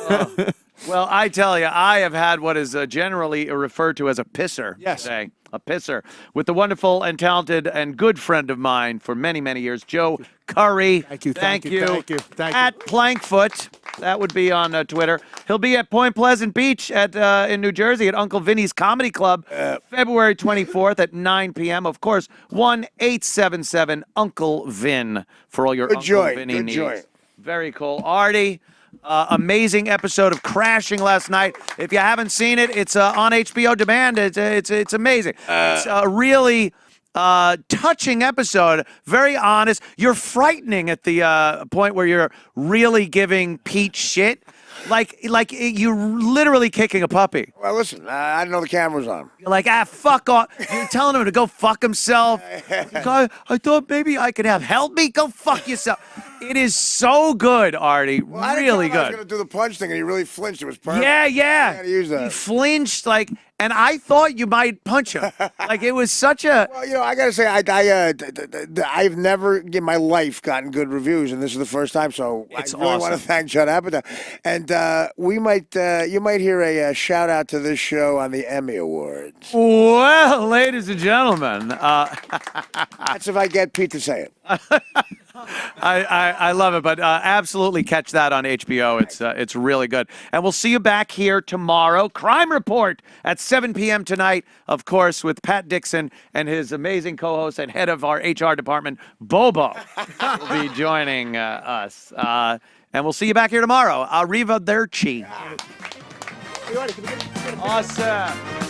Well, I tell you, I have had what is generally referred to as a pisser. Yes. Today. A pisser with the wonderful and talented and good friend of mine for many, many years, Joe Currie. Thank you. Thank you. Thank you. At Plankfoot. That would be on Twitter. He'll be at Point Pleasant Beach in New Jersey at Uncle Vinny's Comedy Club, February 24th at 9 p.m. Of course, 1-877-UNCLE-VIN for all your Good Uncle joint, Vinny good needs. joint. Very cool. Artie, amazing episode of Crashing last night. If you haven't seen it, it's on HBO Demand. It's amazing. It's a really touching episode. Very honest. You're frightening at the point where you're really giving Pete shit. Like you're literally kicking a puppy. Well, listen, I didn't know the camera was on. You're like, fuck off. You're telling him to go fuck himself. I thought maybe I could have help me. Go fuck yourself. It is so good, Artie. Well, I didn't Really know I was good. going to do the punch thing, and he really flinched. It was perfect. Yeah. I gotta use that. He flinched and I thought you might punch him. Like it was such a. Well, I got to say, I've never in my life gotten good reviews, and this is the first time. So It's I really want awesome. to thank Judd Apatow. And you might hear a shout out to this show on the Emmy Awards. Well, ladies and gentlemen, That's if I get Pete to say it. I love it, but absolutely catch that on HBO. It's really good. And we'll see you back here tomorrow. Crime Report at 7 p.m. tonight, of course, with Pat Dixon and his amazing co-host and head of our HR department, Bobo, will be joining us. And we'll see you back here tomorrow. Arrivederci. Awesome.